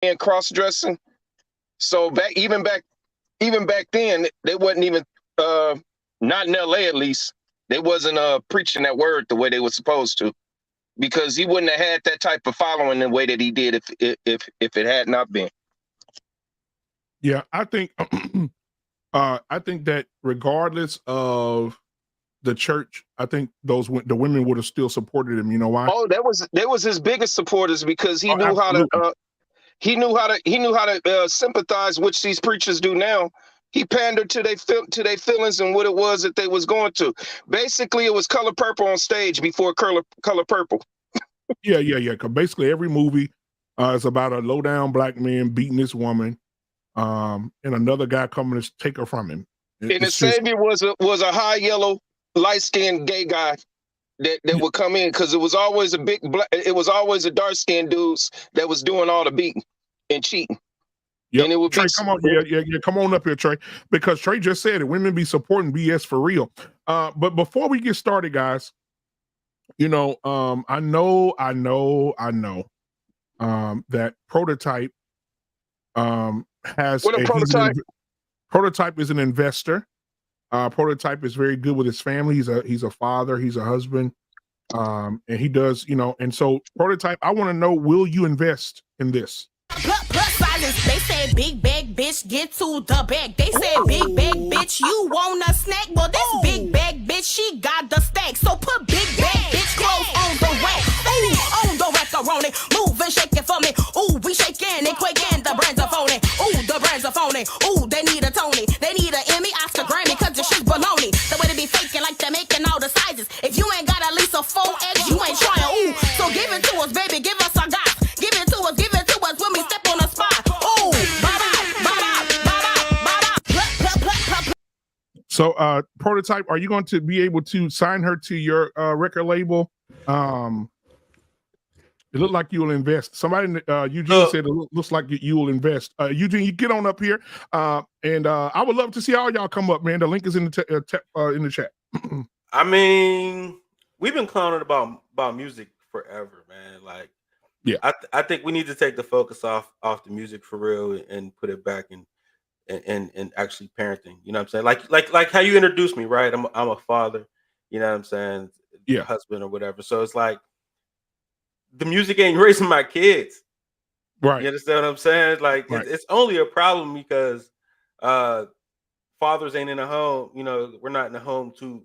and cross dressing. So even back then, they wasn't even not in LA at least. They wasn't preaching that word the way they were supposed to, because he wouldn't have had that type of following the way that he did if it had not been. Yeah, I think I think that regardless of the church, I think the women would have still supported him. You know why? Oh, that was his biggest supporters, because he Oh, knew how absolutely. to he knew how to sympathize, which these preachers do now. He pandered to their feelings and what it was that they was going to. Basically, it was Color Purple on stage before Color Purple. Yeah. Because basically every movie is about a low down black man beating this woman, and another guy coming to take her from him. And the It's just savior was a high yellow, light skinned gay guy that would come in, because it was always a dark skinned dudes that was doing all the beating and cheating. Yep. And it would Trey, be come on, yeah, come on up here, Trey, because Trey just said it. Women be supporting BS for real. But before we get started, guys, I know that Prototype has what a prototype. Prototype is an investor. Prototype is very good with his family. He's a father. He's a husband. And he does, and so Prototype, I want to know, will you invest in this? Plus sizes, they said big bag bitch, get to the bag. They said big bag bitch, you want a snack? Well, this big bag bitch, she got the stack. So put big bag bitch clothes on the rack. Ooh, on the macaroni, move and shake it for me. Ooh, we shaking and quaking, the brands are phony. Ooh, the brands are phony. Ooh, they need a Tony, they need an Emmy, Oscar, Grammy, cause the shit's baloney. The way they be faking like they're making all the sizes. If you ain't got at least a 4X, you ain't trying. Ooh, so give it to us, baby, give us our guys. Give it to us when we step on the spot. Ooh, So, Prototype, are you going to be able to sign her to your record label? It looked like you will invest. Somebody, Eugene said it looks like you will invest. Eugene, you get on up here, and I would love to see all y'all come up, man. The link is in the chat. I mean, we've been clowning about music forever, man. Like, yeah, I think we need to take the focus off the music for real and put it back in actually parenting. You know what I'm saying? Like how you introduced me, right? I'm a father. You know what I'm saying? Yeah, husband or whatever. So it's like the music ain't raising my kids. Right. You understand what I'm saying? Like right. it's only a problem because fathers ain't in the home. We're not in the home to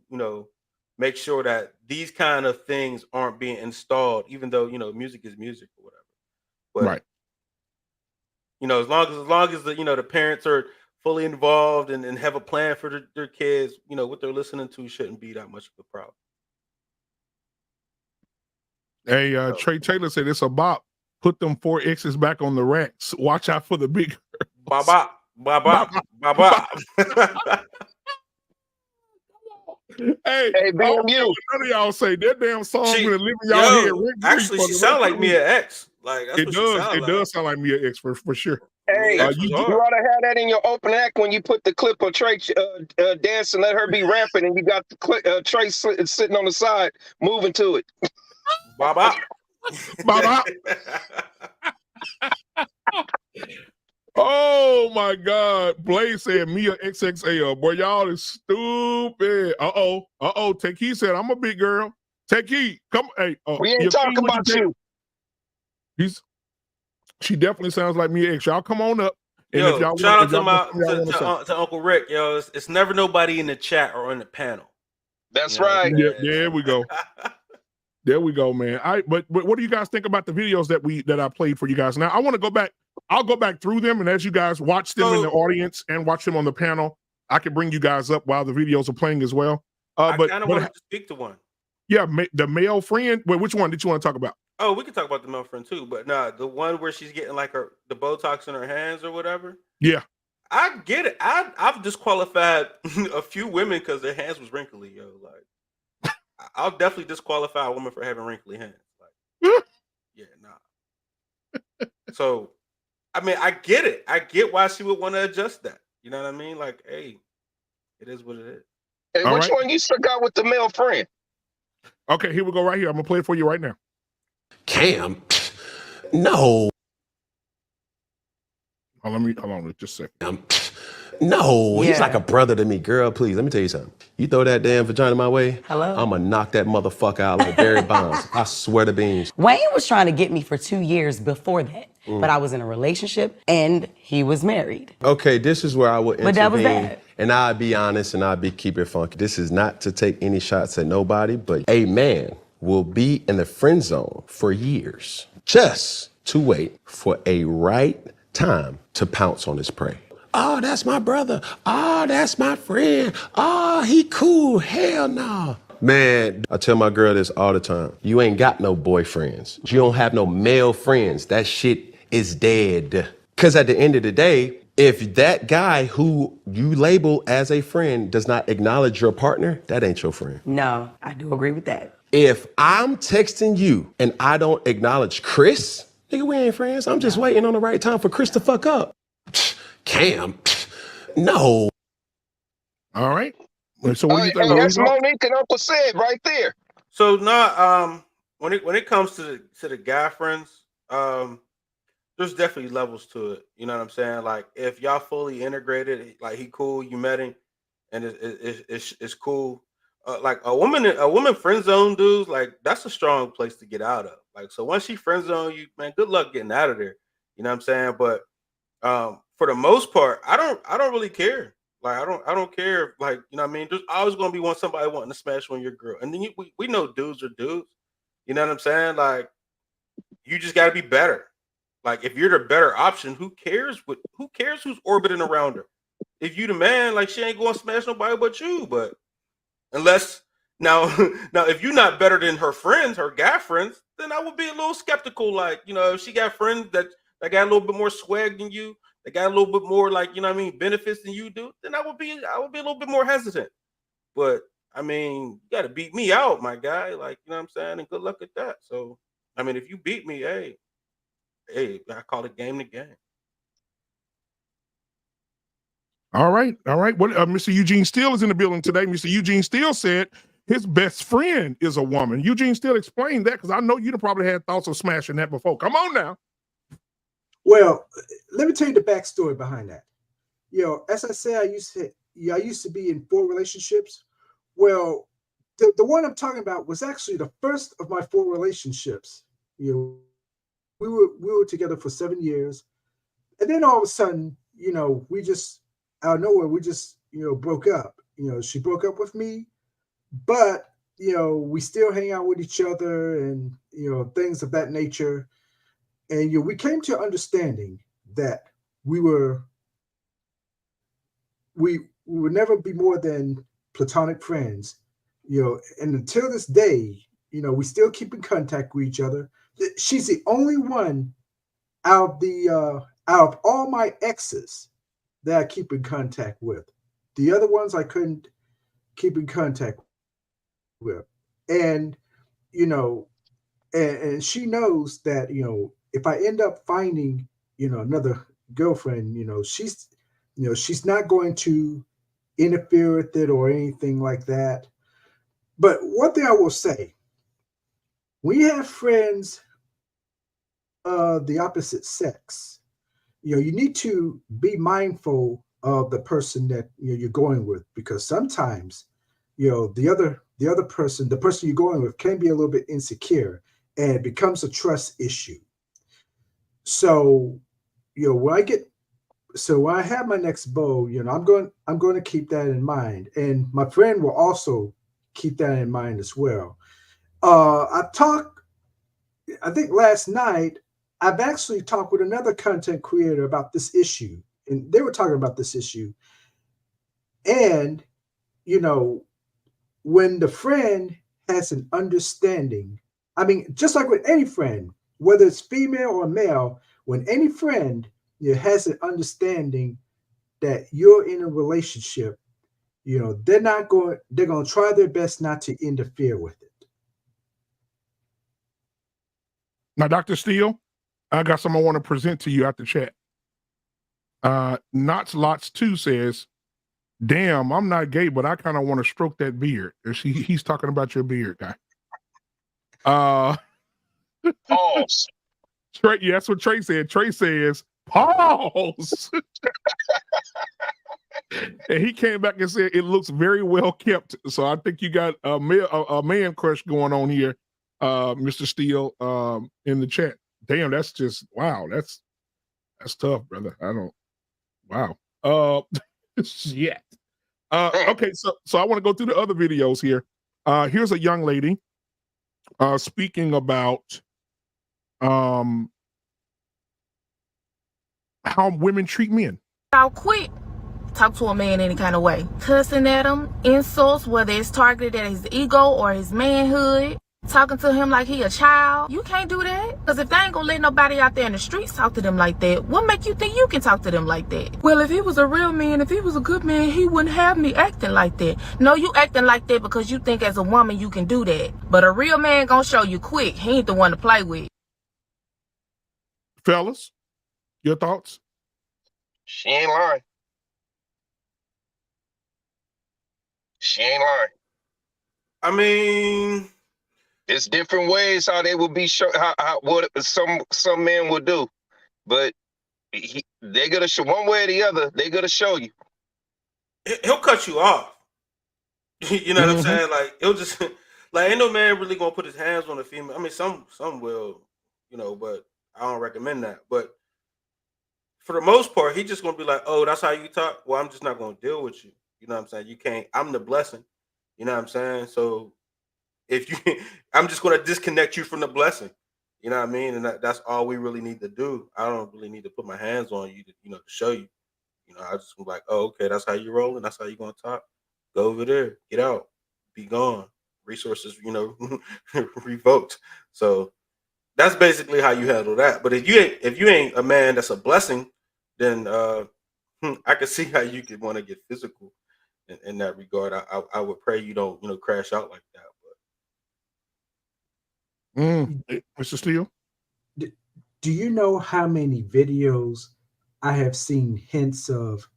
make sure that these kind of things aren't being installed, even though music is music or whatever. But right. As long as the parents are fully involved and have a plan for their kids, what they're listening to shouldn't be that much of a problem. Hey, Trey Taylor said it's a bop. Put them 4 X's back on the racks. Watch out for the big girls. Baba. Hey, BMU. None of y'all say that damn song when it live in y'all head. Actually, she sound like Mia X. Like that's it does sound like Mia X for sure. Hey, you ought to have that in your open act when you put the clip of Trey dancing, let her be rapping, and you got the Trey sitting on the side moving to it. Baba. Oh my God. Blaze said Mia XXL. Boy, y'all is stupid. Uh-oh. Taki said, I'm a big girl. Taki, come. Hey, we ain't talking about you. She definitely sounds like Mia X. Y'all come on up. And yo, if y'all shout out to Uncle Rick. Yo, it's never nobody in the chat or on the panel. That's right. Yeah, there we go. There we go, man. But what do you guys think about the videos that I played for you guys? Now I want to go back. I'll go back through them, and as you guys watch them in the audience and watch them on the panel, I can bring you guys up while the videos are playing as well. I kind of want to speak to one. Yeah, the male friend. Wait, which one did you want to talk about? Oh, we can talk about the male friend too, but nah, the one where she's getting like the Botox in her hands or whatever. Yeah, I get it. I've disqualified a few women because their hands was wrinkly. Yo, like I'll definitely disqualify a woman for having wrinkly hands. Like, yeah, nah. So, I mean, I get it. I get why she would want to adjust that. You know what I mean? Like, hey, it is what it is. Hey, which one you stuck out with the male friend? Okay, here we go right here. I'm going to play it for you right now. Cam? No. Oh, hold on just a second. No, he's Yeah. like a brother to me. Girl, please, let me tell you something. You throw that damn vagina my way, Hello? I'ma knock that motherfucker out like Barry Bonds. I swear to beans. Wayne was trying to get me for 2 years before that, but I was in a relationship and he was married. Okay, this is where I would intervene. But that was that. And I'd be honest and I'd be keep it funky. This is not to take any shots at nobody, but a man will be in the friend zone for years just to wait for a right time to pounce on his prey. Oh, that's my brother. Oh, that's my friend. Oh, he cool. Hell no. Man, I tell my girl this all the time. You ain't got no boyfriends. You don't have no male friends. That shit is dead. Because at the end of the day, if that guy who you label as a friend does not acknowledge your partner, that ain't your friend. No, I do agree with that. If I'm texting you and I don't acknowledge Chris, nigga, we ain't friends. I'm just waiting on the right time for Chris to fuck up. Cam, no. All right. So what do you think? That's Monique and Uncle Sid right there. So when it comes to the guy friends, there's definitely levels to it. You know what I'm saying? Like if y'all fully integrated, like he cool, you met him, and it's cool. Like a woman friend zone dudes, like that's a strong place to get out of. Like so once she friend zone you, man, good luck getting out of there. You know what I'm saying? But for the most part, I don't really care. Like I don't care. Like you know what I mean. There's always gonna be somebody wanting to smash on your girl, and then we know dudes are dudes. You know what I'm saying? Like you just got to be better. Like if you're the better option, who cares who's orbiting around her? If you the man, like she ain't gonna smash nobody but you. But unless now if you're not better than her friends, her guy friends, then I would be a little skeptical. Like you know, if she got friends that got a little bit more swag than you, they got a little bit more like, you know what I mean, benefits than you do, then I would be a little bit more hesitant. But I mean, you gotta beat me out, my guy. Like, you know what I'm saying? And good luck at that. So I mean, if you beat me, hey, I call it game to game. All right. What Mr. Eugene Steele is in the building today. Mr. Eugene Steele said his best friend is a woman. Eugene Steele explained that because I know you'd probably had thoughts of smashing that before. Come on now. Well, let me tell you the backstory behind that. As I said, I used to be in 4 relationships. Well, the one I'm talking about was actually the first of my 4 relationships. We were together for 7 years, and then all of a sudden, we just out of nowhere we just broke up. She broke up with me, but we still hang out with each other and things of that nature. And we came to understanding that we would never be more than platonic friends, and until this day, we still keep in contact with each other. She's the only one out of all my exes that I keep in contact with. The other ones I couldn't keep in contact with, and and she knows that if I end up finding, another girlfriend, she's not going to interfere with it or anything like that. But one thing I will say, when you have friends of the opposite sex, you need to be mindful of the person that you're going with, because sometimes, the other person, the person you're going with, can be a little bit insecure, and it becomes a trust issue. So, when I have my next beau, I'm going to keep that in mind, and my friend will also keep that in mind as well. I think last night, I've actually talked with another content creator about this issue, and they were talking about this issue. And, when the friend has an understanding, I mean, just like with any friend, whether it's female or male, when any friend has an understanding that you're in a relationship, they're going to try their best not to interfere with it. Now, Dr. Steele, I got something I want to present to you out the chat. Knots Lots 2 says, damn, I'm not gay, but I kind of want to stroke that beard. He's talking about your beard, guy. Pause. Trey, yeah, that's what Trey said. Trey says, Pause. And he came back and said it looks very well kept. So I think you got a man crush going on here, Mr. Steele, in the chat. Damn, that's just wow. That's tough, brother. Wow. Shit. Okay, so I want to go through the other videos here. Here's a young lady speaking about how women treat men. I'll quit. Talk to a man any kind of way. Cussing at him, insults, whether it's targeted at his ego or his manhood. Talking to him like he a child. You can't do that. Because if they ain't gonna let nobody out there in the streets talk to them like that, what make you think you can talk to them like that? Well, if he was a real man, if he was a good man, he wouldn't have me acting like that. No, you acting like that because you think as a woman you can do that. But a real man gonna show you quick. He ain't the one to play with. Fellas, your thoughts? She ain't lying. She ain't lying. I mean, it's different ways how they would be what some men would do, but they're gonna show one way or the other. They're gonna show you. He'll cut you off. You know what I'm saying? Like he'll just like ain't no man really gonna put his hands on a female. I mean, some will, you know, but I don't recommend that. But for the most part, he's just gonna be like, "Oh, that's how you talk. Well, I'm just not gonna deal with you." You know what I'm saying? You can't. I'm the blessing. You know what I'm saying? So if you, I'm just going to disconnect you from the blessing. You know what I mean? And that's all we really need to do. I don't really need to put my hands on you to, you know, to show you. You know, I just be like, oh, okay, that's how you rolling. That's how you going to talk. Go over there. Get out. Be gone. Resources, you know, revoked. So that's basically how you handle that. But if you ain't a man that's a blessing, then I can see how you could want to get physical. In that regard, I would pray you don't, you know, crash out like that. But Mr. Steele, do you know how many videos I have seen hints of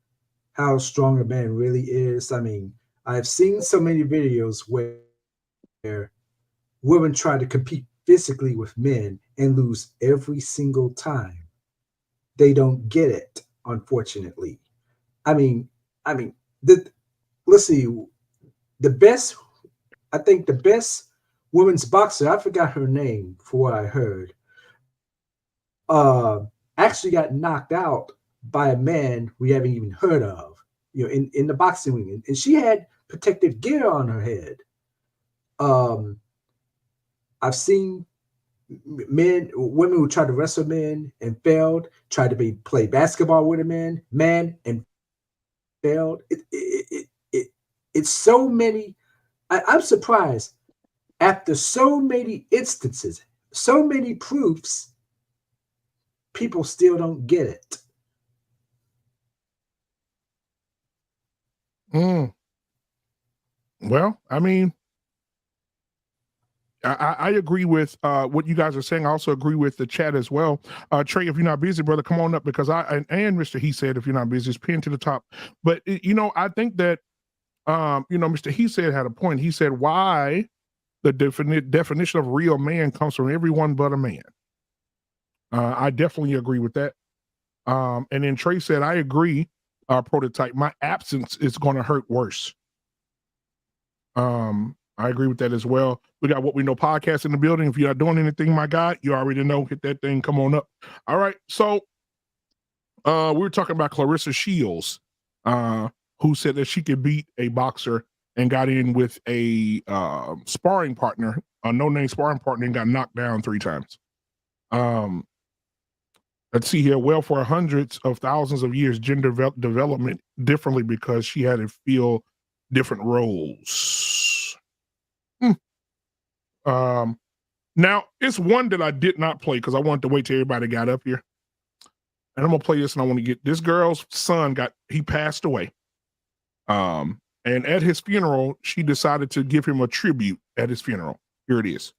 how strong a man really is? I mean, I've seen so many videos where women try to compete physically with men and lose every single time. They don't get it, unfortunately. Let's see, I think the best women's boxer, I forgot her name for what I heard, actually got knocked out by a man we haven't even heard of, you know, in the boxing ring. And she had protective gear on her head. I've seen women who tried to wrestle men and failed, tried to play basketball with a man and failed. It's so many. I'm surprised after so many instances, so many proofs, people still don't get it. Well, I mean, I agree with what you guys are saying. I also agree with the chat as well. Trey, if you're not busy, brother, come on up, because and Mr. He said, if you're not busy, it's pinned to the top. But you know, I think that you know, Mr. He said had a point. He said why the definition of real man comes from everyone but a man. I definitely agree with that. And then Trey said, I agree, Prototype. My absence is going to hurt worse. I agree with that as well. We got What We Know podcast in the building. If you're not doing anything, my guy, you already know, hit that thing. Come on up. All right. So we were talking about Clarissa Shields, who said that she could beat a boxer and got in with a sparring partner, a no-name sparring partner, and got knocked down 3 times. Let's see here. Well, for hundreds of thousands of years, gender development differently because she had to fill different roles. Now, it's one that I did not play because I wanted to wait till everybody got up here. And I'm going to play this, and I want to get this girl's son he passed away. And at his funeral, she decided to give him a tribute at his funeral. Here it is.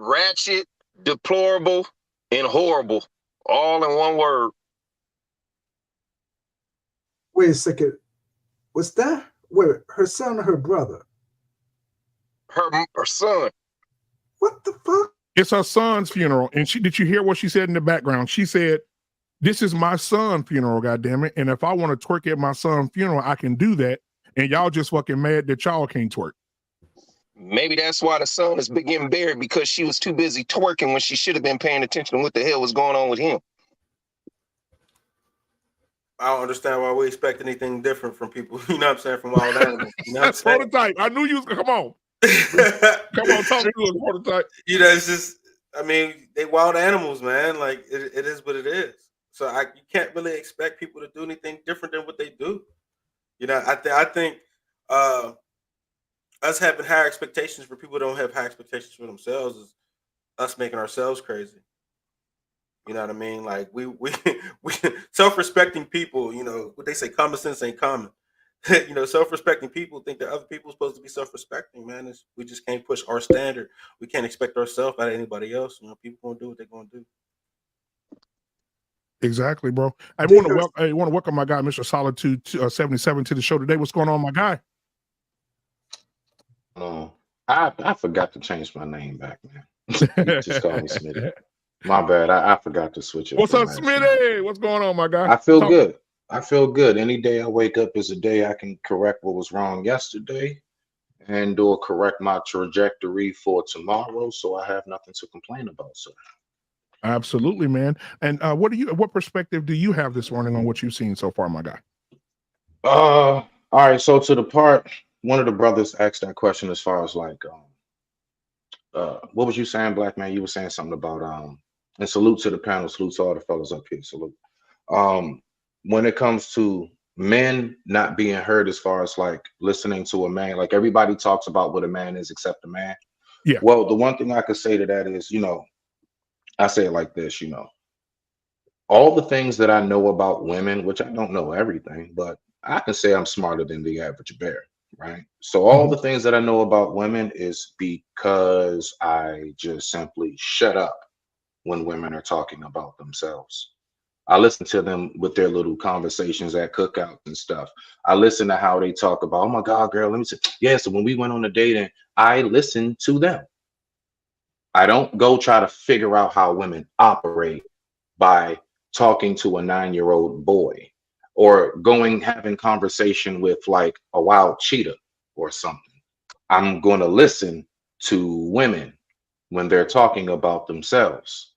Ratchet, deplorable, and horrible, all in one word. Wait a second. What's that? Wait, her son or her brother? Her son. What the fuck? It's her son's funeral. And did you hear what she said in the background? She said, "This is my son's funeral, goddammit. And if I want to twerk at my son's funeral, I can do that. And y'all just fucking mad that y'all can't twerk." Maybe that's why the son is getting buried, because she was too busy twerking when she should have been paying attention to what the hell was going on with him. I don't understand why we expect anything different from people. You know what I'm saying? From wild animals. You know what I'm That's saying? prototype. I knew you was come on. Come on, talk to us, prototype. You know, it's just, I mean, they wild animals, man. Like it is what it is. So you can't really expect people to do anything different than what they do. You know, I think us having higher expectations for people who don't have high expectations for themselves is us making ourselves crazy. You know what I mean? Like we self-respecting people, you know, what they say, common sense ain't common. You know, self-respecting people think that other people are supposed to be self-respecting, man. We just can't push our standard. We can't expect ourselves out of anybody else. You know, people gonna do what they're gonna do. Exactly, bro. I want to welcome my guy, Mr. Solitude 77, to the show today. What's going on, my guy? I forgot to change my name back, man. You just call me Smitty. My bad. I forgot to switch it. What's up, Smitty? What's going on, my guy? I feel good. I feel good. Any day I wake up is a day I can correct what was wrong yesterday and or correct my trajectory for tomorrow. So I have nothing to complain about. So absolutely, man. And what perspective do you have this morning on what you've seen so far, my guy? All right. So to the part, one of the brothers asked that question as far as like what was you saying, Black Man? You were saying something about and salute to the panel, salute to all the fellas up here, salute. When it comes to men not being heard as far as like listening to a man, like everybody talks about what a man is except a man. Yeah. Well, the one thing I could say to that is, you know, I say it like this, you know, all the things that I know about women, which I don't know everything, but I can say I'm smarter than the average bear, right? So all the things that I know about women is because I just simply shut up when women are talking about themselves. I listen to them with their little conversations at cookouts and stuff. I listen to how they talk about, oh my God, girl, let me say, yeah, so when we went on a date, and I listen to them. I don't go try to figure out how women operate by talking to a 9-year-old boy or having conversation with like a wild cheetah or something. I'm going to listen to women when they're talking about themselves.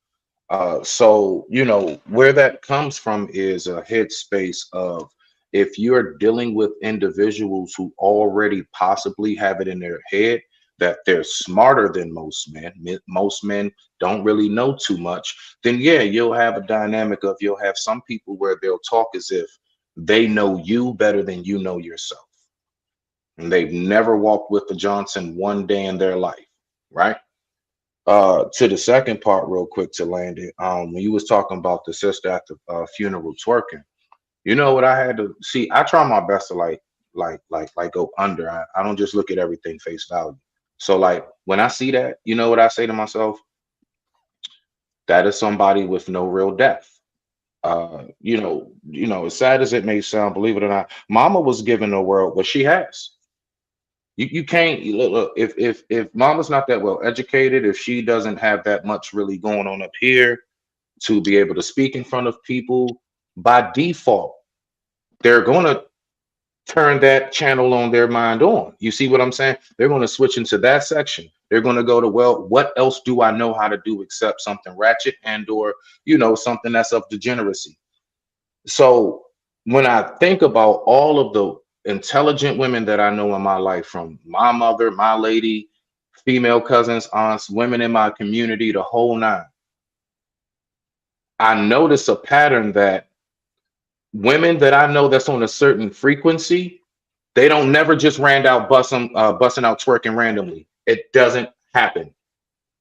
So, you know, where that comes from is a headspace of, if you're dealing with individuals who already possibly have it in their head that they're smarter than most men don't really know too much, then yeah, you'll have a dynamic of, you'll have some people where they'll talk as if they know you better than you know yourself. And they've never walked with the Johnson one day in their life, right? To the second part, real quick, to land it, when you was talking about the sister at the funeral twerking, you know what I had to see? I try my best to like go under. I don't just look at everything face value. So like when I see that, you know what I say to myself? That is somebody with no real depth. You know, as sad as it may sound, believe it or not, Mama was given the world what she has. You can't look if Mama's not that well educated, if she doesn't have that much really going on up here to be able to speak in front of people, by default, they're going to turn that channel on their mind on. You see what I'm saying? They're going to switch into that section. They're going to go to, well, what else do I know how to do except something ratchet and or, you know, something that's of degeneracy. So when I think about all of the intelligent women that I know in my life, from my mother, my lady, female cousins, aunts, women in my community, the whole nine, I notice a pattern that women that I know that's on a certain frequency, they don't never just busting out twerking randomly. It doesn't happen.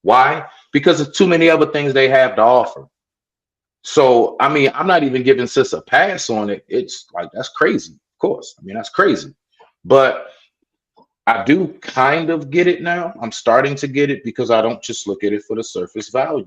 Why? Because there's too many other things they have to offer. So, I mean, I'm not even giving sis a pass on it. It's like, that's crazy. Of course. I mean, that's crazy. But I do kind of get it now. I'm starting to get it because I don't just look at it for the surface value.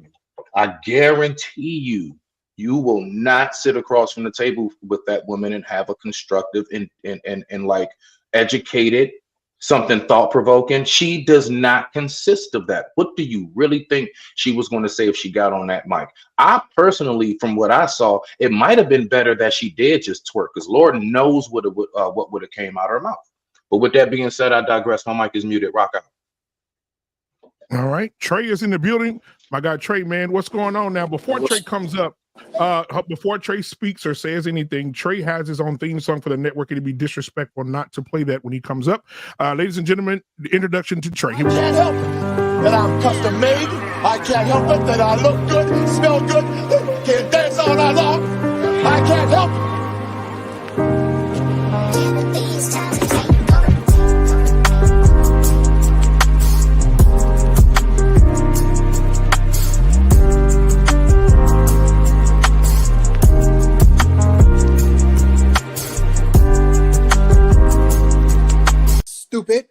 I guarantee you will not sit across from the table with that woman and have a constructive and like educated, something thought-provoking. She does not consist of that. What do you really think she was going to say if she got on that mic? I personally, from what I saw, it might have been better that she did just twerk, because Lord knows what would have came out of her mouth. But with that being said, I digress. My mic is muted. Rock out. All right. Trey is in the building. My guy Trey, man, what's going on now? Before Trey comes up, before Trey speaks or says anything, Trey has his own theme song for the network. It'd be disrespectful not to play that when he comes up. Ladies and gentlemen, the introduction to Trey. I can't help it that I'm custom made. I can't help it that I look good, smell good, can't dance all night long. I can't help it. Stupid.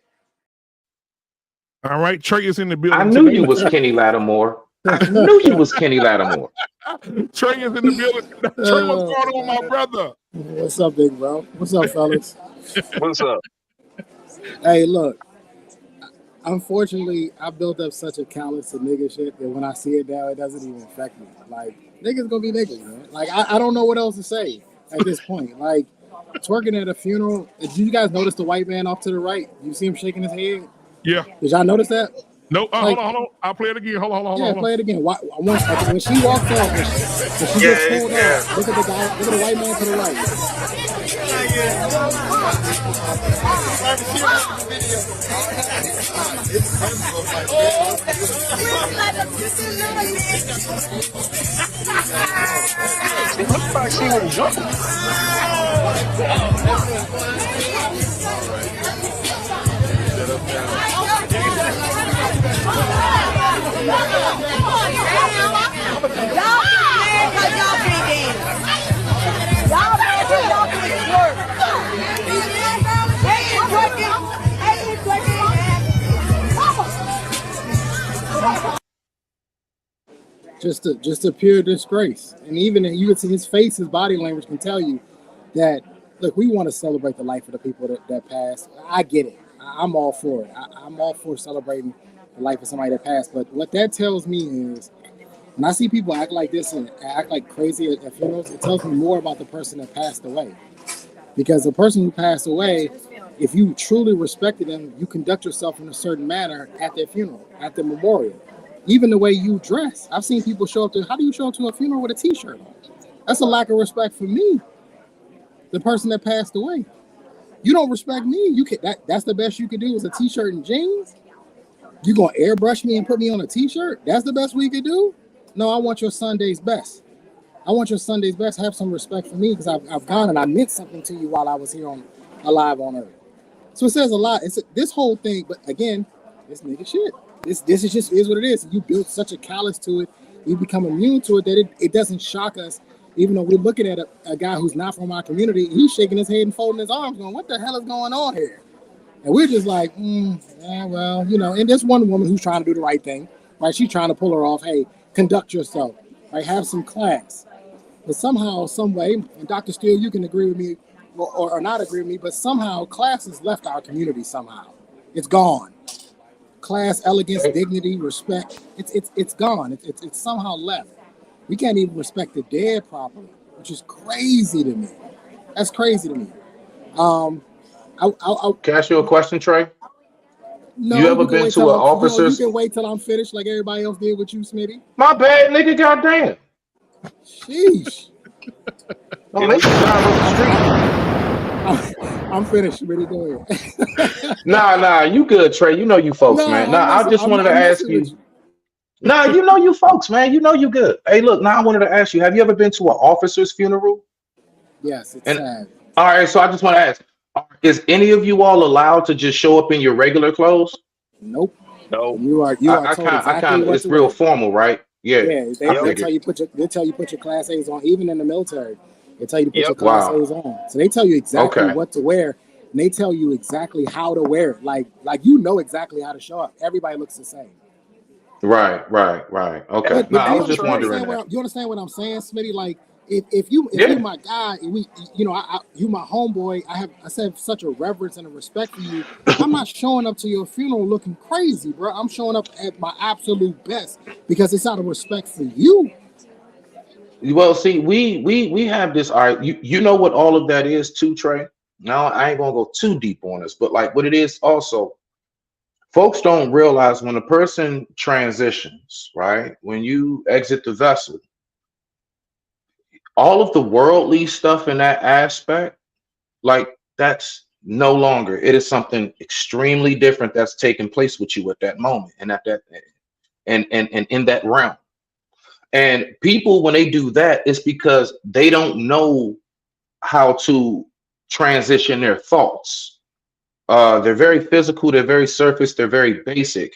All right, Trey is in the building. I knew you was Kenny Lattimore. I knew you was Kenny Lattimore. Trey is in the building. Trey, what's going on, my brother? What's up, big bro? What's up, fellas? What's up? Hey, look. Unfortunately, I built up such a callous to nigga shit that when I see it now, it doesn't even affect me. Like, niggas gonna be niggas, man. Like, I don't know what else to say at this point. Like, twerking at a funeral. Did you guys notice the white man off to the right? You see him shaking his head? Yeah. Did y'all notice that? No, Like, hold on. I'll play it again. Hold on. Yeah, play it again. When she walks off, when she gets pulled off, look at the guy, look at the white man to the right. It looks like she was jumping. Just a pure disgrace. And even you can see his face, his body language can tell you that, look, we want to celebrate the life of the people that passed. I get it. I'm all for it. I'm all for celebrating the life of somebody that passed. But what that tells me is, when I see people act like this and act like crazy at funerals, it tells me more about the person that passed away. Because the person who passed away, if you truly respected them, you conduct yourself in a certain manner at their funeral, at the memorial. Even the way you dress. I've seen people show up to, how do you show up to a funeral with a t-shirt on? That's a lack of respect for me, the person that passed away. You don't respect me. You can that's the best you could do is a t-shirt and jeans. You gonna airbrush me and put me on a t-shirt? That's the best we could do? No, I want your Sunday's best. I want your Sunday's best. Have some respect for me because I've gone and I meant something to you while I was here alive on earth. So it says a lot. It's this whole thing, but again, this nigga shit. This is what it is. You built such a callous to it. We become immune to it that it doesn't shock us. Even though we're looking at a guy who's not from our community, he's shaking his head and folding his arms going, what the hell is going on here? And we're just like, yeah, well, you know, and there's one woman who's trying to do the right thing, right? She's trying to pull her off. Hey, conduct yourself, right? Have some class. But somehow, some way, and Dr. Steele, you can agree with me or not agree with me, but somehow class has left our community somehow. It's gone. Class, elegance, dignity, respect, it's gone. It's somehow left. We can't even respect the dead properly, which is crazy to me. That's crazy to me. Can I ask you a question, Trey? No, you ever been to an officer's? You can wait till I'm finished like everybody else did with you, Smitty. My bad, nigga, goddamn. Sheesh. Don't let you drive up the street. I'm finished, Smitty. Go ahead. Nah, you good, Trey. You know you folks, man. I just wanted to ask you. Nah, you know you folks, man. You know you good. Hey, look, now I wanted to ask you, have you ever been to an officer's funeral? Yes, it's And sad. all right, so I just want to ask, is any of you all allowed to just show up in your regular clothes? Nope. No. You are told I exactly kind of, what it's to real wear. formal, right? Yeah, Yeah, I they'll tell figured. you put your class A's on, even in the military. They tell you to put Yep. your class Wow. A's on. So they tell you exactly Okay. what to wear, and they tell you exactly how to wear it. Like you know exactly how to show up. Everybody looks the same. Right. Okay. No, But I do you was just wondering understand that. you understand what I'm saying, Smitty? Like if you Yeah. my guy, and we you my homeboy, I have such a reverence and a respect for you. I'm not showing up to your funeral looking crazy, bro. I'm showing up at my absolute best because it's out of respect for you. Well, see, we have this. All right, you know what all of that is too, Trey. Now I ain't gonna go too deep on this, but like what it is also, folks don't realize when a person transitions, right? When you exit the vessel, all of the worldly stuff in that aspect, like that's no longer. It is something extremely different that's taking place with you at that moment and at that and in that realm. And people, when they do that, it's because they don't know how to transition their thoughts. They're very physical, they're very surface, they're very basic.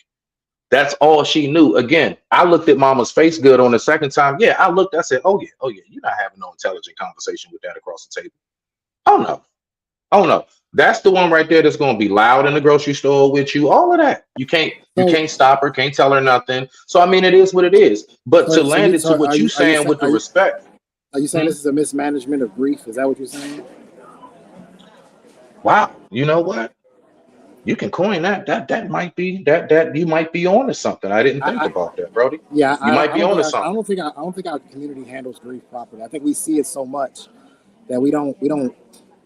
That's all she knew. Again, I looked at Mama's face good on the second time. Yeah, I said, oh yeah, you're not having no intelligent conversation with that across the table. Oh no. That's the one right there that's gonna be loud in the grocery store with you. All of that. You can't stop her, can't tell her nothing. So I mean, it is what it is. But to land it to what you saying with the respect. Are you saying this is a mismanagement of grief? Is that what you're saying? Wow, you know what? You can coin that. That might be that you might be on to something. I didn't think about that, Brody. Yeah, You might be on to I something. don't think our community handles grief properly. I think we see it so much that we don't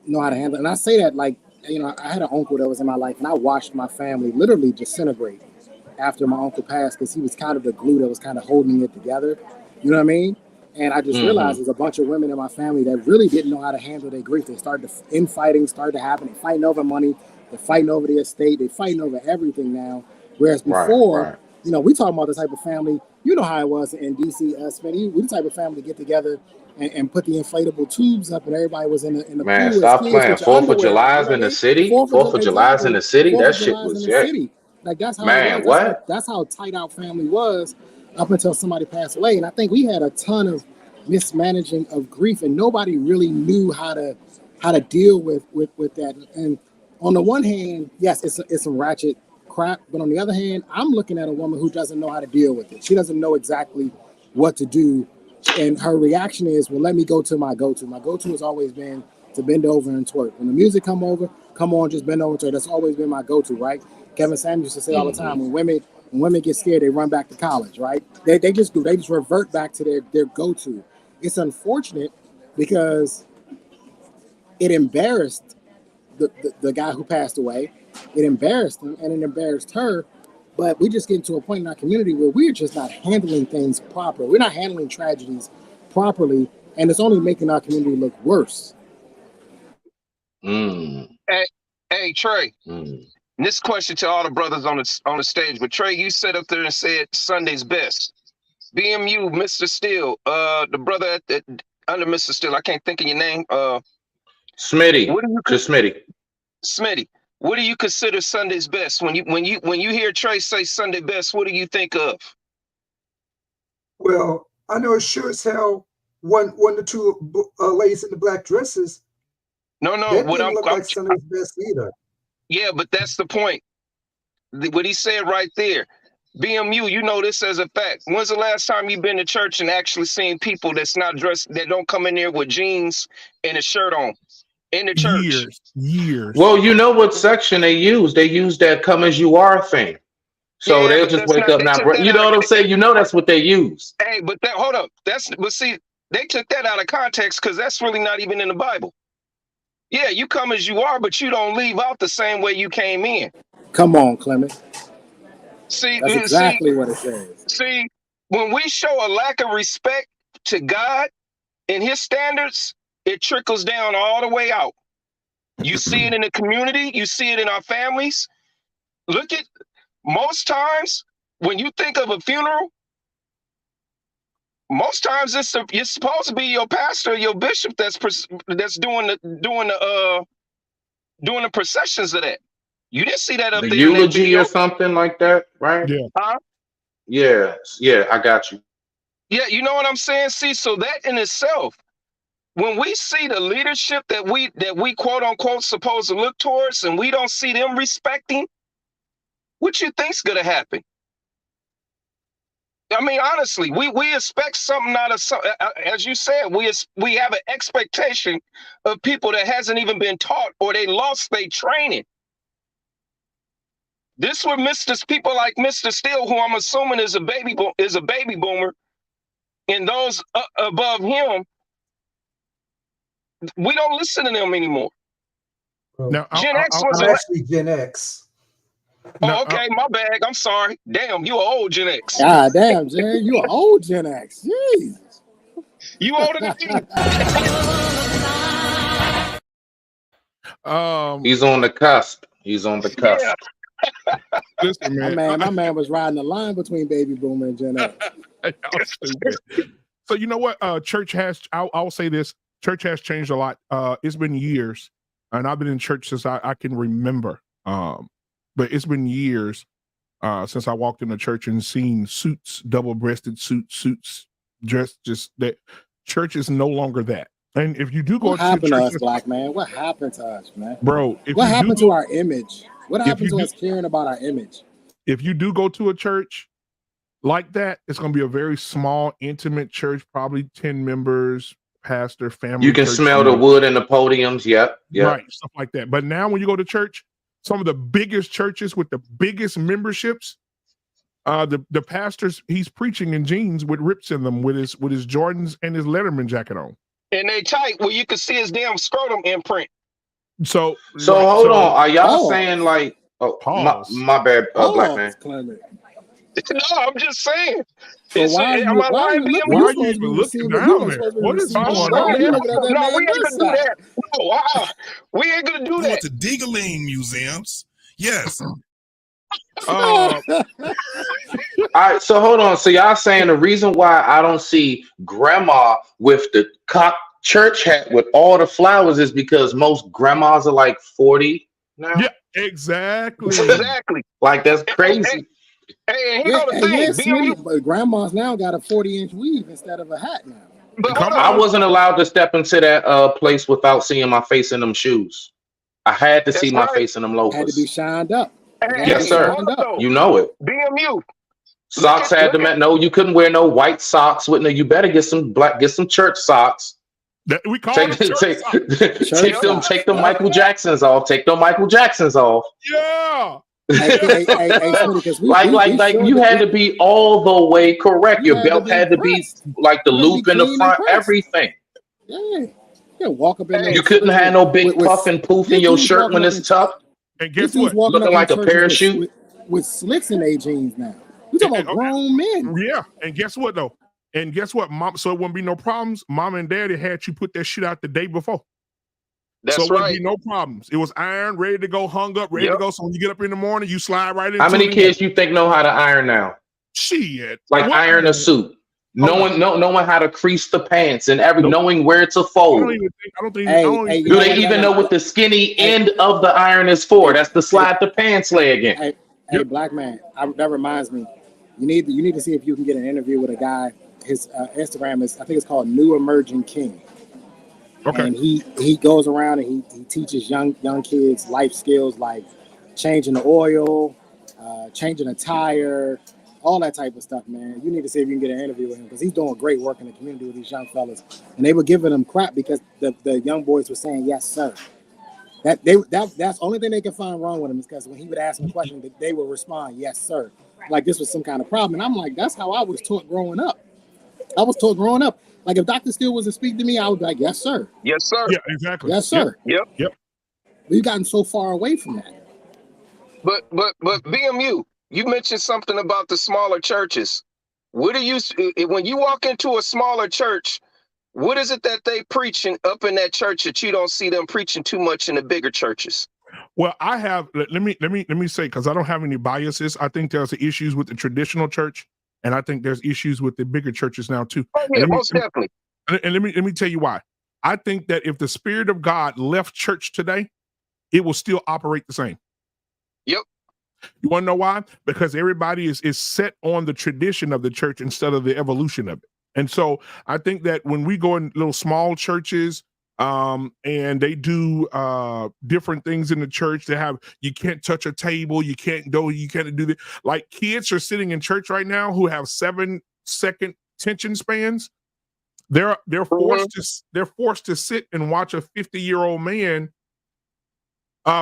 know how to handle it. And I say that like, I had an uncle that was in my life, and I watched my family literally disintegrate after my uncle passed because he was kind of the glue that was kind of holding it together. You know what I mean? And I just realized there's a bunch of women in my family that really didn't know how to handle their grief. They started infighting started to happen. They're fighting over money. They're fighting over the estate. They're fighting over everything now. Whereas before, Right. we talking about the type of family, you know how it was in DC, Smitty. We the type of family to get together and put the inflatable tubes up, and everybody was in the Man, pool stop as kids playing. with your 4th of underwear on. You July's know in what I the mean? city. 4th of July's in the city. 4th That of shit July's in was the city. Like that's how Man, it was. what? That's how tight our family was up until somebody passed away. And I think we had a ton of mismanaging of grief, and nobody really knew how to deal with that. And on the one hand, yes, it's some ratchet crap, but on the other hand, I'm looking at a woman who doesn't know how to deal with it. She doesn't know exactly what to do, and her reaction is, well, let me go to my go-to. My go-to has always been to bend over and twerk. When the music come on, just bend over to her. That's always been my go-to, right? Kevin Samuels used to say all the time, when women get scared, they run back to college, right? They just revert back to their go-to. It's unfortunate because it embarrassed the guy who passed away. It embarrassed him and it embarrassed her. But we just get to a point in our community where we're just not handling things properly. We're not handling tragedies properly, and it's only making our community look worse. Hey, Trey. This question to all the brothers on the stage, but Trey, you sat up there and said Sunday's best. BMU, Mr. Steele, the brother under Mr. Steele, I can't think of your name. Smitty. What do you Just Smitty. Smitty, what do you consider Sunday's best? When you hear Trey say Sunday best, what do you think of? Well, I know it sure as hell one or two ladies in the black dresses. No, that didn't look like Sunday's best either. Yeah, but that's the point. What he said right there. BMU, you know this as a fact. When's the last time you've been to church and actually seen people that's not dressed, that don't come in there with jeans and a shirt on in the church? Years. Well, you know what section they use? They use that "come as you are" thing. So they'll just wake up now. You know what I'm saying? You know that's what they use. Hey, but hold up. But see, they took that out of context because that's really not even in the Bible. Yeah, you come as you are, but you don't leave out the same way you came in. Come on, Clement. See, that's exactly what it says. See, when we show a lack of respect to God and his standards, it trickles down all the way out. You see it in the community, you see it in our families. Look at most times when you think of a funeral, most times it's supposed to be your pastor, or your bishop that's doing the processions of that. You didn't see that up The there in that eulogy video. or something like that, right? Yeah. Huh? Yeah, I got you. Yeah, you know what I'm saying? See, so that in itself, when we see the leadership that we quote unquote supposed to look towards, and we don't see them respecting, what you think's gonna happen? I mean, honestly, we expect something out of some. As you said, we have an expectation of people that hasn't even been taught, or they lost their training. This would people like Mr. Steele, who I'm assuming is a baby boomer, and those above him, we don't listen to them anymore. Now, Gen X was I'm actually Gen X. Oh, okay, my bad. I'm sorry. Damn, you an old Gen X. God damn, Jen, you an old Gen X. Jeez. You older than me. He's on the cusp. He's on the cusp. Yeah. Listen, man. My man was riding the line between Baby Boomer and Gen X. Y'all stupid. So you know what? Church has. I'll say this. Church has changed a lot. It's been years, and I've been in church since I can remember. But it's been years since I walked into church and seen suits, double-breasted suits, dressed just that. Church is no longer that. And if you do go What to happened to church, us, black man? What happened to us, man? bro, What happened to our image? What happened to do- us caring about our image? if you do go to a church like that, it's going to be a very small, intimate church, probably 10 members, pastor, family. You can church, smell the wood in the podiums. Yep. right, stuff like that. But now when you go to church, some of the biggest churches with the biggest memberships, the pastors, he's preaching in jeans with rips in them, with his Jordans and his Letterman jacket on. And they tight where you can see his damn scrotum imprint. So hold on. Are y'all saying like, Pause. my bad, black man? Clement. No, I'm just saying. So why are you, why are you looking, Why you are you supposed to even be looking receiving- down you there? supposed to be What is receiving going shit. on? You looking at that No, man we ain't this gonna do side. that. No, we ain't gonna do We that. went to Digaling museums. Yes. All right, so hold on. So y'all saying the reason why I don't see grandma with the church hat with all the flowers is because most grandmas are like 40 now? Yeah, exactly. Exactly. Like that's crazy. Hey, here go the thing. Yes, BMU, but grandma's now got a 40-inch weave instead of a hat now. but hold I on. wasn't allowed to step into that place without seeing my face in them shoes. I had to see That's my right. face in them Had to be loafers. shined up. Hey, Yes, sir. hold up, though. You know it. BMU. Socks Look had at- to no, you couldn't wear no white socks with no. You better get some church socks. We call Take them church socks. take them Michael Jacksons off. Take them Michael Jacksons off. Yeah. Hey, Smitty, 'cause we Like showed you that had to be all the way correct. You Your had to belt be had to be pressed. like the You had to loop be in the clean and front, pressed. everything. Yeah. Yeah, walk up in there. You couldn't have no big with- puff and poof in this your dude's shirt walking when up it's in- tough. And This guess dude's what? walking Looking up like in a churches parachute. with slits in their jeans now. We talking about grown men. Yeah. And guess what though? And guess what, mom? So it wouldn't be no problems. Mom and daddy had you put that shit out the day before. That's so it wouldn't right. be no problems. It was iron, ready to go, hung up, ready to Yep. go. So when you get up in the morning, you slide right into How many it. kids you think know how to iron now? Shit. Like What? iron a suit. Knowing how to crease the pants and knowing where to I fold. don't even think. I don't think. Hey, I don't hey, even Do you they know even what? know what the skinny end of the iron is for? That's to slide the pants leg in. Hey, black man, that reminds me. You need to see if you can get an interview with a guy. His Instagram is, I think it's called New Emerging King. Okay. And he goes around and he teaches young kids life skills like changing the oil, changing a tire, all that type of stuff, man. You need to see if you can get an interview with him because he's doing great work in the community with these young fellas. And they were giving him crap because the young boys were saying yes, sir. That's the only thing they can find wrong with him is because when he would ask them a question, they would respond, yes, sir. Like this was some kind of problem. And I'm like, that's how I was taught growing up. Like if Dr. Steele was to speak to me, I would be like, yes, sir. Yes, sir. Yeah, exactly. Yes, sir. Yep. We've gotten so far away from that. But BMU, you mentioned something about the smaller churches. What do you when you walk into a smaller church? What is it that they preaching up in that church that you don't see them preaching too much in the bigger churches? Well, I have. Let me say because I don't have any biases. I think there's issues with the traditional church. And I think there's issues with the bigger churches now too. Oh yeah, most definitely. And let me tell you why. I think that if the Spirit of God left church today, it will still operate the same. Yep. You want to know why? Because everybody is set on the tradition of the church instead of the evolution of it. And so I think that when we go in little small churches, and they do different things in the church, they have, you can't touch a table, you can't do that. Like kids are sitting in church right now who have 7-second attention spans. They're forced to sit and watch a 50-year-old man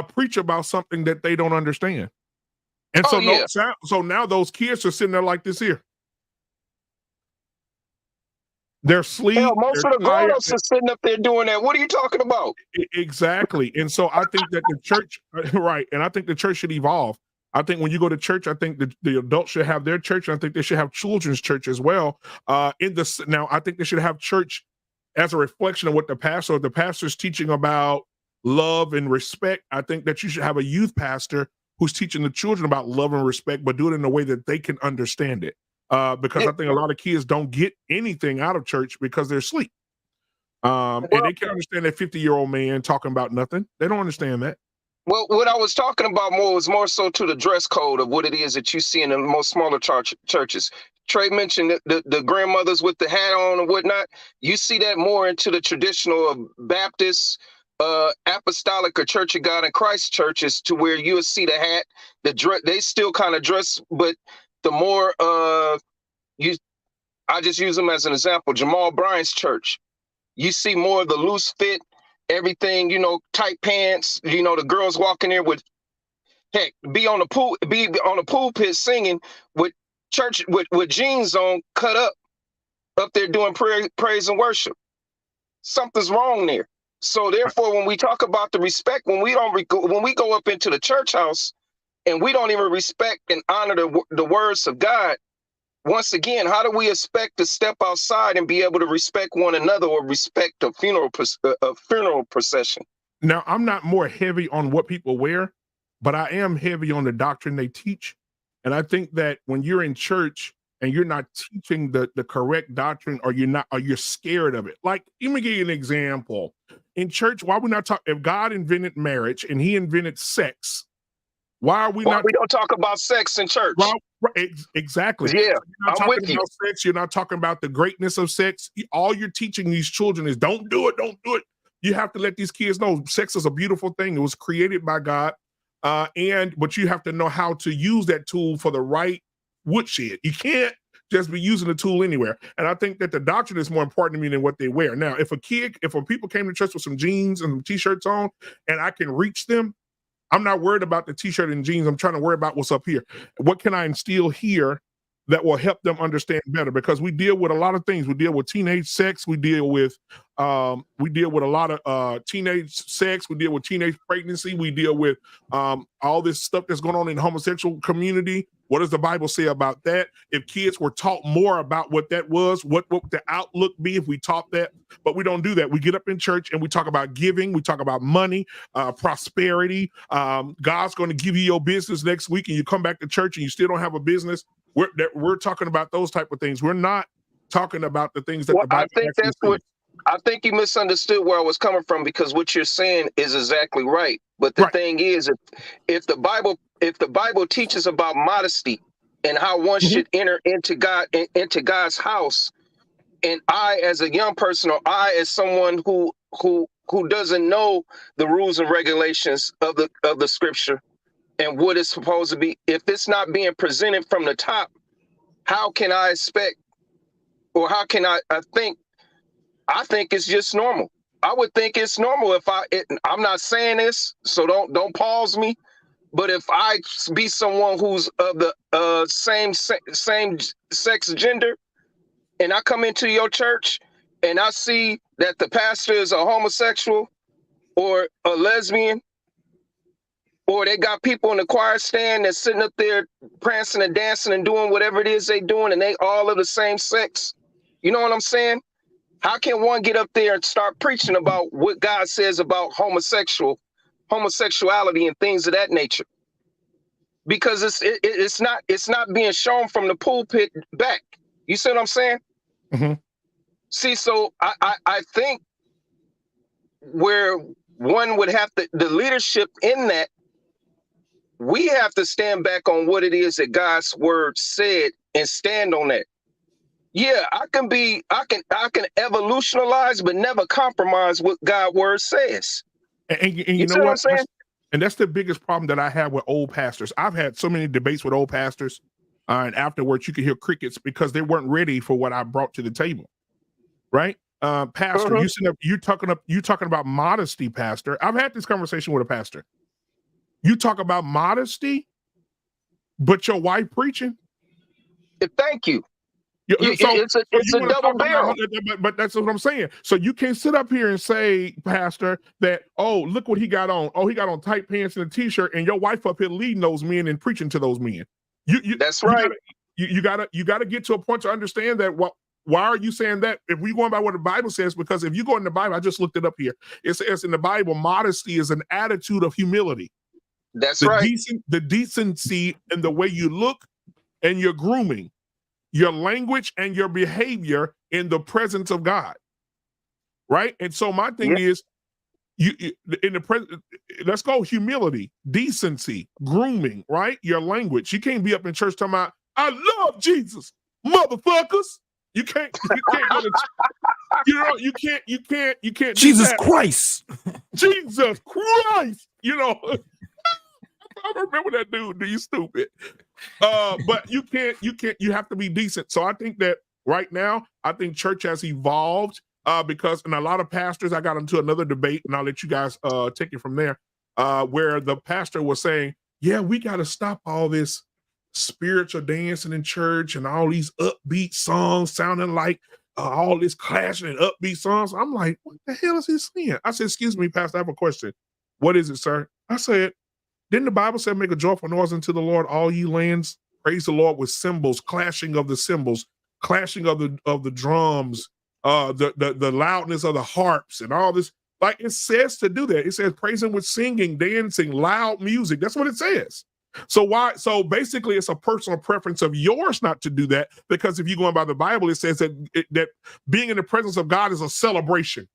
preach about something that they don't understand. And so now those kids are sitting there like this here. They're asleep. Hell, most of the grown-ups are sitting up there doing that. What are you talking about? Exactly. And so I think that the church, right, and I think the church should evolve. I think when you go to church, I think the adults should have their church, and I think they should have children's church as well. Now, I think they should have church as a reflection of what the pastor's teaching about love and respect. I think that you should have a youth pastor who's teaching the children about love and respect, but do it in a way that they can understand it. Because I think a lot of kids don't get anything out of church because they're asleep. And they can't understand that 50-year-old man talking about nothing. They don't understand that. Well, what I was talking about was more so to the dress code of what it is that you see in the most smaller churches. Trey mentioned the grandmothers with the hat on and whatnot. You see that more into the traditional of Baptist, Apostolic, or Church of God in Christ churches, to where you will see the hat, they still kind of dress, but the more I just use them as an example, Jamal Bryant's church, you see more of the loose fit, everything, tight pants, the girls walking there with, heck, be on the pulpit singing with church with jeans on, cut up there doing praise and worship. Something's wrong there. So therefore, when we talk about the respect, when we go up into the church house and we don't even respect and honor the words of God, once again, how do we expect to step outside and be able to respect one another or respect a funeral procession? Now, I'm not more heavy on what people wear, but I am heavy on the doctrine they teach. And I think that when you're in church and you're not teaching the correct doctrine, or you're scared of it. Like, let me give you an example. In church, why we not talk? If God invented marriage and he invented sex, why we don't talk about sex in church? Well, exactly. Yeah, you're not I'm talking with you. about sex. You're not talking about the greatness of sex. All you're teaching these children is don't do it. Don't do it. You have to let these kids know sex is a beautiful thing. It was created by God. But you have to know how to use that tool for the right woodshed. You can't just be using the tool anywhere. And I think that the doctrine is more important to me than what they wear. Now, if people came to church with some jeans and some t-shirts on and I can reach them, I'm not worried about the t-shirt and jeans. I'm trying to worry about what's up here. What can I instill here that will help them understand better? Because we deal with a lot of things. We deal with teenage sex. We deal with a lot of teenage sex. We deal with teenage pregnancy. We deal with all this stuff that's going on in the homosexual community. What does the Bible say about that? If kids were taught more about what that was, what would the outlook be if we taught that? But we don't do that. We get up in church and we talk about giving. We talk about money, prosperity. God's going to give you your business next week, and you come back to church and you still don't have a business. We're talking about those type of things. We're not talking about the things that the Bible I think you misunderstood where I was coming from, because what you're saying is exactly right. But the thing is, if the Bible teaches about modesty and how one should enter into God's house, and I as a young person, or I as someone who doesn't know the rules and regulations of the scripture and what it's supposed to be, if it's not being presented from the top, how can I expect, or how can I think? I think it's just normal. I would think it's normal if I'm not saying this, so don't pause me. But if I be someone who's of the same sex gender, and I come into your church and I see that the pastor is a homosexual or a lesbian, or they got people in the choir stand that's sitting up there prancing and dancing and doing whatever it is they doing, and they all of the same sex, you know what I'm saying? How can one get up there and start preaching about what God says about homosexuality and things of that nature? because it's not being shown from the pulpit back. You see what I'm saying? Mm-hmm. See, so I think where one would have to, the leadership in that, we have to stand back on what it is that God's word said and stand on that. Yeah, I can evolutionize, but never compromise what God's word says. And you know what? And that's the biggest problem that I have with old pastors. I've had so many debates with old pastors, and afterwards you could hear crickets because they weren't ready for what I brought to the table. Right? Pastor, you talking about modesty, Pastor. I've had this conversation with a pastor. You talk about modesty, but your wife preaching? Thank you. So it's a double barrel. But that's what I'm saying. So you can't sit up here and say, Pastor, that, oh, look what he got on. Oh, he got on tight pants and a t-shirt, and your wife up here leading those men and preaching to those men. That's right. You gotta get to a point to understand that. Why are you saying that? If we going by what the Bible says, because if you go in the Bible, I just looked it up here. It says in the Bible, modesty is an attitude of humility. That's right. The decency in the way you look and your grooming, your language and your behavior in the presence of God. Right? And so my thing is, let's go humility, decency, grooming, right? Your language. You can't be up in church talking about, I love Jesus, motherfuckers. You can't go to, you can't Jesus Christ. Jesus Christ. I remember that dude. You stupid. But you have to be decent. So I think that right now, I think church has evolved because, and a lot of pastors, I got into another debate, and I'll let you guys take it from there, where the pastor was saying, yeah, we got to stop all this spiritual dancing in church and all these upbeat songs sounding like all this clashing and upbeat songs. I'm like, what the hell is he saying? I said, excuse me, Pastor, I have a question. What is it, sir? I said, didn't the Bible say, make a joyful noise unto the Lord, all ye lands? Praise the Lord with cymbals, clashing of the cymbals, clashing of the drums, the loudness of the harps and all this. Like it says to do that. It says praise him with singing, dancing, loud music. That's what it says. So basically it's a personal preference of yours not to do that, because if you're going by the Bible, it says that being in the presence of God is a celebration.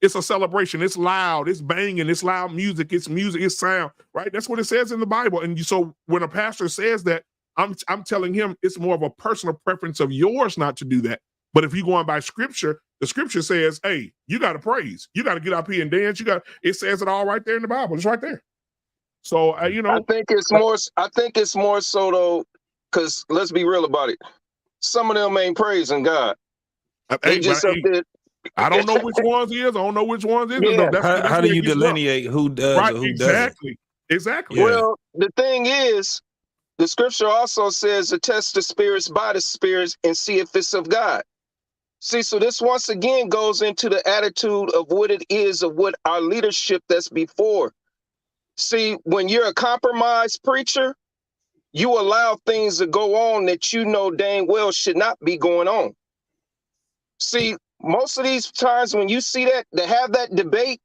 It's a celebration. It's loud. It's banging. It's loud music. It's music. It's sound. Right? That's what it says in the Bible. And so when a pastor says that, I'm telling him it's more of a personal preference of yours not to do that. But if you're going by scripture, the scripture says, hey, you got to praise. You got to get up here and dance. It says it all right there in the Bible. It's right there. So I think it's more so though, because let's be real about it. Some of them ain't praising God. They just up there. I don't know which ones is. I don't know which ones is. Yeah. How do you delineate who does right, or who exactly. doesn't? Exactly. Well, the thing is, the scripture also says to test the spirits by the spirits and see if it's of God. See, so this once again goes into the attitude of what it is of what our leadership that's before. See, when you're a compromised preacher, you allow things to go on that you know dang well should not be going on. See, most of these times when you see that, to have that debate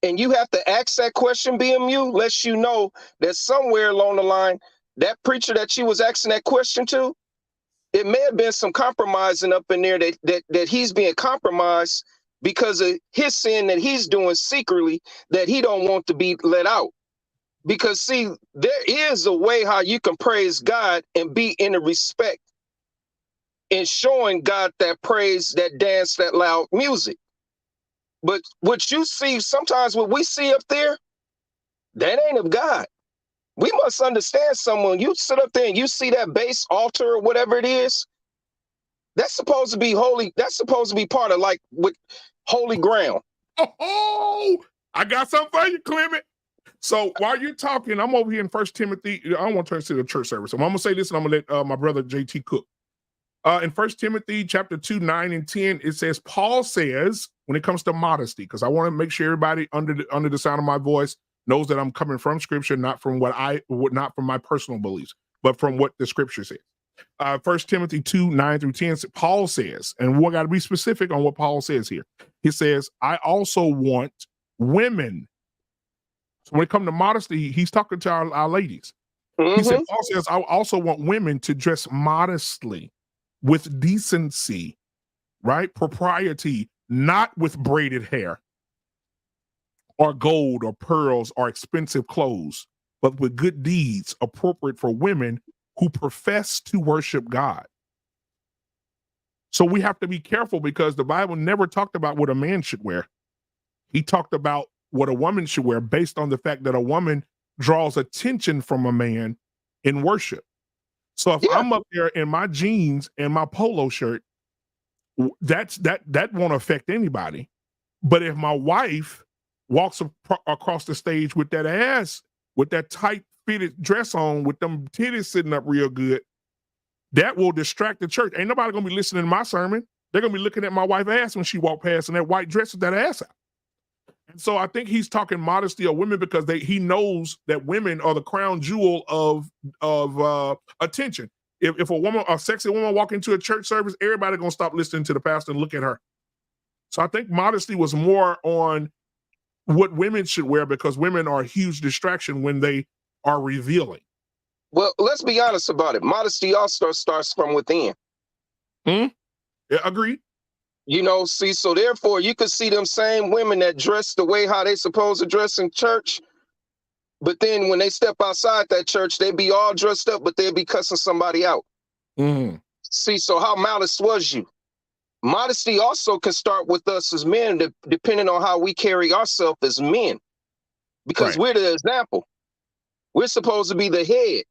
and you have to ask that question, BMU, lets you know that somewhere along the line, that preacher that you was asking that question to, it may have been some compromising up in there that he's being compromised because of his sin that he's doing secretly that he don't want to be let out. Because see, there is a way how you can praise God and be in the respect and showing God that praise, that dance, that loud music. But what you see, sometimes what we see up there, that ain't of God. We must understand someone. You sit up there and you see that bass altar or whatever it is, that's supposed to be holy. That's supposed to be part of like with holy ground. Oh, I got something for you, Clement. So while you're talking, I'm over here in 1 Timothy. I don't want to turn to the church service. So I'm going to say this and I'm going to let my brother JT cook. In 1 Timothy chapter 2, 9 and 10, it says, Paul says, when it comes to modesty, because I want to make sure everybody under the sound of my voice knows that I'm coming from scripture, not from not from my personal beliefs, but from what the scripture says. 1 Timothy 2, 9 through 10, Paul says, and we got to be specific on what Paul says here. He says, I also want women. So when it comes to modesty, he's talking to our ladies. He said, Paul says, I also want women to dress modestly, with decency, right? Propriety, not with braided hair or gold or pearls or expensive clothes, but with good deeds appropriate for women who profess to worship God. So we have to be careful because the Bible never talked about what a man should wear. He talked about what a woman should wear based on the fact that a woman draws attention from a man in worship. So if I'm up there in my jeans and my polo shirt, that won't affect anybody. But if my wife walks across the stage with that ass, with that tight fitted dress on, with them titties sitting up real good, that will distract the church. Ain't nobody gonna be listening to my sermon. They're gonna be looking at my wife's ass when she walked past, and that white dress with that ass out. And so I think he's talking modesty of women because he knows that women are the crown jewel of attention. If a sexy woman walk into a church service, everybody gonna stop listening to the pastor and look at her. So I think modesty was more on what women should wear because women are a huge distraction when they are revealing. Well, let's be honest about it. Modesty also starts from within. Yeah, agreed. You know, see, so therefore you could see them same women that dress the way how they supposed to dress in church, but then when they step outside that church, they be all dressed up, but they'll be cussing somebody out. See, so how modest was you? Modesty also can start with us as men, depending on how we carry ourselves as men, because we're the example. We're supposed to be the head.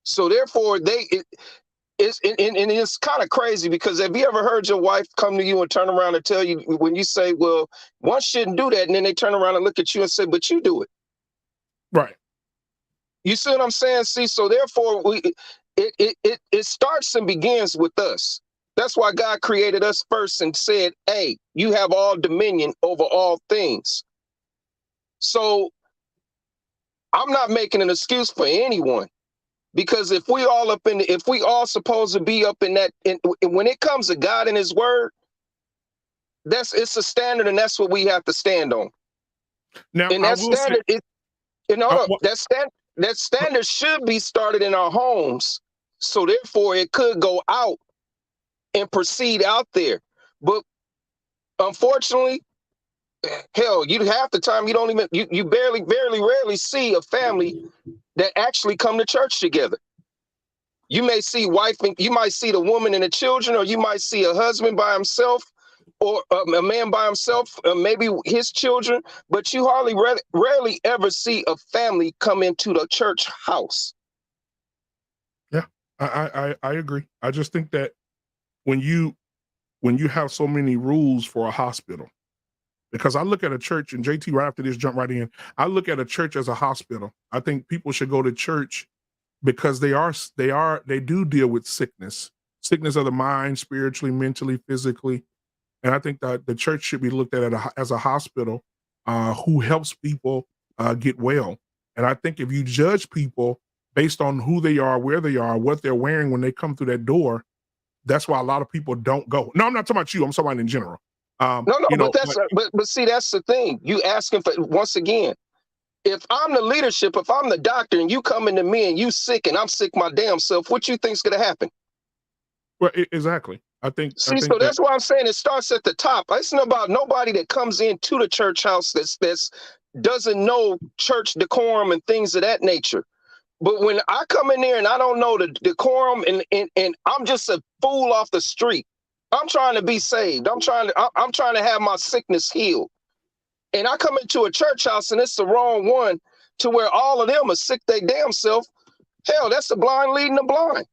So therefore, it's kind of crazy because have you ever heard your wife come to you and turn around and tell you when you say, well, one shouldn't do that, and then they turn around and look at you and say, but you do it. Right. You see what I'm saying? See, so therefore it starts and begins with us. That's why God created us first and said, hey, you have all dominion over all things. So I'm not making an excuse for anyone. Because if we all supposed to be up in that, when it comes to God and His Word, it's a standard, and that's what we have to stand on. Now, and that standard that standard should be started in our homes. So therefore, it could go out and proceed out there. But unfortunately, hell, half the time you don't even you rarely see a family that actually come to church together. You may see you might see the woman and the children, or you might see a husband by himself, or a man by himself, maybe his children, but you rarely ever see a family come into the church house. Yeah, I agree. I just think that when you have so many rules for a hospital, because I look at a church, and JT, right after this, jump right in. I look at a church as a hospital. I think people should go to church because they do deal with sickness of the mind, spiritually, mentally, physically. And I think that the church should be looked at as a hospital who helps people get well. And I think if you judge people based on who they are, where they are, what they're wearing when they come through that door, that's why a lot of people don't go. No, I'm not talking about you. I'm talking about in general. But see, that's the thing. You asking for, once again, if I'm the leadership, if I'm the doctor, and you coming to me and you sick and I'm sick my damn self, what you think's gonna happen? Well, exactly. I think that's why I'm saying it starts at the top. It's not about nobody that comes into the church house that's doesn't know church decorum and things of that nature. But when I come in there and I don't know the decorum and I'm just a fool off the street, I'm trying to be saved. I'm trying to have my sickness healed. And I come into a church house and it's the wrong one to where all of them are sick their damn self. Hell, that's the blind leading the blind.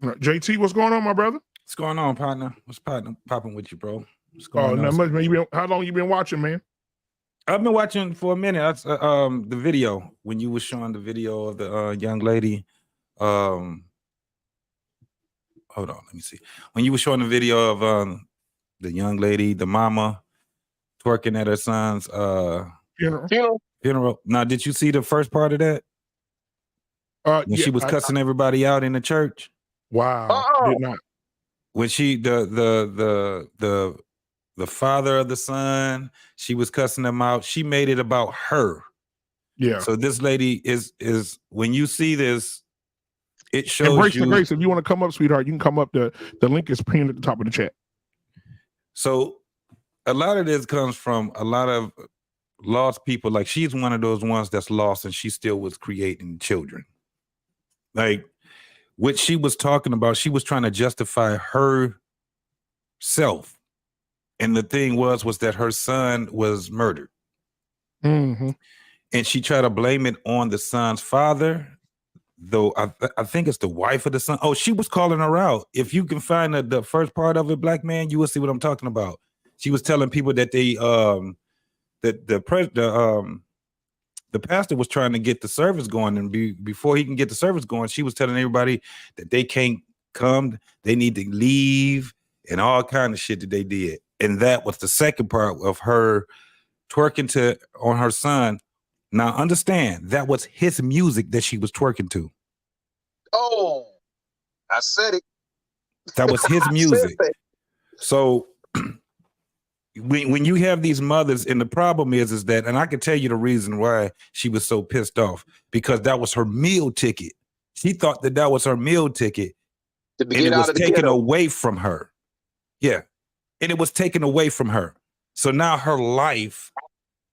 JT, what's going on, my brother? What's going on, partner? What's popping with you, bro? What's going on? Not much, man. How long you been watching, man? I've been watching for a minute. That's the video when you were showing the video of the young lady. Hold on, let me see. When you were showing the video of the young lady, the mama twerking at her son's funeral. Now, did you see the first part of that? When she was cussing everybody out in the church. Wow. Did not. When she the father of the son, she was cussing them out. She made it about her. Yeah. So this lady is when you see this, it shows Embrace you. the grace. If you want to come up, sweetheart, you can come up. The link is pinned at the top of the chat. So a lot of this comes from a lot of lost people. Like she's one of those ones that's lost and she still was creating children. Like what she was talking about, she was trying to justify herself. And the thing was that her son was murdered. Mm-hmm. And she tried to blame it on the son's father, though I think it's the wife of the son. Oh, she was calling her out. If you can find the first part of it, Black Man, you will see what I'm talking about. She was telling people that they the pastor was trying to get the service going, and before he can get the service going, she was telling everybody that they can't come, they need to leave, and all kind of shit that they did. And that was the second part of her twerking on her son. Now understand, that was his music that she was twerking to. Oh, I said it. That was his music. So when you have these mothers, and the problem is that, and I can tell you the reason why she was so pissed off, because that was her meal ticket. She thought that was her meal ticket, and it was taken away from her. Yeah, and it was taken away from her. So now her life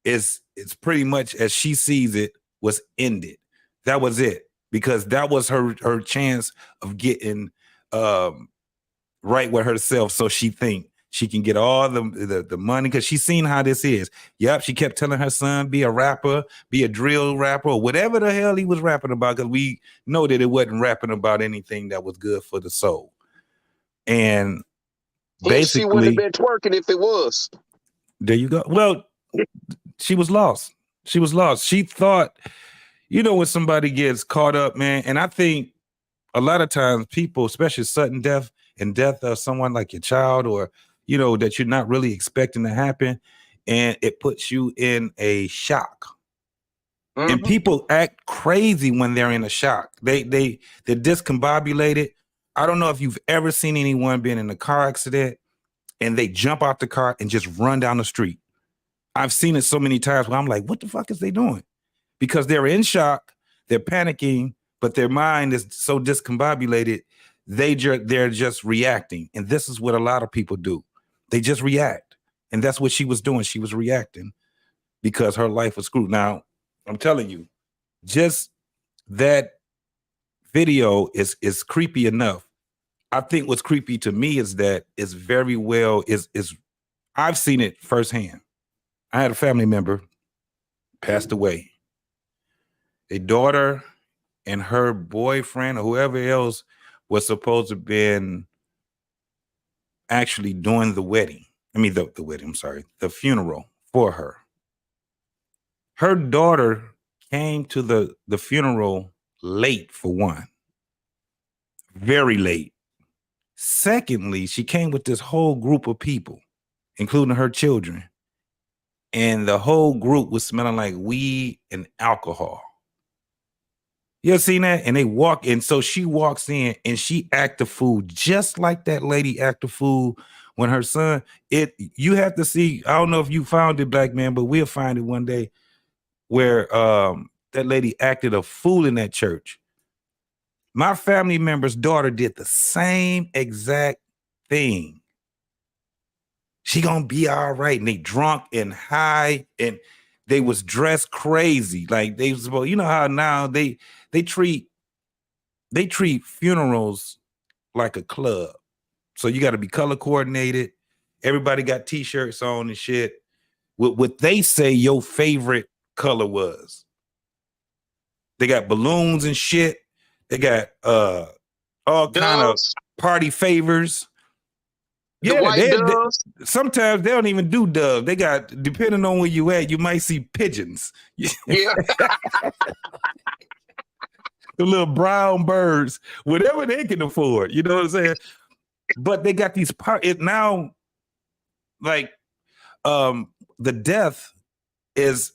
it's pretty much, as she sees it, was ended. That was it, because that was her chance of getting right with herself, so she think she can get all the money, because she's seen how this is. Yep, she kept telling her son, be a rapper, be a drill rapper, or whatever the hell he was rapping about, because we know that it wasn't rapping about anything that was good for the soul. And basically, she wouldn't have been twerking if it was. There you go. Well, she was lost. She was lost. She thought, when somebody gets caught up, man, and I think a lot of times people, especially sudden death and death of someone like your child, or, that you're not really expecting to happen, and it puts you in a shock. Mm-hmm. And people act crazy when they're in a shock. They're discombobulated. I don't know if you've ever seen anyone being in a car accident and they jump out the car and just run down the street. I've seen it so many times where I'm like, what the fuck is they doing? Because they're in shock, they're panicking, but their mind is so discombobulated, they're just reacting. And this is what a lot of people do. They just react. And that's what she was doing. She was reacting because her life was screwed. Now, I'm telling you, just that video is creepy enough. I think what's creepy to me is that it's very well, I've seen it firsthand. I had a family member passed away. A daughter and her boyfriend or whoever else was supposed to have been actually doing the wedding. I mean, the wedding, I'm sorry, the funeral for her. Her daughter came to the funeral late, for one. Very late. Secondly, she came with this whole group of people, including her children. And the whole group was smelling like weed and alcohol. You ever seen that? And they walk in. So she walks in and she act the fool just like that lady act the fool when her son, you have to see, I don't know if you found it, Black Man, but we'll find it one day, where that lady acted a fool in that church. My family member's daughter did the same exact thing. She gonna be all right. And they drunk and high, and they was dressed crazy. Like they was supposed, how now they treat funerals like a club. So you got to be color coordinated. Everybody got t-shirts on and shit. What they say your favorite color was. They got balloons and shit. They got all kind of party favors. Yeah, sometimes they don't even do doves. They got, depending on where you at, you might see pigeons. Yeah. The little brown birds, whatever they can afford. You know what I'm saying? But they got these now, like the death is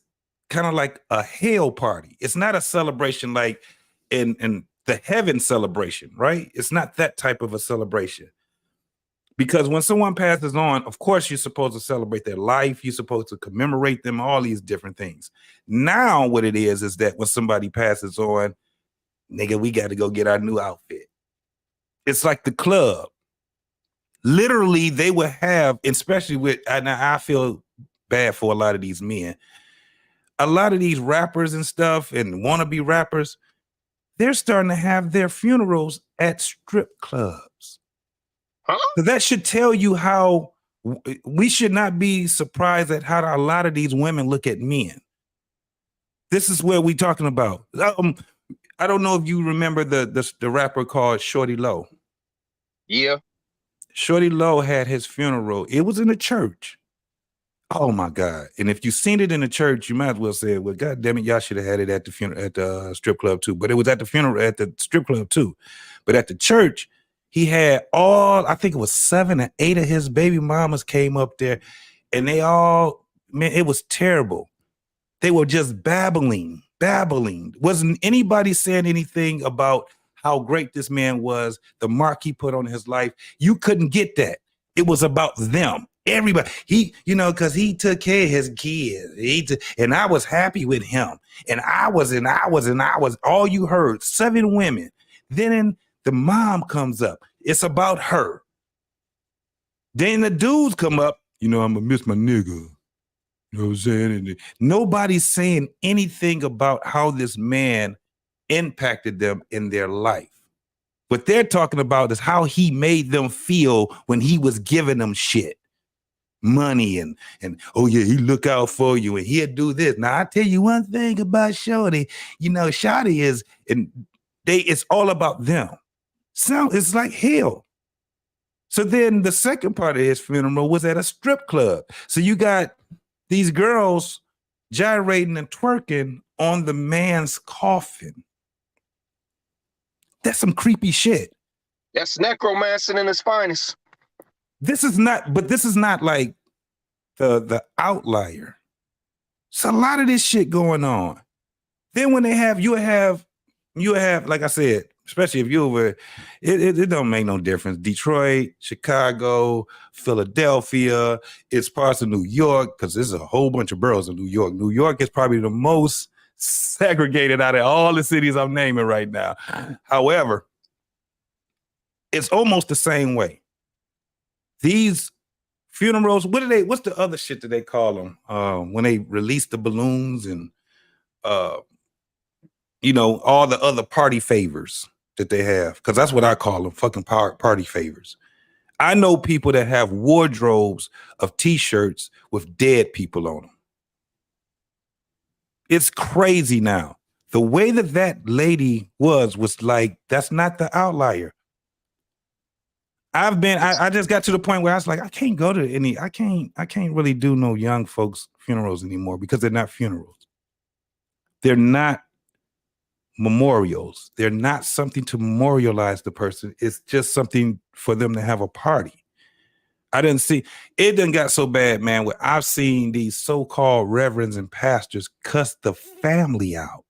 kind of like a hell party. It's not a celebration like in the heaven celebration, right? It's not that type of a celebration. Because when someone passes on, of course, you're supposed to celebrate their life. You're supposed to commemorate them, all these different things. Now, what it is that when somebody passes on, nigga, we got to go get our new outfit. It's like the club. Literally, they would have, especially with, and I feel bad for a lot of these men. A lot of these rappers and stuff and wannabe rappers, they're starting to have their funerals at strip clubs. Huh? So that should tell you how we should not be surprised at how a lot of these women look at men. This is where we're talking about. I don't know if you remember the rapper called Shorty Low. Yeah. Shorty Low had his funeral. It was in a church. Oh my God. And if you've seen it in the church, you might as well say, well, God damn it, y'all should have had it at the funeral, at the strip club too. But it was at the funeral, at the strip club too. But at the church, he had I think it was 7 or 8 of his baby mamas came up there, and they all, man, it was terrible. They were just babbling. Wasn't anybody saying anything about how great this man was, the mark he put on his life. You couldn't get that. It was about them. Everybody, because he took care of his kids. And I was happy with him. And I was. All you heard, 7 women. Then the mom comes up. It's about her. Then the dudes come up. I'm going to miss my nigga. You know what I'm saying? And nobody's saying anything about how this man impacted them in their life. What they're talking about is how he made them feel when he was giving them shit. Money and oh yeah, he look out for you and he'll do this. Now I tell you one thing about Shorty, Shorty is, and it's all about them. So it's like hell. So then the second part of his funeral was at a strip club. So you got these girls gyrating and twerking on the man's coffin. That's some creepy shit. That's necromancing in its finest. This is not like the outlier. It's a lot of this shit going on. Then when you have, like I said, especially if you're over, it don't make no difference. Detroit, Chicago, Philadelphia, it's parts of New York, because there's a whole bunch of boroughs in New York. New York is probably the most segregated out of all the cities I'm naming right now. However, it's almost the same way. These funerals, what's the other shit that they call them? When they release the balloons and all the other party favors that they have, because that's what I call them, fucking party favors. I know people that have wardrobes of t-shirts with dead people on them. It's crazy now. The way that lady was like, that's not the outlier. I just got to the point where I was like, I can't go to I can't really do no young folks funerals anymore, because they're not funerals. They're not memorials. They're not something to memorialize the person. It's just something for them to have a party. I didn't see, it done got so bad, man, where I've seen these so-called reverends and pastors cuss the family out.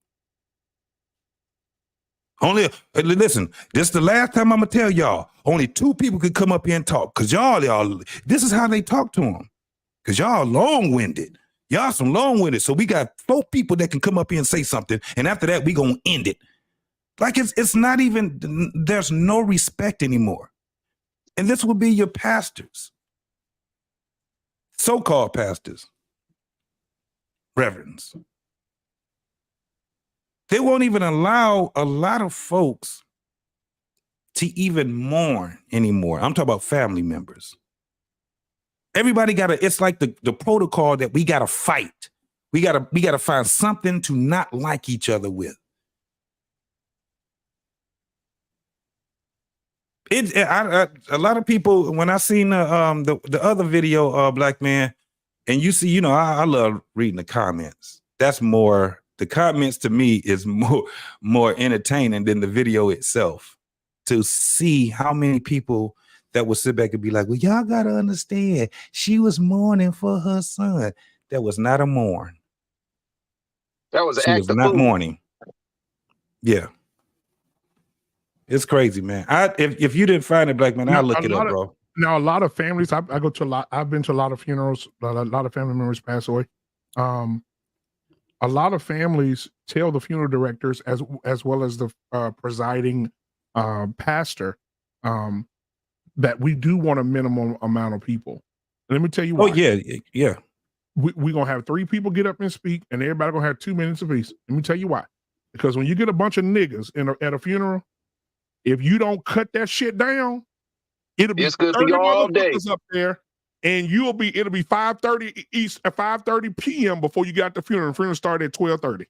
Listen, this is the last time I'm gonna tell y'all, only 2 people could come up here and talk, because y'all, this is how they talk to them, because y'all long-winded. Y'all some long-winded, so we got 4 people that can come up here and say something, and after that, we gonna end it. Like it's not even, there's no respect anymore. And this will be your pastors, so-called pastors, reverends. They won't even allow a lot of folks to even mourn anymore. I'm talking about family members. Everybody it's like the protocol that we gotta fight. We gotta find something to not like each other with. A lot of people, when I seen the other video, Black Man, and you see, I love reading the comments. That's more, the comments to me is more entertaining than the video itself. To see how many people that would sit back and be like, well, y'all gotta understand, she was mourning for her son. That was not a mourn. That was an She act was of not food. mourning. Yeah. It's crazy, man. If you didn't find it, Black Man, I'll look it up, bro. Now, a lot of families, I go to a lot. I've been to a lot of funerals. A lot of family members pass away. A lot of families tell the funeral directors as well as the presiding pastor that we do want a minimum amount of people. And let me tell you why. Oh yeah. We're gonna have 3 people get up and speak, and everybody gonna have 2 minutes apiece. Let me tell you why. Because when you get a bunch of niggas at a funeral, if you don't cut that shit down, it'll be 30 all day motherfuckers up there, and it'll be 5:30 East at 5:30 p.m. before you got the funeral. The funeral started at 12:30.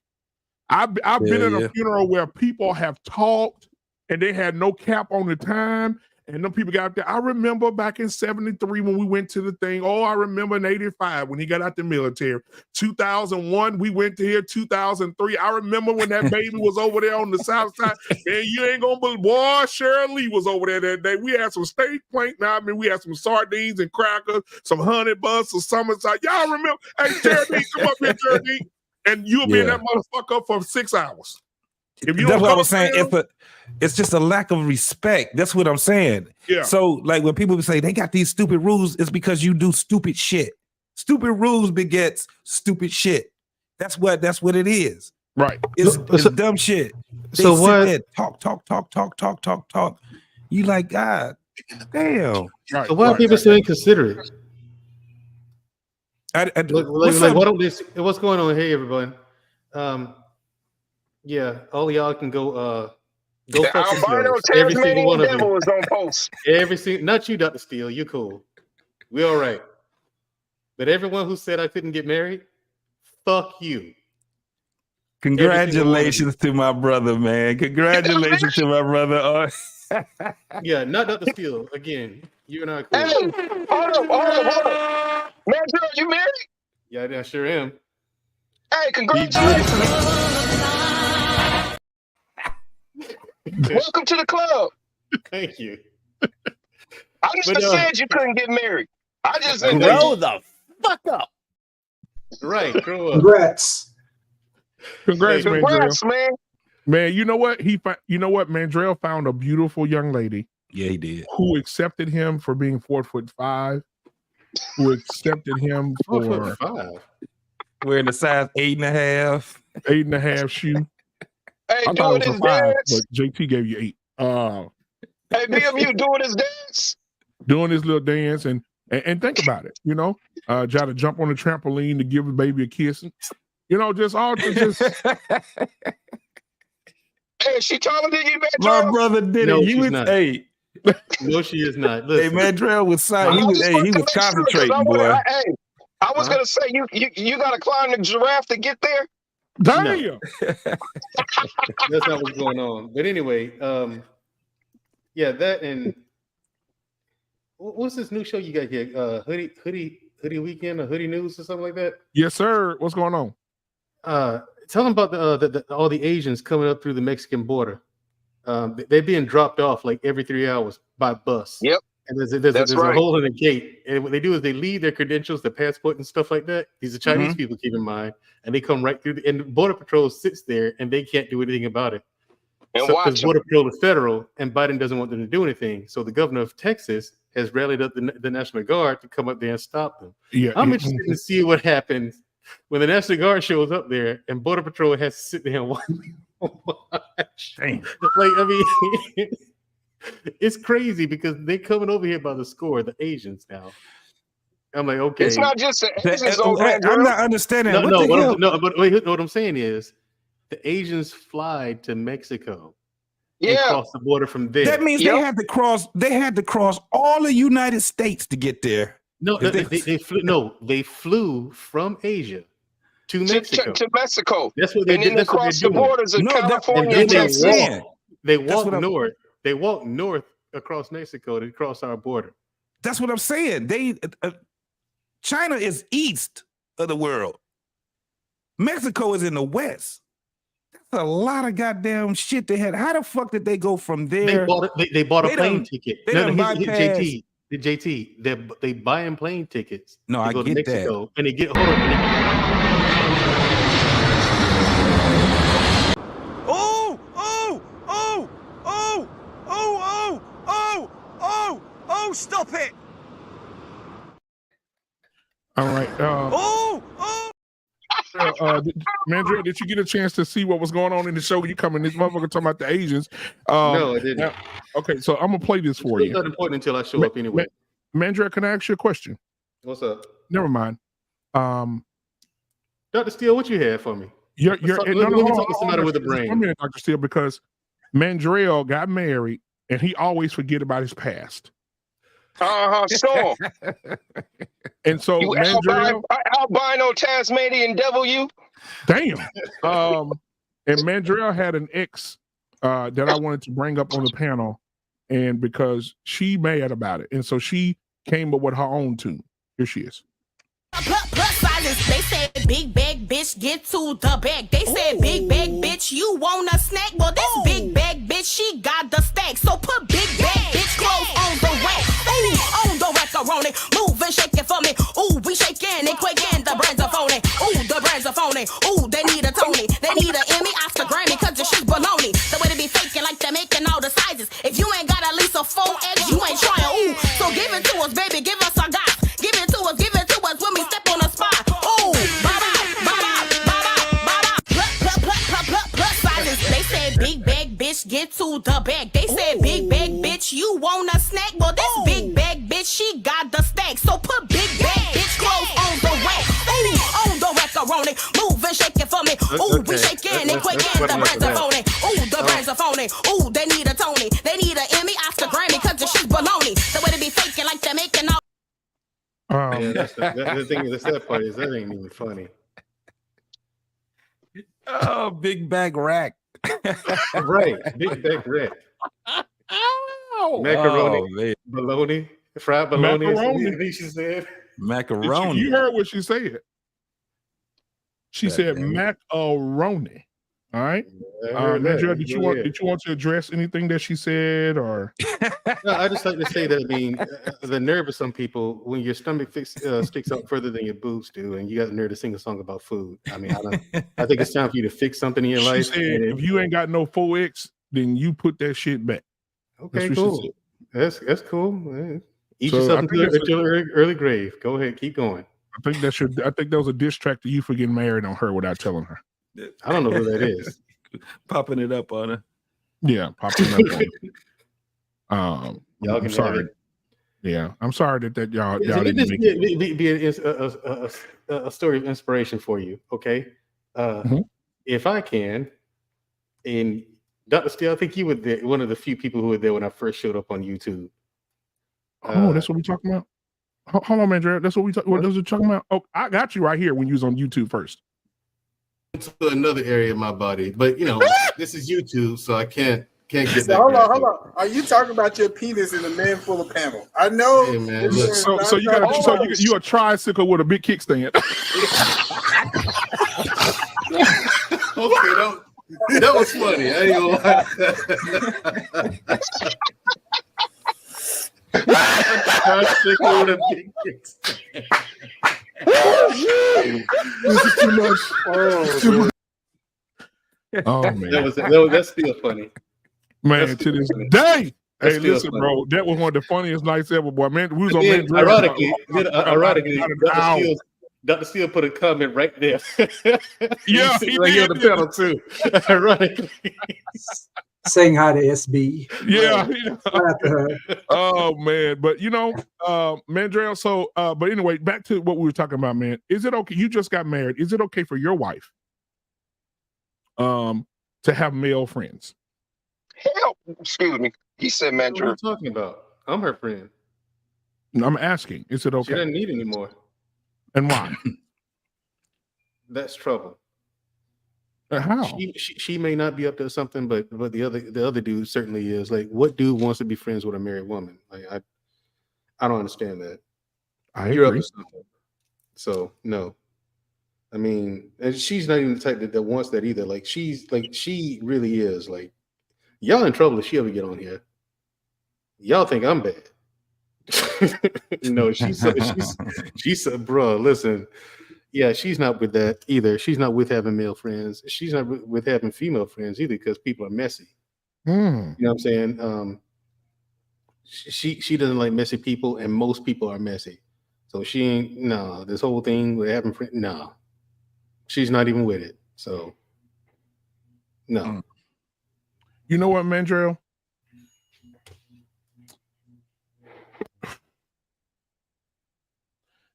I've been at a funeral where people have talked and they had no cap on the time. And them people got up there. I remember back in 73 when we went to the thing. Oh, I remember in 85 when he got out the military. 2001, we went to here. 2003, I remember when that baby was over there on the south side. And you ain't gonna believe, boy, Cheryl Lee was over there that day. We had some steak plank. Now, I mean, we had some sardines and crackers, some honey buns, some summerside. Y'all remember? Hey, Geraldine, come up here, Geraldine. And you'll be in that motherfucker for 6 hours. If you That's what I was down, saying. It's just a lack of respect. That's what I'm saying. Yeah. So, like, when people say they got these stupid rules, it's because you do stupid shit. Stupid rules begets stupid shit. That's what it is. Right. It's dumb shit. They So sit what? there, talk. You like, God damn. Right. So why are people so inconsiderate? What's going on? Hey, everyone. Yeah, all of y'all can go The fuck albino yourselves. Every single Tasmanian one of devil you. is on post. Not you, Dr. Steele. You cool. We all right. But everyone who said I couldn't get married, fuck you. Congratulations to my brother, man. Congratulations to my brother. Yeah, not Dr. Steele. Again, you're not cool. Hey, hold up. Man, you married? Yeah, I sure am. Hey, congratulations. Welcome to the club. Thank you. I just said you couldn't get married. I just said grow the fuck up. Right, grow up. Congrats. Congrats, man. Man, you know what? Mandrell found a beautiful young lady. Yeah, he did. Who accepted him for being 4'5", who accepted him for 4'5", wearing the size 8.5, 8.5 shoe. Hey, I thought it was a 5, but JT gave you 8. Hey, BMU doing his dance, doing his little dance, and think about it. You know, try to jump on the trampoline to give the baby a kiss. You know, just. Hey, she taller than you, man. My brother did No, it. she's not. Hey. No, she is not. Hey, Listen. Mandrell was silent. He was concentrating, boy. I was gonna say you gotta climb the giraffe to get there. Damn. No. That's not what's going on. But anyway, yeah, that and what's this new show you got here? Hoodie Weekend or Hoodie News or something like that? Yes, sir. What's going on? Tell them about all the Asians coming up through the Mexican border. They're being dropped off like every 3 hours by bus. Yep. And there's a hole in the gate. And what they do is they leave their credentials, their passport and stuff like that. These are Chinese people, keep in mind. And they come right through. And the Border Patrol sits there and they can't do anything about it. And because Border Patrol is federal and Biden doesn't want them to do anything. So the governor of Texas has rallied up the National Guard to come up there and stop them. Yeah, I'm interested to see what happens when the National Guard shows up there and Border Patrol has to sit there and watch. Damn. Like, I mean, it's crazy because they're coming over here by the score, the Asians now. I'm like, okay. It's not just the Asians. I'm not understanding. But wait, what I'm saying is the Asians fly to Mexico. And cross the border from there. That means they had to cross. They had to cross all the United States to get there. No, they flew from Asia to Mexico. To Mexico. That's what they did. That's across the borders of California and Texas. They walk north. They walk north across Mexico to cross our border. That's what I'm saying. China is east of the world. Mexico is in the west. That's a lot of goddamn shit they had. How the fuck did they go from there? They bought a plane ticket. JT. They buying plane tickets. No, I go get to Mexico that. And they get Oh, stop it! All right. Mandrill, did you get a chance to see what was going on in the show? You coming, this motherfucker talking about the Asians. No, I didn't. Now, okay, so I'm gonna play this for It's you. not important until I show up anyway. Mandrill, can I ask you a question? What's up? Never mind. Dr. Steele, what you had for me? You're Let me talk to somebody with a brain. One minute, Dr. Steele, because Mandrill got married and he always forget about his past. So And so you Mandrill, albino Tasmanian devil, you. damn. And Mandrill had an ex that I wanted to bring up on the panel, and because she mad about it, and so she came up with her own tune. Here she is. Plus sizes, they said big bag bitch get to the bag. They said big bag bitch, you want a snack? Well, this big bag bitch, she got the stack. So put big bag bitch clothes on the rack. Ooh, on the macaroni, move and shake it for me. Ooh, we shaking and quaking, the brands are phony. Ooh, the brands are phony. Ooh, they need a Tony, they need an Emmy, Oscar, Grammy, cause the shit's baloney. The way they be faking like they're making all the sizes. If you ain't got at least a 4X, you ain't trying. Ooh, so give it to us, baby, give us our guys. Give it to us when we step on a spot. Ooh, plus sizes. They said big bag bitch get to the bag. They said big bag bitch, you want a snack? Well, this big bag bitch, she got the stack. So put big bag bitch clothes on the rack. Ooh, on the macaroni, move and shake it for me. Ooh, we shaking and quaking, the brands are phony. Ooh, the brands are phony. Ooh, they need a Tony, they need an Emmy, Oscar, Grammy, cause the shit's baloney. The way they be faking like they're making all. Yeah, the thing is, the sad part is that ain't even funny. Oh, big bag rack. Right, big bag rack. Macaroni, bologna, fried bologna. Macaroni. She said. Macaroni. You heard what she said. She said macaroni. All right. Mandrill, did you want to address anything that she said, or? No, I just like to say that, I mean, the nerve of some people when your stomach sticks out further than your boobs do, and you got the nerve to sing a song about food. I mean, I think it's time for you to fix something in your life. She said, if you ain't got no 4X, then you put that shit back. Okay, cool. That's cool. Eat yourself into an early grave. Go ahead, keep going. I think that was a diss track to you for getting married on her without telling her. I don't know who that is. Popping it up on her. Yeah, popping it up on her. Y'all can I'm sorry. Yeah, I'm sorry that y'all didn't this make be a story of inspiration for you. Okay, if I can, and Dr. Steele, I think you were one of the few people who were there when I first showed up on YouTube. That's what we talking about. Hold on, Mandrill. That's what we talking about. Oh, I got you right here when you was on YouTube first. To another area of my body, but you know, this is YouTube, so I can't get that. Hold on. Are you talking about your penis in a man full of panel? I know. Hey, man, so you a tricycle with a big kickstand. Okay, that was funny. I ain't gonna lie. Tricycle with a big kickstand. This is too much. Oh man, that's still funny, man. That's To this funny. day, That's hey, still listen, funny. bro, that was one of the funniest nights ever, boy. Man, we was on. Then, Mandrill ironically, about an hour. Dr. Steele put a comment right there. Yeah, he he right here on did. the panel too. Ironically, saying hi to SB. Yeah. Shout out to her. Oh man, but you know, Mandrill. So, but anyway, back to what we were talking about, man. Is it okay? You just got married. Is it okay for your wife, to have male friends? Hell, excuse me. He said, what are you Mandrill. talking about? I'm her friend. I'm asking. Is it She okay? doesn't need any more. And why? That's trouble. How? She may not be up to something, but the other dude certainly is. Like, what dude wants to be friends with a married woman? Like, I don't understand that. You're up agree. to something. So no. I mean, and she's not even the type that wants that either. Like, she really is like, y'all in trouble if she ever get on here. Y'all think I'm bad. No, she's bro, listen. Yeah, she's not with that either. She's not with having male friends. She's not with having female friends either, because people are messy. You know what I'm saying? she doesn't like messy people, and most people are messy. So she ain't this whole thing with having she's not even with it. So no. You know what, Mandrell?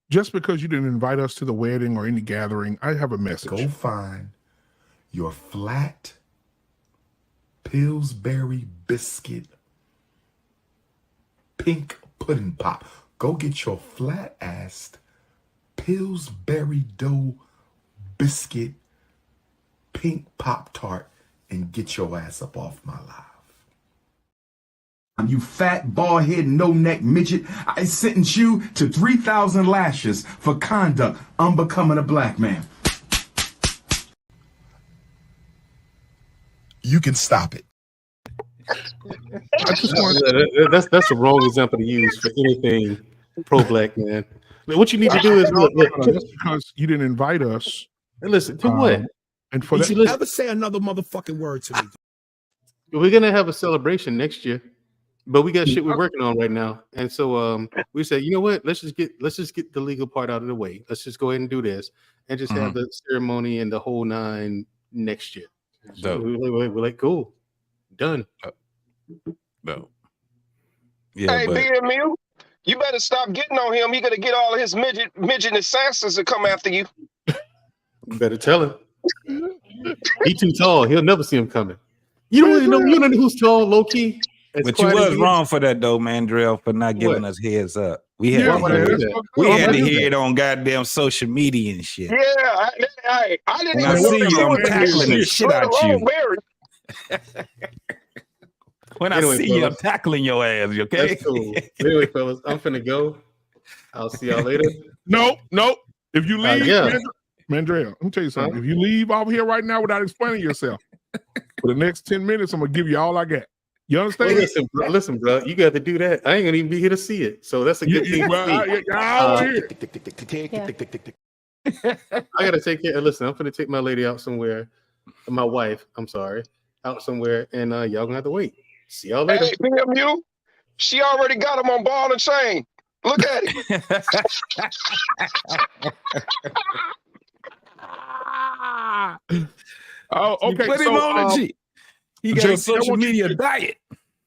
Just because you didn't invite us to the wedding or any gathering, I have a message. Go find your flat Pillsbury biscuit pink pudding pop. Go get your flat-assed Pillsbury dough biscuit pink Pop-Tart and get your ass up off my live. You fat, bald-headed, no-neck midget, I sentence you to 3,000 lashes for conduct unbecoming a black man. You can stop it. I just want That's the wrong example to use for anything pro-black, man. What you need to do is just because you didn't invite us. Listen to what? And for Don't that, you ever say another motherfucking word to me. We're gonna have a celebration next year, but we got shit we're working on right now, and so we said, you know what? Let's just get the legal part out of the way. Let's just go ahead and do this, and just have the ceremony and the whole nine next year. So we're like, cool, done. No. Yeah, Hey, but BMU, you better stop getting on him. He gonna get all of his midget assassins to come after you. You better tell him. He too tall. He'll never see him coming. You don't really know. You don't know who's tall, low key. But you was wrong for that though, Mandrell, for not giving us heads up. We had to hear it on goddamn social media and shit. Yeah, I didn't When I even see know you, I'm were tackling the shit out you. When I Anyway, see you, I'm fellas. tackling your ass. You okay? That's cool. Anyway, fellas, I'm finna go. I'll see y'all later. Nope. If you leave, yeah. Mandrell, let me tell you something. If you leave off here right now without explaining yourself, for the next 10 minutes, I'm gonna give you all I got. You understand? Well, listen, bro. You got to do that. I ain't gonna even be here to see it, so that's a good thing. Well, for me. I gotta take care. Listen, I'm gonna take my lady out somewhere. My wife, I'm sorry, out somewhere, and y'all gonna have to wait. See y'all later. Hey, BMU, she already got him on ball and chain. Look at it. Oh, okay. Put him on the G. He got a social media diet.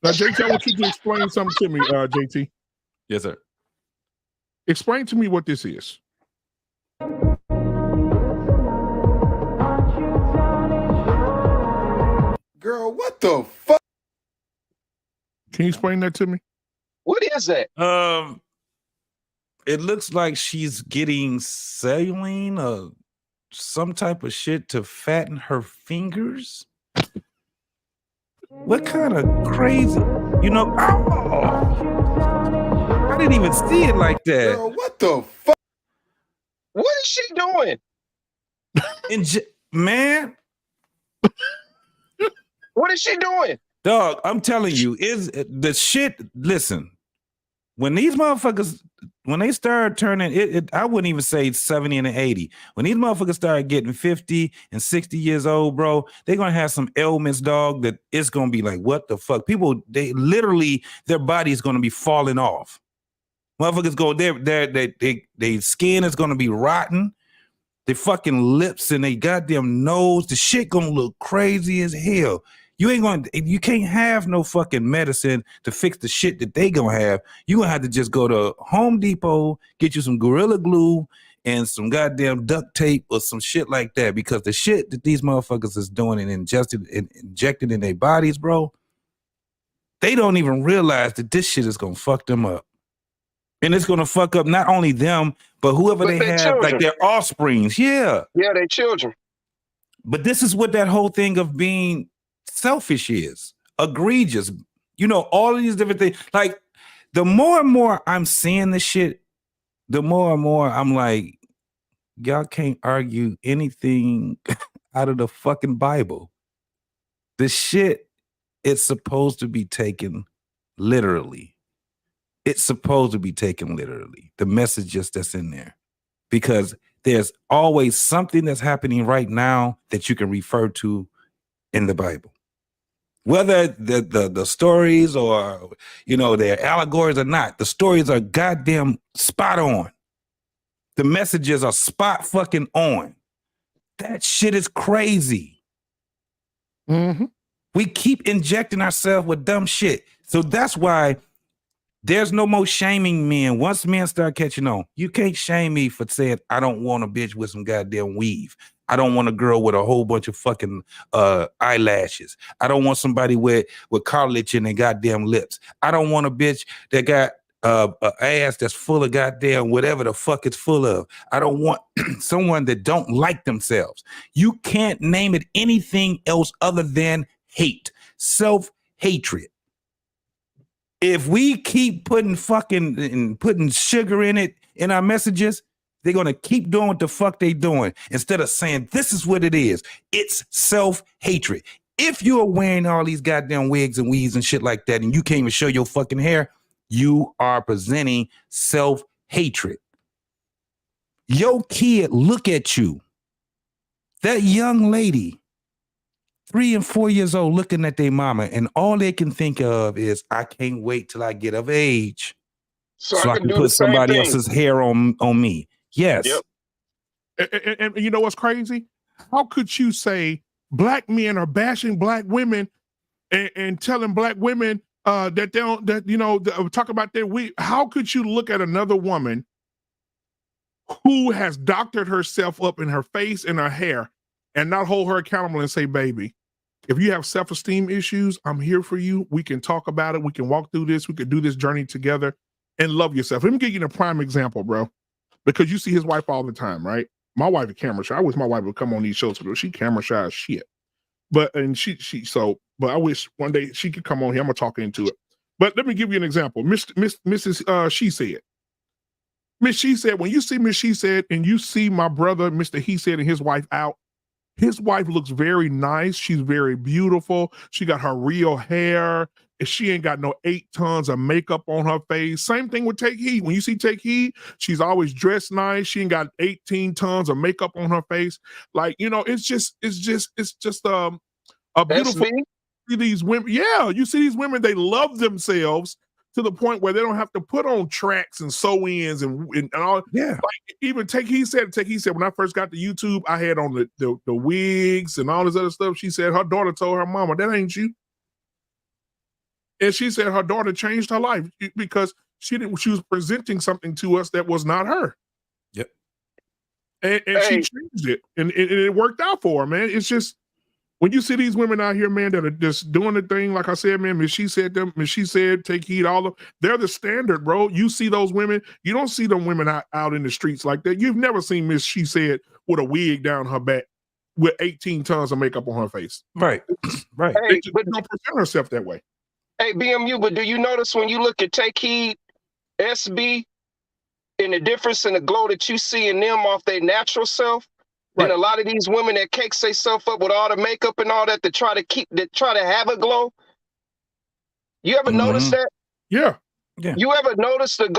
Now, JT, I want you to explain something to me, JT. Yes, sir. Explain to me what this is. Girl, what the fuck? Can you explain that to me? What is that? It looks like she's getting saline or some type of shit to fatten her fingers. What kind of crazy, I didn't even see it like that. Girl, what the fuck? What is she doing? Man, what is she doing? dog, I'm telling you, is the shit. Listen, when these motherfuckers, when they start turning it, I wouldn't even say 70 and 80. When these motherfuckers start getting 50 and 60 years old, bro, they're gonna have some ailments, dog, that it's gonna be like, what the fuck? People, they literally, their body is gonna be falling off. Motherfuckers go, their skin is gonna be rotten. Their fucking lips and they goddamn nose, the shit gonna look crazy as hell. You can't have no fucking medicine to fix the shit that they gonna have. You gonna have to just go to Home Depot, get you some Gorilla Glue and some goddamn duct tape or some shit like that, because the shit that these motherfuckers is doing and injected in their bodies, bro, they don't even realize that this shit is gonna fuck them up. And it's gonna fuck up not only them, but whoever they have, children, like their offsprings. Yeah. Yeah, their children. But this is what that whole thing of being selfish is. Egregious. You know, all of these different things. Like, the more and more I'm seeing this shit, the more and more I'm like, y'all can't argue anything out of the fucking Bible. The shit, it's supposed to be taken literally. It's supposed to be taken literally, the messages that's in there, because there's always something that's happening right now that you can refer to in the Bible. Whether the stories or they're allegories or not, the stories are goddamn spot on. The messages are spot fucking on. That shit is crazy. Mm-hmm. We keep injecting ourselves with dumb shit. So that's why there's no more shaming men. Once men start catching on, you can't shame me for saying I don't want a bitch with some goddamn weave. I don't want a girl with a whole bunch of fucking eyelashes. I don't want somebody with cartilage in their goddamn lips. I don't want a bitch that got a ass that's full of goddamn whatever the fuck it's full of. I don't want someone that don't like themselves. You can't name it anything else other than hate, self-hatred. If we keep putting sugar in it in our messages, they're going to keep doing what the fuck they doing instead of saying this is what it is. It's self-hatred. If you're wearing all these goddamn wigs and weaves and shit like that and you can't even show your fucking hair, you are presenting self-hatred. Your kid look at you. That young lady, 3 and 4 years old, looking at their mama, and all they can think of is, I can't wait till I get of age so I can put somebody else's hair on me. Yes. Yep. And you know what's crazy? How could you say black men are bashing black women and telling black women that they don't, talk about their weave? How could you look at another woman who has doctored herself up in her face and her hair and not hold her accountable and say, baby, if you have self-esteem issues, I'm here for you. We can talk about it. We can walk through this. We can do this journey together and love yourself. Let me give you a prime example, bro, because you see his wife all the time, right? My wife is camera shy. I wish my wife would come on these shows, but she camera shy as shit. But I wish one day she could come on here. I'm gonna talk into it. But let me give you an example. Mrs. She Said. Miss She Said, when you see Miss She Said and you see my brother, Mr. He Said, and his wife out, his wife looks very nice. She's very beautiful. She got her real hair. And she ain't got no 8 tons of makeup on her face. Same thing with Take Heed. When you see Take Heed, she's always dressed nice. She ain't got 18 tons of makeup on her face. Like, it's just a beautiful. See these women. Yeah, you see these women, they love themselves to the point where they don't have to put on tracks and sew-ins and all. Yeah. Like even Take Heed said, when I first got to YouTube, I had on the wigs and all this other stuff. She said her daughter told her mama, that ain't you. And she said her daughter changed her life because she was presenting something to us that was not her. Yep. And she changed it. And it worked out for her, man. It's just, when you see these women out here, man, that are just doing the thing, like I said, man, Miss She Said, Take Heed, all of them, they're the standard, bro. You see those women, you don't see them women out in the streets like that. You've never seen Miss She Said with a wig down her back with 18 tons of makeup on her face. Right. Right. They just don't present herself that way. Hey, BMU, but do you notice when you look at Take Heed, SB, and the difference in the glow that you see in them off their natural self? Right. And a lot of these women that cakes themselves up with all the makeup and all that to try to have a glow. You ever notice that? Yeah. You ever notice the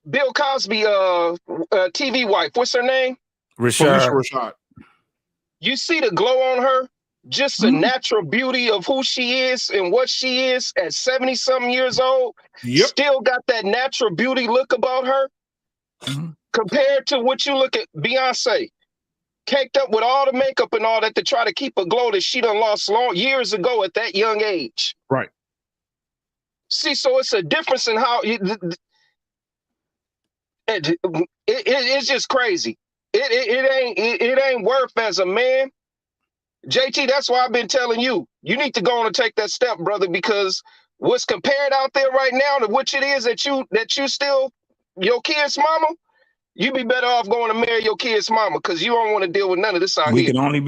Bill Cosby TV wife? What's her name? Rashad. You see the glow on her, just the natural beauty of who she is and what she is at 70-something years old. Yep. Still got that natural beauty look about her. Compared to what you look at Beyonce, caked up with all the makeup and all that to try to keep a glow that she done lost years ago at that young age. Right. See, so it's a difference in how it's just crazy. It ain't worth as a man. JT, that's why I've been telling you, you need to go on and take that step, brother, because what's compared out there right now to what it is that you still your kid's mama, you be better off going to marry your kid's mama because you don't want to deal with none of this out here. We can only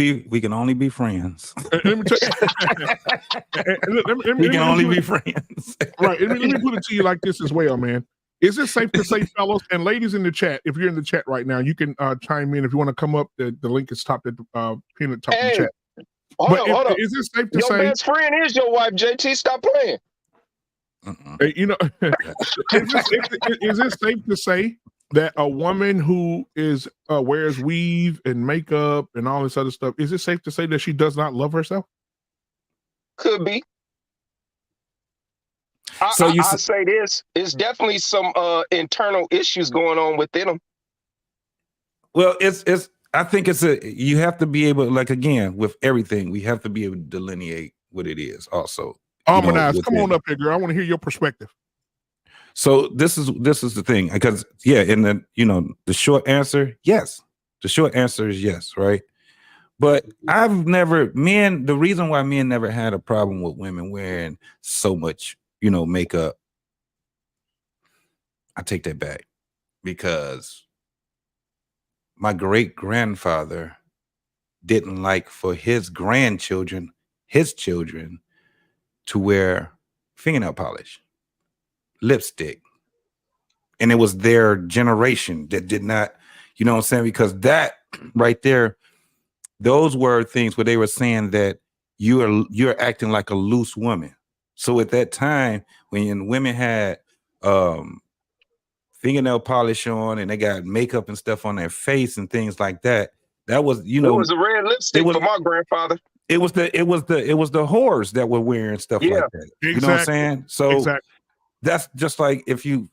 be friends. Let me tell you, we can only be friends. Right. Let me put it to you like this as well, man. Is it safe to say, fellas and ladies in the chat, if you're in the chat right now, you can chime in if you want to come up. The link is top at the pin at the top of the chat. Hold on. Is it safe to your say your best friend is your wife, JT? Stop playing. Is it safe to say that a woman who is wears weave and makeup and all this other stuff, is it safe to say that she does not love herself? Could be. So I say this: it's definitely some internal issues going on within them. Well, it's. I think you have to be able, like, again, with everything, we have to be able to delineate what it is. Also, Harmonize. Come on up here, girl. I want to hear your perspective. So this is the thing, because in the short answer, yes. The short answer is yes, right? But the reason why men never had a problem with women wearing so much, makeup, I take that back, because my great grandfather didn't like for his grandchildren, his children, to wear fingernail polish, lipstick. And it was their generation that did not, you know what I'm saying? Because that right there, those were things where they were saying that you're acting like a loose woman. So at that time, when women had fingernail polish on and they got makeup and stuff on their face and things like that, that was, it was a red lipstick for my grandfather. It was the whores that were wearing stuff like that. You know what I'm saying? So that's just like if you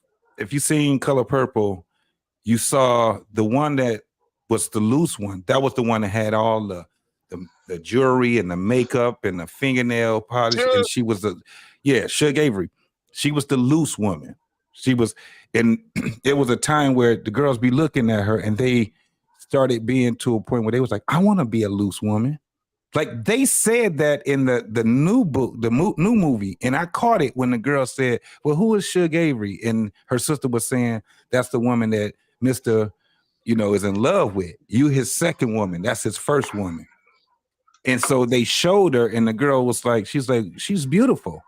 seen Color Purple, you saw the one that was the loose one. That was the one that had all the jewelry and the makeup and the fingernail polish. And she was Shug Avery. She was the loose woman. She was, and it was a time where the girls be looking at her and they started being to a point where they was like, I want to be a loose woman. Like they said that in the new book, the new movie, and I caught it when the girl said, well, who is Shug Avery? And her sister was saying, that's the woman that Mr. Is in love with. You his second woman. That's his first woman. And so they showed her, and the girl was like, she's beautiful.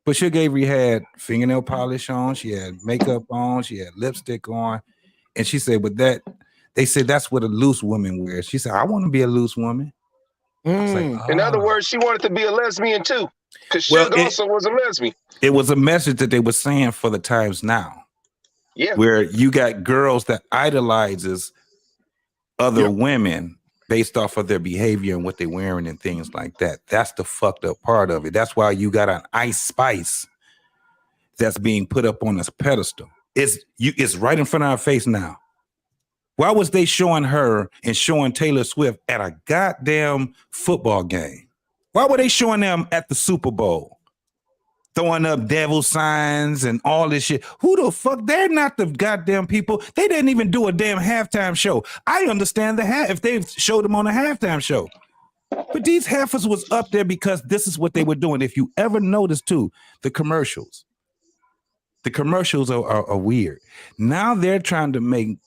But Shug Avery had fingernail polish on, she had makeup on, she had lipstick on. And she said, but they said that's what a loose woman wears. She said, I want to be a loose woman. Like, in other words, she wanted to be a lesbian too, because Shug also was a lesbian. It was a message that they were saying for the times now. Yeah. Where you got girls that idolizes other women based off of their behavior and what they're wearing and things like that. That's the fucked up part of it. That's why you got an Ice Spice that's being put up on this pedestal. It's right in front of our face now. Why was they showing her and showing Taylor Swift at a goddamn football game? Why were they showing them at the Super Bowl? Throwing up devil signs and all this shit. Who the fuck? They're not the goddamn people. They didn't even do a damn halftime show. I understand if they showed them on a halftime show. But these heifers was up there because this is what they were doing. If you ever notice too, the commercials are weird. Now they're trying to make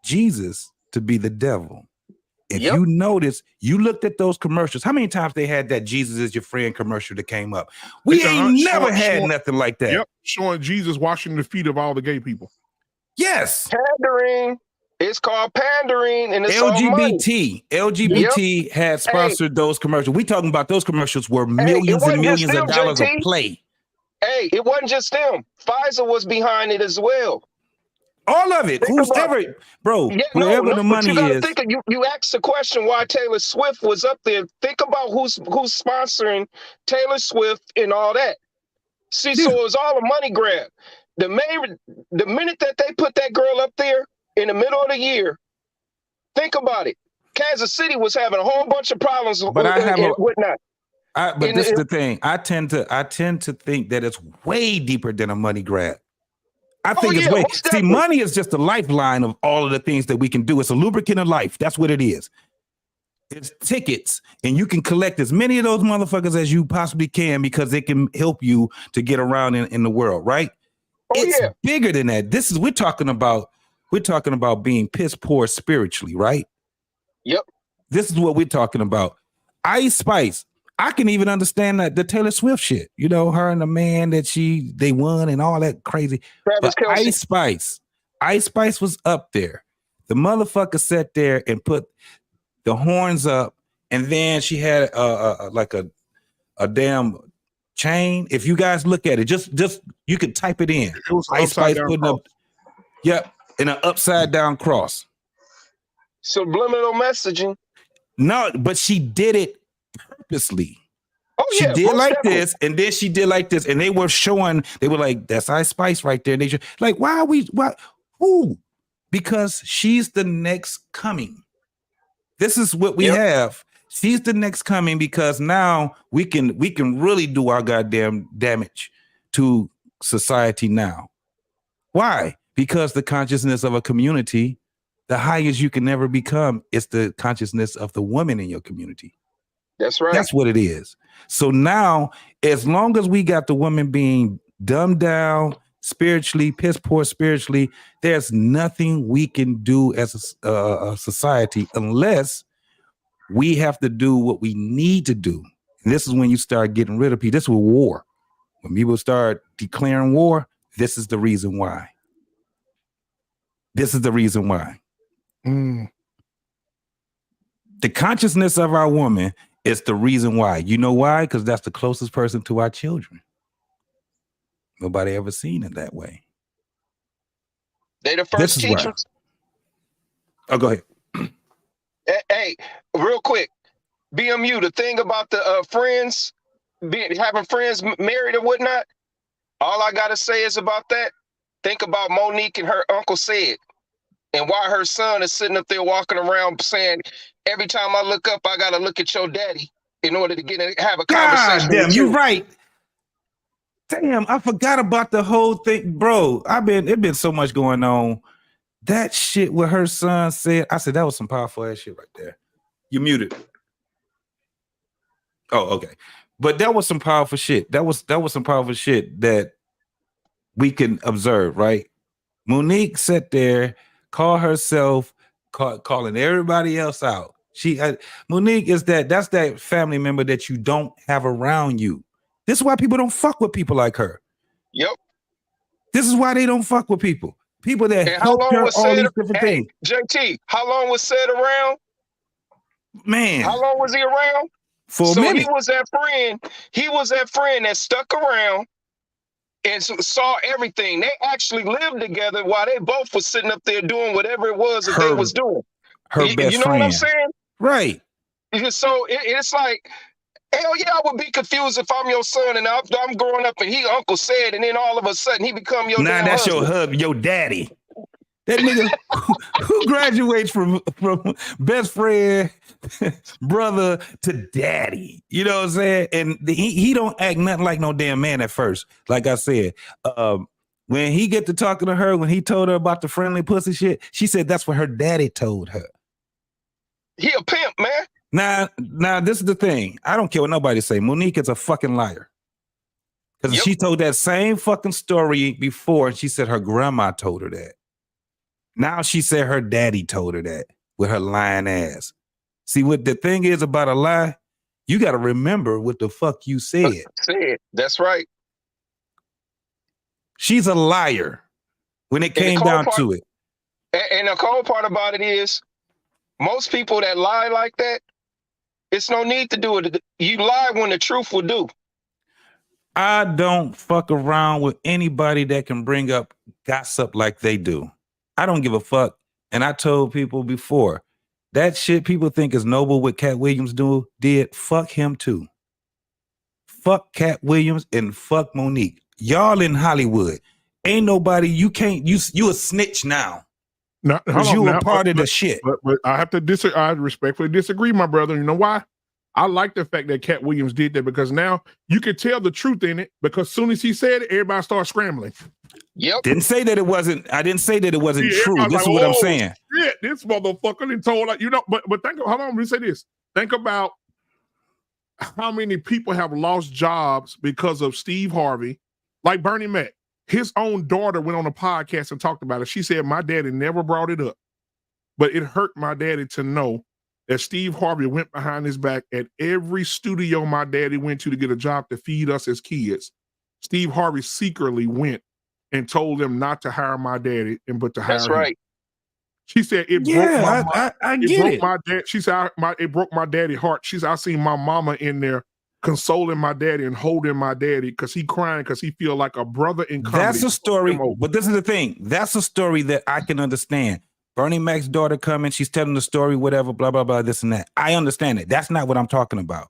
Jesus to be the devil. If you notice, you looked at those commercials. How many times they had that Jesus is your friend commercial that came up? We ain't never had nothing like that. Yep, showing Jesus washing the feet of all the gay people. Yes. Pandering. It's called pandering, and it's LGBT had sponsored those commercials. We talking about those commercials were millions and millions of dollars of play. Hey, it wasn't just them. Pfizer was behind it as well. All of it. Whoever the money is. You asked the question why Taylor Swift was up there. Think about who's sponsoring Taylor Swift and all that. See, so it was all a money grab. The minute that they put that girl up there in the middle of the year, think about it. Kansas City was having a whole bunch of problems and whatnot. But this is the thing. I tend to think that it's way deeper than a money grab. I think it's way. See, money is just the lifeline of all of the things that we can do. It's a lubricant of life. That's what it is. It's tickets, and you can collect as many of those motherfuckers as you possibly can because it can help you to get around in the world, right? It's bigger than that. We're talking about being piss poor spiritually, right? Yep. This is what we're talking about. Ice Spice. I can even understand that the Taylor Swift shit, her and the man that they won and all that crazy. But Ice Spice was up there. The motherfucker sat there and put the horns up, and then she had like a damn chain. If you guys look at it, just you could type it in. It was Ice Spice putting up. Yep. in an upside down cross. Subliminal messaging. No, but she did it purposely. Oh, she yeah, did most like definitely. this, and then she did like this, and they were showing. They were like, "That's Ice Spice right there." And they just, like, why are we? Why? Who? Because she's the next coming. This is what we have. She's the next coming because now we can really do our goddamn damage to society now. Why? Because the consciousness of a community, the highest you can never become, is the consciousness of the woman in your community. That's right. That's what it is. So now, as long as we got the woman being dumbed down spiritually, piss poor spiritually, there's nothing we can do as a society unless we have to do what we need to do. And this is when you start getting rid of people. This is with war. When people start declaring war, this is the reason why. This is the reason why. The consciousness of our woman is the reason why. You know why? Because that's the closest person to our children. Nobody ever seen it that way. They the first teachers. Oh, go ahead. Hey, real quick, BMU, the thing about the friends, having friends married or whatnot, all I got to say is about that, think about Monique and her Uncle Sid and why her son is sitting up there walking around saying, every time I look up, I got to look at your daddy in order to have a conversation. God damn, with you're right. Damn, I forgot about the whole thing, bro. It been so much going on. That shit what her son said, I said that was some powerful ass shit right there. You muted. Oh, okay. But that was some powerful shit. That was some powerful shit that we can observe, right? Monique sat there, calling everybody else out. Monique is that's that family member that you don't have around you. This is why people don't fuck with people like her. Yep. This is why they don't fuck with people. People that help her all these different things. JT, how long was Sid around? Man. How long was he around? For a minute. He was that friend that stuck around and saw everything. They actually lived together while they both were sitting up there doing whatever it was that they was doing. Her best friend. You know what I'm saying? Right. So it's like, hell yeah, I would be confused if I'm your son and I'm growing up and he Uncle Sid, and then all of a sudden he become your damn that's husband. your daddy. That nigga who graduates from best friend, brother to daddy. You know what I'm saying? And he don't act nothing like no damn man at first. Like I said, when he get to talking to her, when he told her about the friendly pussy shit, she said that's what her daddy told her. He a pimp, man. Now, this is the thing. I don't care what nobody say. Monique is a fucking liar. Because she told that same fucking story before, and she said her grandma told her that. Now she said her daddy told her that with her lying ass. See, what the thing is about a lie, you got to remember what the fuck you said. That's right. She's a liar when it came down to it. And the cold part about it is, most people that lie like that, it's no need to do it. You lie when the truth will do. I don't fuck around with anybody that can bring up gossip like they do. I don't give a fuck. And I told people before, that shit people think is noble what Cat Williams did. Fuck him too. Fuck Cat Williams and fuck Monique. Y'all in Hollywood. Ain't nobody, you a snitch now. No, because you were part of the shit. But I have to disagree. I respectfully disagree, my brother. You know why? I like the fact that Cat Williams did that because now you can tell the truth in it. Because as soon as he said it, everybody started scrambling. Yep. I didn't say that it wasn't true. This is what I'm saying. Shit, this motherfucker done told like But think of, hold on, let me say this. Think about how many people have lost jobs because of Steve Harvey, like Bernie Mac. His own daughter went on a podcast and talked about it. She said, my daddy never brought it up, but it hurt my daddy to know that Steve Harvey went behind his back at every studio my daddy went to get a job to feed us as kids. Steve Harvey secretly went and told them not to hire my daddy but to hire him. That's right. She said it broke my dad. She said it broke my daddy's heart. She said I seen my mama in there consoling my daddy and holding my daddy because he crying because he feel like a brother in comedy. That's a story, but this is the thing. That's a story that I can understand. Bernie Mac's daughter coming, she's telling the story, whatever, blah, blah, blah, this and that. I understand it. That's not what I'm talking about.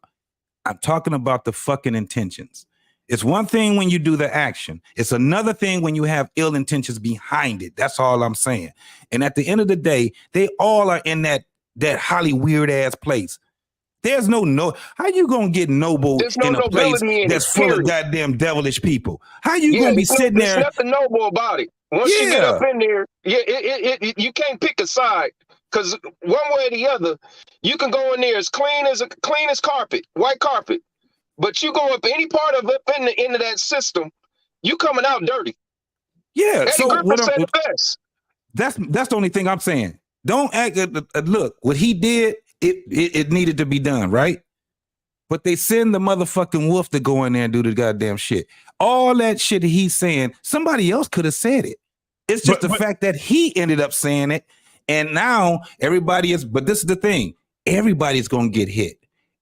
I'm talking about the fucking intentions. It's one thing when you do the action. It's another thing when you have ill intentions behind it. That's all I'm saying. And at the end of the day, they all are in that Holly weird ass place. There's no how you gonna get noble in a place that's full of goddamn devilish people? How you gonna be sitting there? There's nothing noble about it. Once you get up in there, you can't pick a side because one way or the other, you can go in there as clean as carpet, white carpet, but you go up any part of it into that system, you coming out dirty. Yeah, Eddie so Griffin said it best. That's the only thing I'm saying. Don't act. Look, what he did. It needed to be done, right? But they send the motherfucking wolf to go in there and do the goddamn shit. All that shit he's saying, somebody else could have said it. It's just the fact that he ended up saying it. And now everybody is, but this is the thing. Everybody's going to get hit.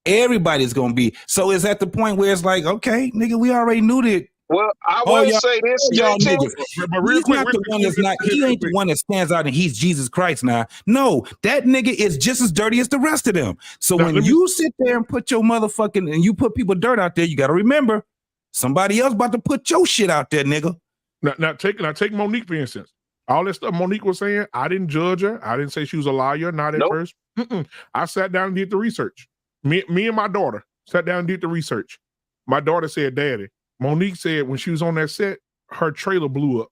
Everybody's going to be. So it's at the point where it's like, okay, nigga, we already knew that. Well, I will say this, JT. But real quick, he ain't the one that stands out and he's Jesus Christ now. No, that nigga is just as dirty as the rest of them. So when you sit there and put your motherfucking and you put people dirt out there, you got to remember somebody else about to put your shit out there, nigga. Now take Monique for instance. All that stuff Monique was saying, I didn't judge her. I didn't say she was a liar. Not at first. I sat down and did the research. Me and my daughter sat down and did the research. My daughter said, "Daddy." Monique said when she was on that set, her trailer blew up.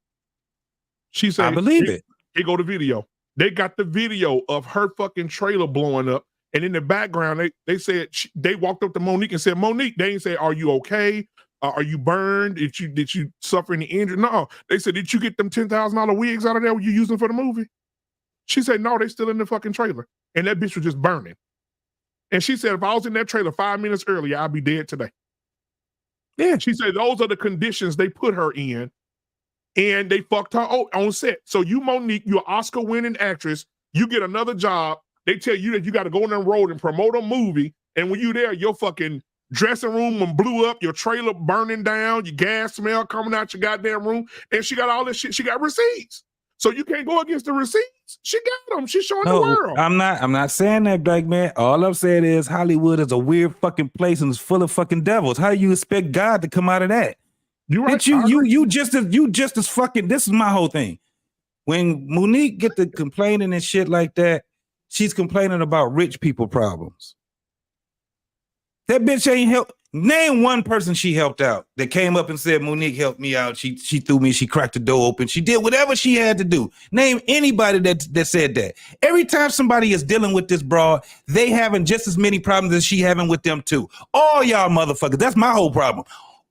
She said, I believe it. Here go the video. They got the video of her fucking trailer blowing up. And in the background, they said, they walked up to Monique and said, Monique, they didn't say, are you okay? Are you burned? Did you suffer any injury? No. They said, did you get them $10,000 wigs out of there you using for the movie? She said, no, they still in the fucking trailer. And that bitch was just burning. And she said, if I was in that trailer 5 minutes earlier, I'd be dead today. Yeah, she said those are the conditions they put her in, and they fucked her on set. So you, Monique, you're an Oscar-winning actress. You get another job. They tell you that you got to go on the road and promote a movie, and when you there, your fucking dressing room blew up, your trailer burning down, your gas smell coming out your goddamn room, and she got all this shit. She got receipts, so you can't go against the receipts. She got them. She's showing the world. I'm not saying that, black man. All I'm saying is Hollywood is a weird fucking place and it's full of fucking devils. How do you expect God to come out of that? You right. You just as fucking. This is my whole thing. When Monique get to complaining and shit like that, she's complaining about rich people problems. That bitch ain't help. Name one person she helped out that came up and said, Monique helped me out. She threw me, she cracked the door open. She did whatever she had to do. Name anybody that said that. Every time somebody is dealing with this broad, they having just as many problems as she having with them too. All y'all motherfuckers. That's my whole problem.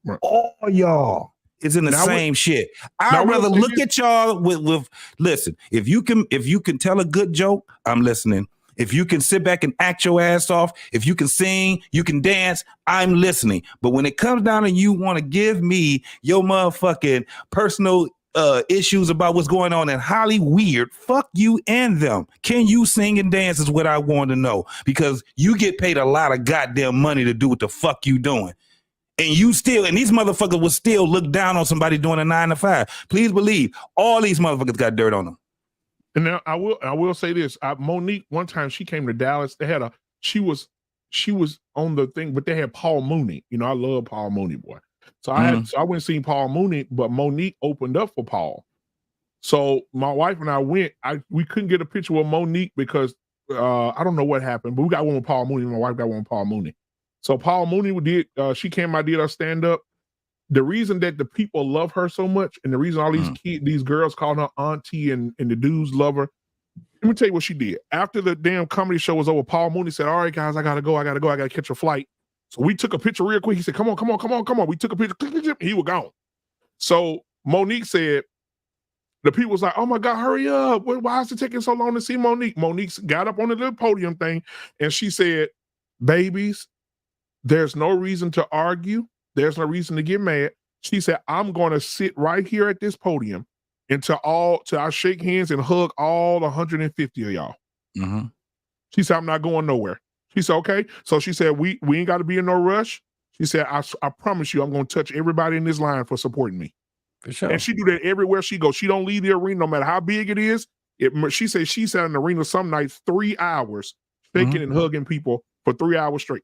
Right. All y'all is in the same shit. I'd rather look at y'all with listen, if you can tell a good joke, I'm listening. If you can sit back and act your ass off, if you can sing, you can dance, I'm listening. But when it comes down and you want to give me your motherfucking personal issues about what's going on in Hollywood, fuck you and them. Can you sing and dance is what I want to know. Because you get paid a lot of goddamn money to do what the fuck you doing. And these motherfuckers will still look down on somebody doing a 9 to 5. Please believe all these motherfuckers got dirt on them. And now I will say this. Monique, one time she came to Dallas. They had she was on the thing, but they had Paul Mooney. You know, I love Paul Mooney, boy. So I went and seen Paul Mooney, but Monique opened up for Paul. So my wife and I went. We couldn't get a picture with Monique because I don't know what happened, but we got one with Paul Mooney. My wife got one with Paul Mooney. So Paul Mooney did. She came. I did her stand up. The reason that the people love her so much, and the reason all these girls call her auntie, and the dudes love her. Let me tell you what she did. After the damn comedy show was over, Paul Mooney said, "All right, guys, I gotta go. I gotta catch a flight." So we took a picture real quick. He said, "Come on." We took a picture. He was gone. So Monique said, the people was like, "Oh my God, hurry up! Why is it taking so long to see Monique?" Monique got up on the little podium thing, and she said, "Babies, there's no reason to argue. There's no reason to get mad." She said, "I'm going to sit right here at this podium until I shake hands and hug all 150 of y'all." Mm-hmm. She said, "I'm not going nowhere." She said, "Okay." So she said, we ain't got to be in no rush. She said, I promise you, I'm going to touch everybody in this line for supporting me. For sure. And she do that everywhere she goes. She don't leave the arena no matter how big it is. She says she sat in the arena some nights 3 hours, shaking and hugging people for 3 hours straight.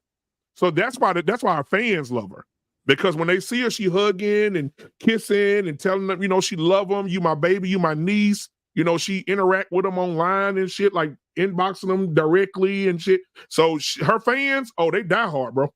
So that's why our fans love her. Because when they see her, she hugging and kissing and telling them, you know, she love them. You my baby, you my niece. You know, she interact with them online and shit, like inboxing them directly and shit. So her fans, they die hard, bro.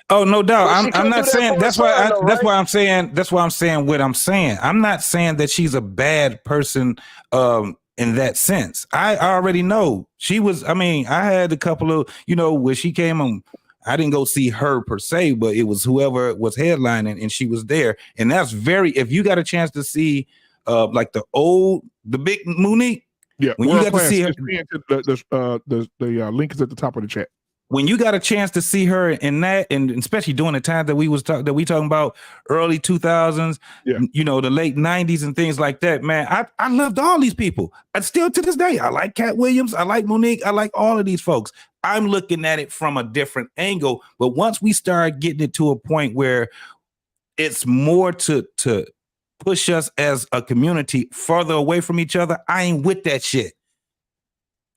Oh, no doubt. Well, I'm not saying that's why I'm saying what I'm saying. I'm not saying that she's a bad person in that sense. I already know she was. I mean, I had a couple of, you know, where she came on. I didn't go see her per se, but it was whoever was headlining and she was there. And that's if you got a chance to see like the big Monique. Yeah, when you got to see her, the link is at the top of the chat. When you got a chance to see her in that, and especially during the time that we talking about early 2000s, you know, the late 90s and things like that, man, I loved all these people. And still to this day, I like Cat Williams, I like Monique, I like all of these folks. I'm looking at it from a different angle, but once we start getting it to a point where it's more to push us as a community further away from each other, I ain't with that shit.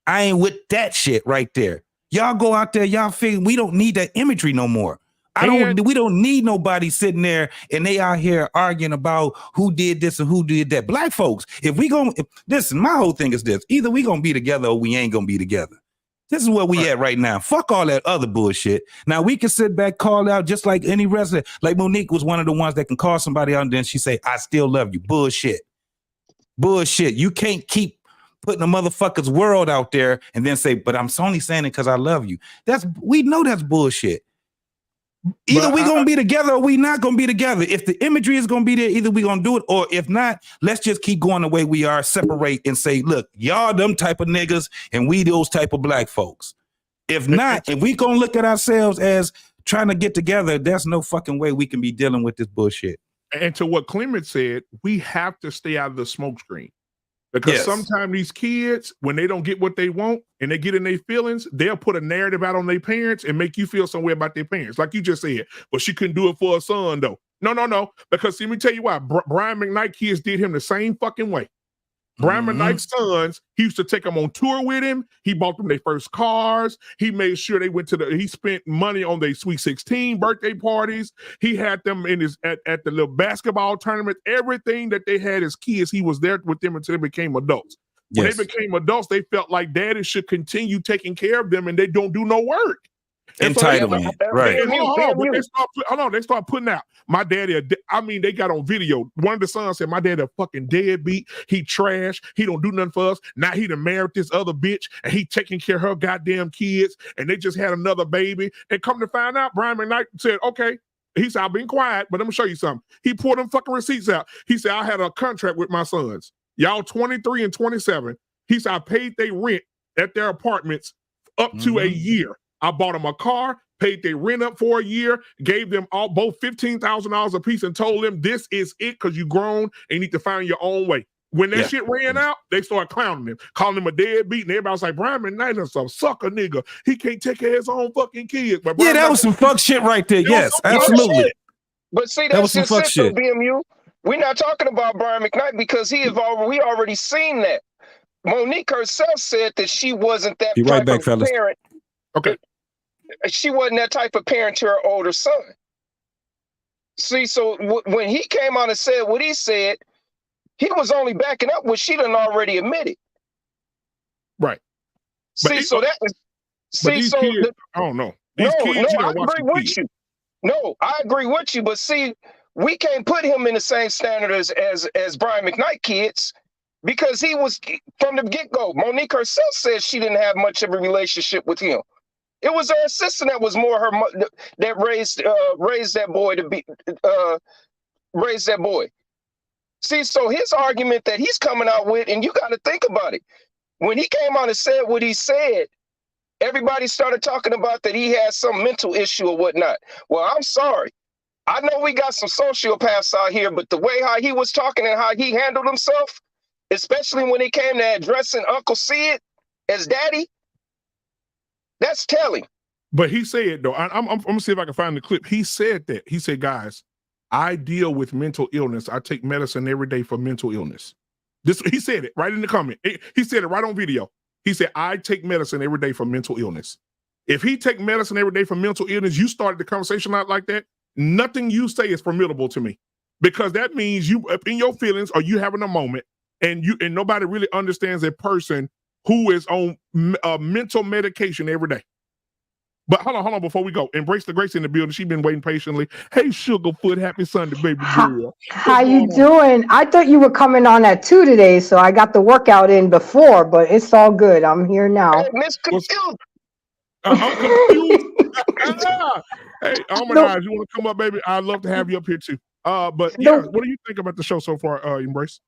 I ain't with that shit right there. Y'all go out there, y'all figure we don't need that imagery no more. We don't need nobody sitting there and they out here arguing about who did this and who did that. Black folks, listen, my whole thing is this: either we gonna be together or we ain't gonna be together. This is where we at right now. Fuck all that other bullshit. Now we can sit back, call out just like any resident. Like Monique was one of the ones that can call somebody out and then she say, I still love you. Bullshit. You can't keep putting a motherfucker's world out there and then say, but I'm only saying it because I love you. We know that's bullshit. Either we gonna be together or we not gonna be together. If the imagery is gonna be there, either we gonna do it, or if not, let's just keep going the way we are, separate and say, look, y'all them type of niggas and we those type of black folks. If not, if we gonna look at ourselves as trying to get together, there's no fucking way we can be dealing with this bullshit. And to what Clement said, we have to stay out of the smoke screen. Because sometimes these kids, when they don't get what they want and they get in their feelings, they'll put a narrative out on their parents and make you feel some way about their parents. Like you just said, but she couldn't do it for her son, though. No. Because let me tell you why. Brian McKnight kids did him the same fucking way. Brian McKnight's sons, he used to take them on tour with him. He bought them their first cars. He made sure they went he spent money on their Sweet 16 birthday parties. He had them in at the little basketball tournament. Everything that they had as kids, he was there with them until they became adults. When they became adults, they felt like daddy should continue taking care of them and they don't do no work. Entitlement, right? They start putting out my daddy. I mean, they got on video. One of the sons said, "My daddy a fucking deadbeat. He trash. He don't do nothing for us. Now he done married this other bitch, and he taking care of her goddamn kids. And they just had another baby. And come to find out, Brian McKnight said, okay." He said, "I've been quiet, but I'm gonna show you something." He pulled them fucking receipts out. He said, "I had a contract with my sons. Y'all 23 and 27." He said, "I paid their rent at their apartments up to a year. I bought them a car, paid their rent up for a year, gave them both $15,000 a piece and told them this is it because you grown and you need to find your own way." When that shit ran out, they started clowning him, calling him a deadbeat, and everybody was like, "Brian McKnight is a sucker nigga. He can't take care of his own fucking kids." But that was some fuck shit right there. Yes, absolutely. But see, that's just it, though, BMU. We're not talking about Brian McKnight because we already seen that. Monique herself said that she wasn't that type of parent. Okay. She wasn't that type of parent to her older son. See, so when he came out and said what he said, he was only backing up what she done already admitted. Right. See, so that is. See, so kids, I don't know. These kids, I agree with you. No, I agree with you, but see, we can't put him in the same standard as Brian McKnight kids because he was from the get-go. Monique herself said she didn't have much of a relationship with him. It was her assistant that was more her that raised that boy to be raised that boy. See, so his argument that he's coming out with, and you got to think about it. When he came out and said what he said, everybody started talking about that he had some mental issue or whatnot. Well, I'm sorry. I know we got some sociopaths out here, but the way how he was talking and how he handled himself, especially when it came to addressing Uncle Sid as daddy, that's telling. But he said though, I'm gonna see if I can find the clip. He said that. He said, guys, I deal with mental illness. I take medicine every day for mental illness. He said it right in the comment. He said it right on video. He said, I take medicine every day for mental illness. If he take medicine every day for mental illness, you started the conversation out like that, nothing you say is formidable to me. Because that means you in your feelings or you having a moment and nobody really understands a person who is on mental medication every day. But hold on, before we go. Embrace the Grace in the building. She's been waiting patiently. Hey, Sugarfoot, happy Sunday, baby girl. How you doing? I thought you were coming on at 2 today, so I got the workout in before, but it's all good. I'm here now. Hey, Miss Confused. I'm confused. Hey, oh my God, you want to come up, baby? I'd love to have you up here too. But yeah, what do you think about the show so far, Embrace?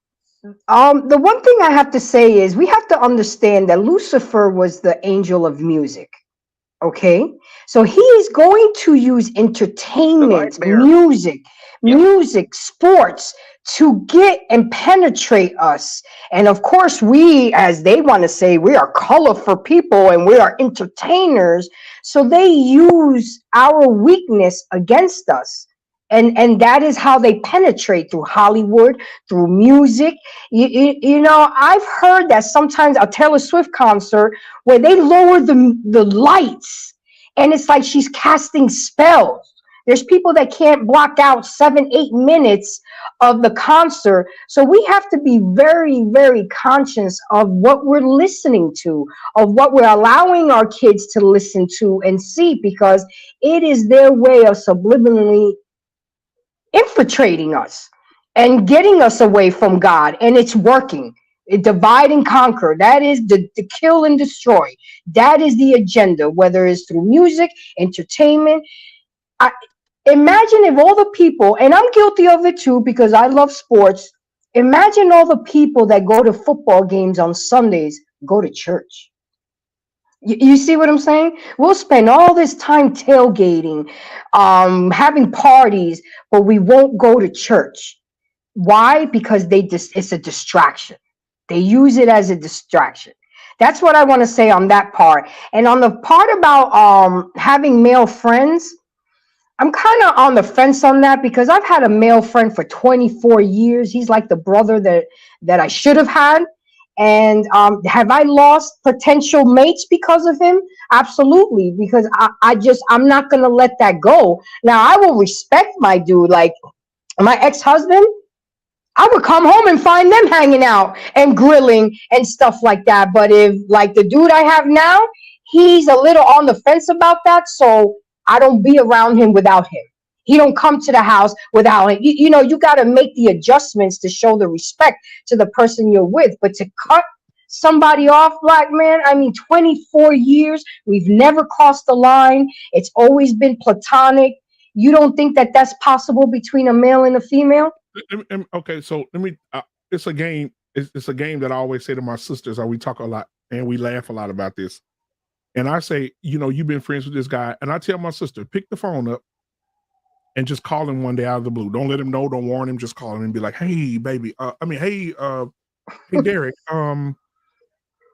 The one thing I have to say is we have to understand that Lucifer was the angel of music. Okay, so he is going to use entertainment, music, sports to get and penetrate us. And of course, we, as they want to say, we are colorful people and we are entertainers. So they use our weakness against us. And that is how they penetrate, through Hollywood, through music. You know, I've heard that sometimes a Taylor Swift concert where they lower the lights and it's like she's casting spells. There's people that can't block out 7-8 minutes of the concert. So we have to be very, very conscious of what we're listening to, of what we're allowing our kids to listen to and see, because it is their way of subliminally infiltrating us and getting us away from God, and it's working. Divide and conquer. That is the kill and destroy. That is the agenda, whether it's through music, entertainment. Imagine if all the people, and I'm guilty of it too because I love sports. Imagine all the people that go to football games on Sundays go to church. You see what I'm saying? We'll spend all this time tailgating, having parties, but we won't go to church. Why? Because it's a distraction. They use it as a distraction. That's what I want to say on that part. And on the part about having male friends, I'm kind of on the fence on that because I've had a male friend for 24 years. He's like the brother that I should have had. And have I lost potential mates because of him? Absolutely, because I'm not going to let that go. Now, I will respect my dude. Like my ex-husband, I would come home and find them hanging out and grilling and stuff like that. But if like the dude I have now, he's a little on the fence about that. So I don't be around him without him. He don't come to the house without it. You know, you got to make the adjustments to show the respect to the person you're with. But to cut somebody off, black man, I mean, 24 years, we've never crossed the line. It's always been platonic. You don't think that that's possible between a male and a female? Okay, so let me, it's a game. It's a game that I always say to my sisters. We talk a lot and we laugh a lot about this. And I say, you know, you've been friends with this guy. And I tell my sister, pick the phone up and just call him one day out of the blue. Don't let him know. Don't warn him. Just call him and be like, hey, baby. Hey, Derek. You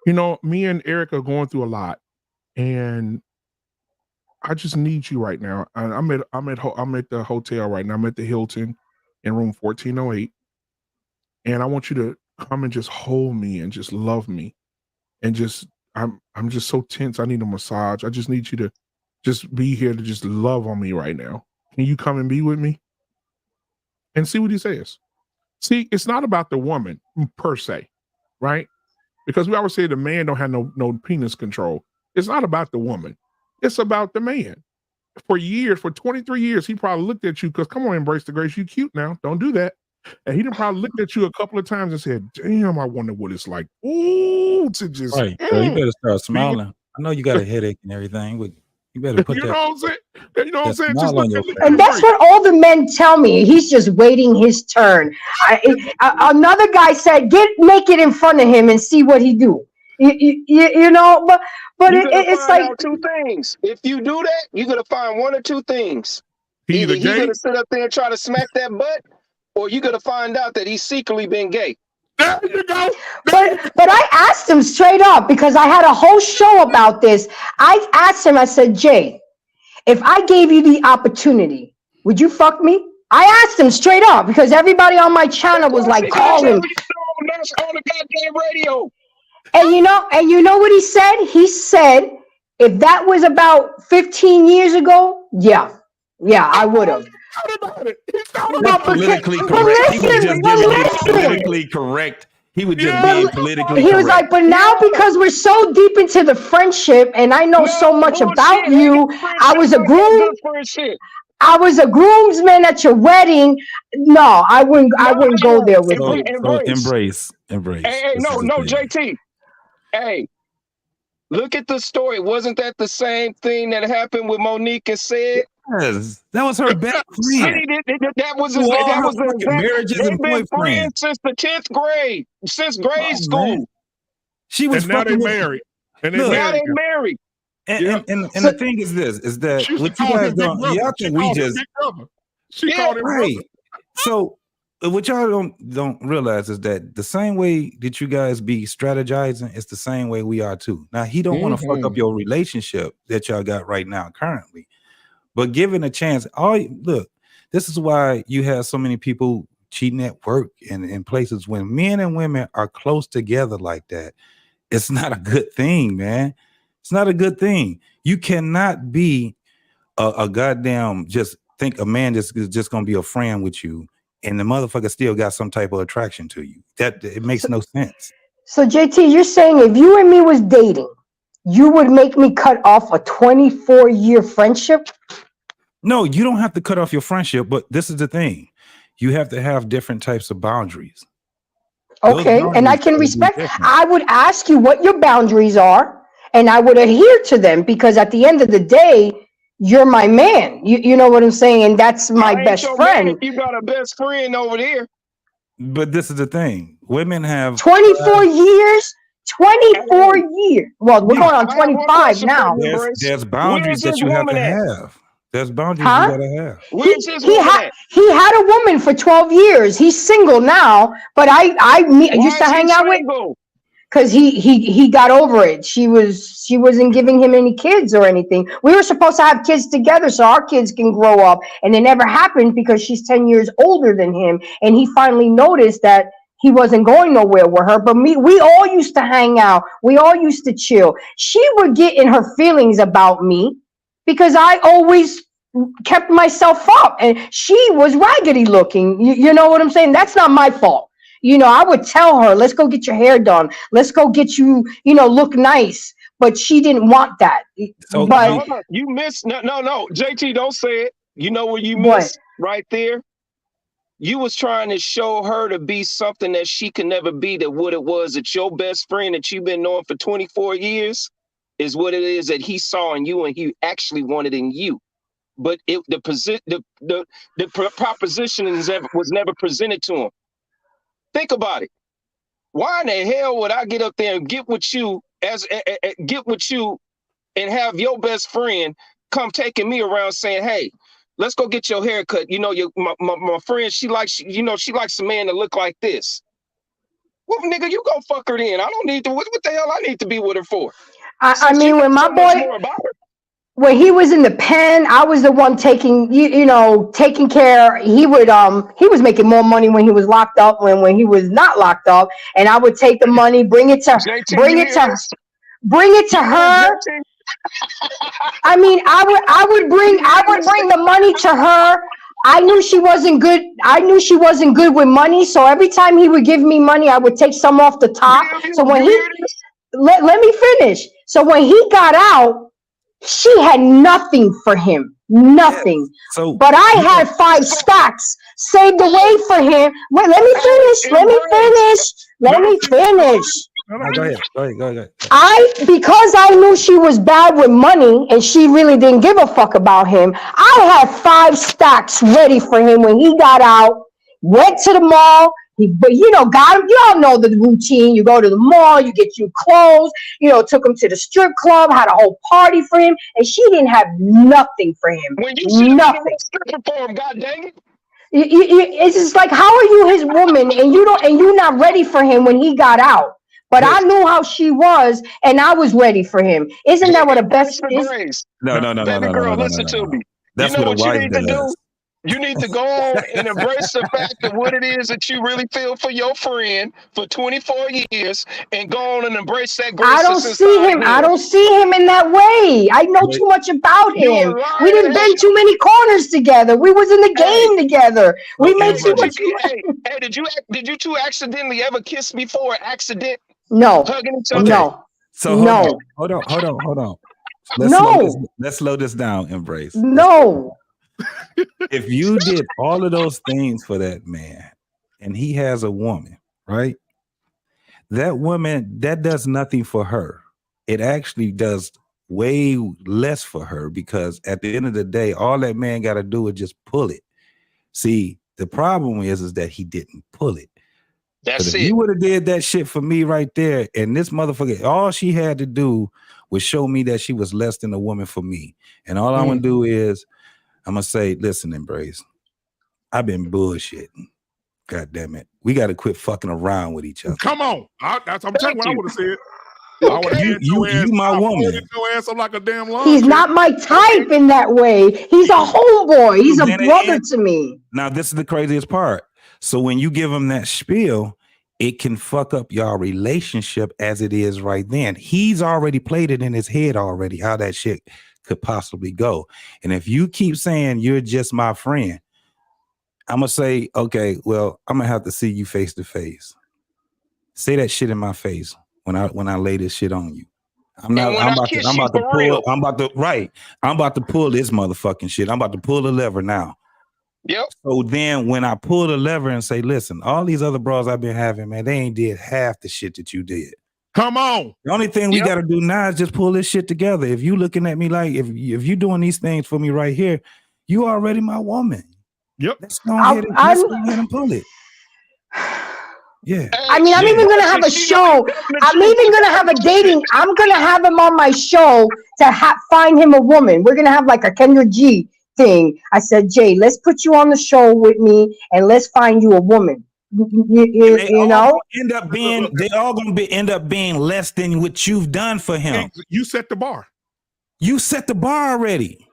know, me and Eric are going through a lot, and I just need you right now. I'm at the hotel right now. I'm at the Hilton in room 1408, and I want you to come and just hold me and just love me, and just I'm just so tense. I need a massage. I just need you to just be here to just love on me right now. Can you come and be with me? And see what he says. See, it's not about the woman per se, right? Because we always say the man don't have no penis control. It's not about the woman. It's about the man. For years, for 23 years, he probably looked at you because, come on, Embrace the Grace, you cute now. Don't do that. And he done probably looked at you a couple of times and said, damn, I wonder what it's like. Ooh, to just. Right. So you better start smiling. I know you got a headache and everything, but you better put you that. know what I'm saying? You know what I'm saying? Just smile on look your at And that's what all the men tell me. He's just waiting his turn. Another guy said, get naked in front of him and see what he do. You know, but it's like two things. If you do that, you're gonna find one or two things. Either he's gay, gonna sit up there and try to smack that butt, or you're gonna find out that he's secretly been gay. There you go. But I asked asked him straight up because I had a whole show about this. I asked him, I said, Jay, if I gave you the opportunity, would you fuck me? I asked him straight up because everybody on my channel was like calling. That's on the goddamn radio. And you know what he said? He said, if that was about 15 years ago, yeah, I would have. That's politically correct. He was just being politically correct. He was just being politically He was correct. like, but now because we're so deep into the friendship and I know so much about you, I was a groomsman at your wedding. No, I wouldn't go there with you. Embrace. Hey, no, JT. Hey, look at the story. Wasn't that the same thing that happened with Monique and Sid? Yes, that was her best friend. That was marriages and they've been boyfriends friends since the 10th grade, since grade school. Man. She was and now they married. And now they married. And the thing is this: is that what you guys don't? Y'all think we just she called him right? brother. So what y'all don't realize is that the same way that you guys be strategizing, it's the same way we are too. Now he don't want to fuck up your relationship that y'all got right now currently. But given a chance, look, this is why you have so many people cheating at work and in places when men and women are close together like that. It's not a good thing, man. It's not a good thing. You cannot be a goddamn just think a man is just gonna be a friend with you, and the motherfucker still got some type of attraction to you. That it makes no sense. So JT, you're saying if you and me was dating, you would make me cut off a 24-year friendship? No, you don't have to cut off your friendship, but this is the thing. You have to have different types of boundaries. Okay, and I can respect. I would ask you what your boundaries are, and I would adhere to them because at the end of the day, you're my man. You know what I'm saying? And that's my best friend. If you got a best friend over there. But this is the thing. Women have 24 years. 24 years. Well, we're going on 25 now. There's boundaries that you have to have. There's boundaries you gotta have. He had a woman for 12 years. He's single now, but I used to hang out with because he got over it. She wasn't giving him any kids or anything. We were supposed to have kids together so our kids can grow up, and it never happened because she's 10 years older than him, and he finally noticed that he wasn't going nowhere with her. But we all used to hang out. We all used to chill. She would get in her feelings about me because I always kept myself up, and she was raggedy looking. You know what I'm saying? That's not my fault. You know, I would tell her, let's go get your hair done. Let's go get you, look nice. But she didn't want that. So, but you missed. No. JT, don't say it. You know what you missed right there? You was trying to show her to be something that she could never be, that what it was that your best friend that you've been knowing for 24 years is what it is that he saw in you and he actually wanted in you. But the proposition was never presented to him. Think about it. Why in the hell would I get up there and get with you and have your best friend come taking me around saying, "Hey, let's go get your hair cut. My friend, she likes a man to look like this." Well, nigga, you go fuck her then. I don't need to. What the hell I need to be with her for? I mean, when my boy, when he was in the pen, I was the one taking care. He was making more money when he was locked up than when he was not locked up, and I would take the money, bring it to her. I mean, I would bring the money to her. I knew she wasn't good. With money, so every time he would give me money, I would take some off the top. So when let me finish. So when he got out, she had nothing for him, nothing. But I had 5 stacks saved away for him. Wait, let me finish. Go ahead. Because I knew she was bad with money and she really didn't give a fuck about him, I had 5 stacks ready for him when he got out, went to the mall. Y'all know the routine. You go to the mall, you get you clothes, took him to the strip club, had a whole party for him, and she didn't have nothing for him. When you should have been a stripper for him, god dang it. It's just like, how are you his woman and you're not ready for him when he got out? But I knew how she was, and I was ready for him. Isn't that what a best is? No. Baby girl, listen to me. That's You know what a what you wife need to do? does. You need to go on and embrace the fact of what it is that you really feel for your friend for 24 years and go on and embrace that grace. I don't see him. I don't see him in that way. I know too much about him. We didn't bend too many corners together. We was in the game together. We made too much. Hey, did you two accidentally ever kiss before accident? No. Hugging each other? No. So No. hold on. Let's slow this down, Embrace. No. If you did all of those things for that man and he has a woman, right? That woman, that does nothing for her. It actually does way less for her because at the end of the day, all that man got to do is just pull it. See, the problem is that he didn't pull it. That's if it. you would have did that shit for me right there, and this motherfucker, all she had to do was show me that she was less than a woman for me. And all I'm gonna do is I'm gonna say, listen, Embrace, I've been bullshitting. God damn it. We got to quit fucking around with each other. Come on. I'm telling you what I would have said. You my woman. Your ass up like a damn lawn. He's not my type in that way. He's a homeboy. He's a brother to me. Now, this is the craziest part. So when you give him that spiel, it can fuck up your relationship as it is right then. He's already played it in his head already, how that shit could possibly go. And if you keep saying you're just my friend, I'm going to say, okay, well, I'm going to have to see you face to face. Say that shit in my face when I lay this shit on you. I'm about to pull this motherfucking shit. I'm about to pull the lever now. Yep. So then when I pull the lever and say, listen, all these other bros I've been having, man, they ain't did half the shit that you did. Come on. The only thing we got to do now is just pull this shit together. If you looking at me like, if you doing these things for me right here, you already my woman. Yep. Let's go ahead and pull it. Yeah. I mean, I'm even gonna have a show. I'm even gonna have a dating. I'm gonna have him on my show to find him a woman. We're gonna have like a Kendra G thing. I said, Jay, let's put you on the show with me and let's find you a woman. You know, they all gonna end up being less than what you've done for him. You set the bar. You set the bar already.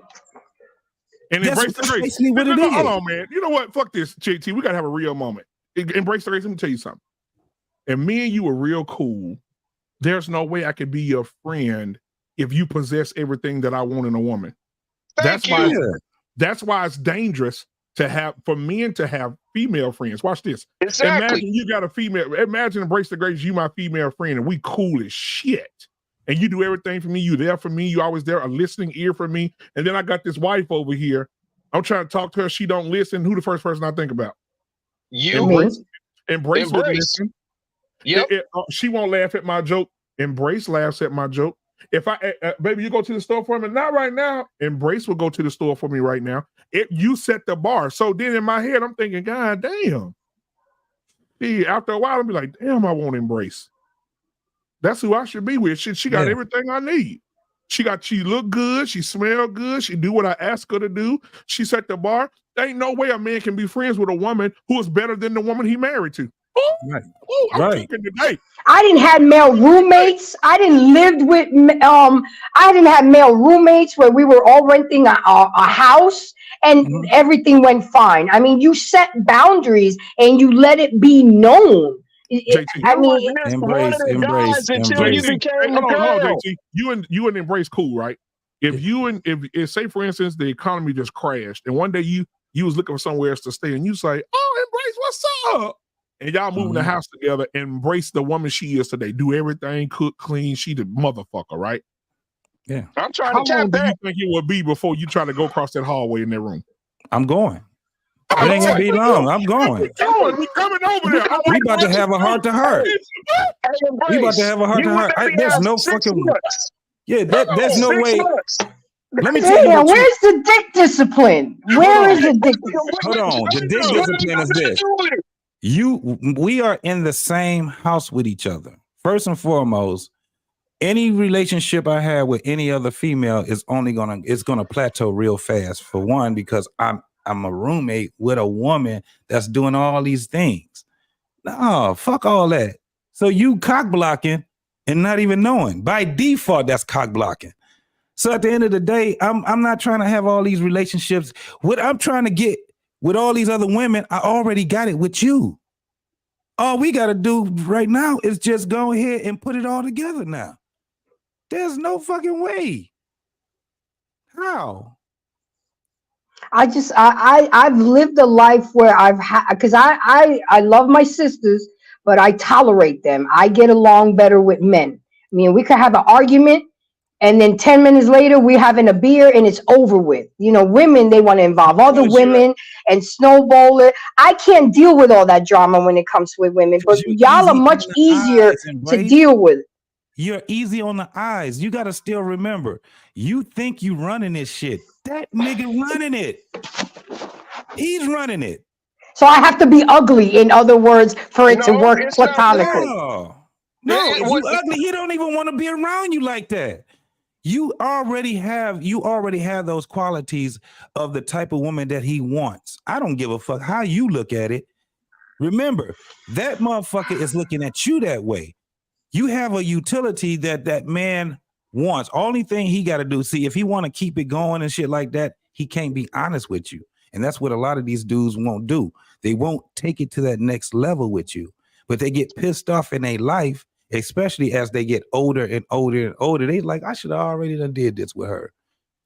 And embrace the grace. Hold on, man. You know what? Fuck this, JT. We gotta have a real moment. Embrace the grace. Let me tell you something. If me and you were real cool, there's no way I could be your friend if you possess everything that I want in a woman. That's why it's dangerous for men to have female friends. Watch this. Exactly. Imagine you got a female. Imagine Embrace the Grace, you my female friend, and we cool as shit. And you do everything for me. You there for me. You always there, a listening ear for me. And then I got this wife over here. I'm trying to talk to her. She don't listen. Who the first person I think about? You. Embrace. Listen. Yep. She won't laugh at my joke. Embrace laughs at my joke. If baby, you go to the store for me. Not right now. Embrace will go to the store for me right now. You set the bar. So then in my head, I'm thinking, God damn. See, after a while, I'll be like, damn, I won't Embrace. That's who I should be with. She got everything I need. She look good. She smell good. She do what I ask her to do. She set the bar. There ain't no way a man can be friends with a woman who is better than the woman he married to. I'm talking today. I didn't have male roommates. I didn't live with. I didn't have male roommates where we were all renting a house and everything went fine. I mean, you set boundaries and you let it be known. I mean, embrace. JT. You and Embrace cool, right? If say for instance the economy just crashed and one day you was looking for somewhere else to stay and you say, oh, Embrace, what's up? And y'all moving the house together, embrace the woman she is today. Do everything, cook, clean. She the motherfucker, right? Yeah. I'm trying How to long tap do you that. think it would be before you try to go across that hallway in that room? I'm going. It ain't gonna be long. I'm going. We coming over there. We about to have a heart to heart. We about to have a heart to heart. There's no fucking. Yeah, there's no way. Let me tell you. Where's the dick discipline? Where is the dick discipline? Hold on. The dick discipline is this. We are in the same house with each other. First and foremost, any relationship I have with any other female is gonna plateau real fast. For one, because I'm a roommate with a woman that's doing all these things. No, fuck all that. So you cock blocking and not even knowing. By default, that's cock blocking. So at the end of the day, I'm not trying to have all these relationships. What I'm trying to get with all these other women, I already got it with you. All we got to do right now is just go ahead and put it all together now. There's no fucking way. How? I've lived a life where I've had, because I love my sisters, but I tolerate them. I get along better with men. I mean, we could have an argument, and then 10 minutes later, we're having a beer and it's over with. You know, women, they want to involve other women and snowball it. I can't deal with all that drama when it comes with women, but y'all are much easier to deal with. You're easy on the eyes. You got to still remember, you think you running this shit. That nigga running it. He's running it. So I have to be ugly, in other words, for it to work platonically. No, if you ugly, he don't even want to be around you like that. You already have those qualities of the type of woman that he wants. I don't give a fuck how you look at it. Remember, that motherfucker is looking at you that way. You have a utility that man wants. Only thing he got to do, see, if he want to keep it going and shit like that, he can't be honest with you. And that's what a lot of these dudes won't do. They won't take it to that next level with you, but they get pissed off in their life, especially as they get older and older and older. They like, I should have already done did this with her.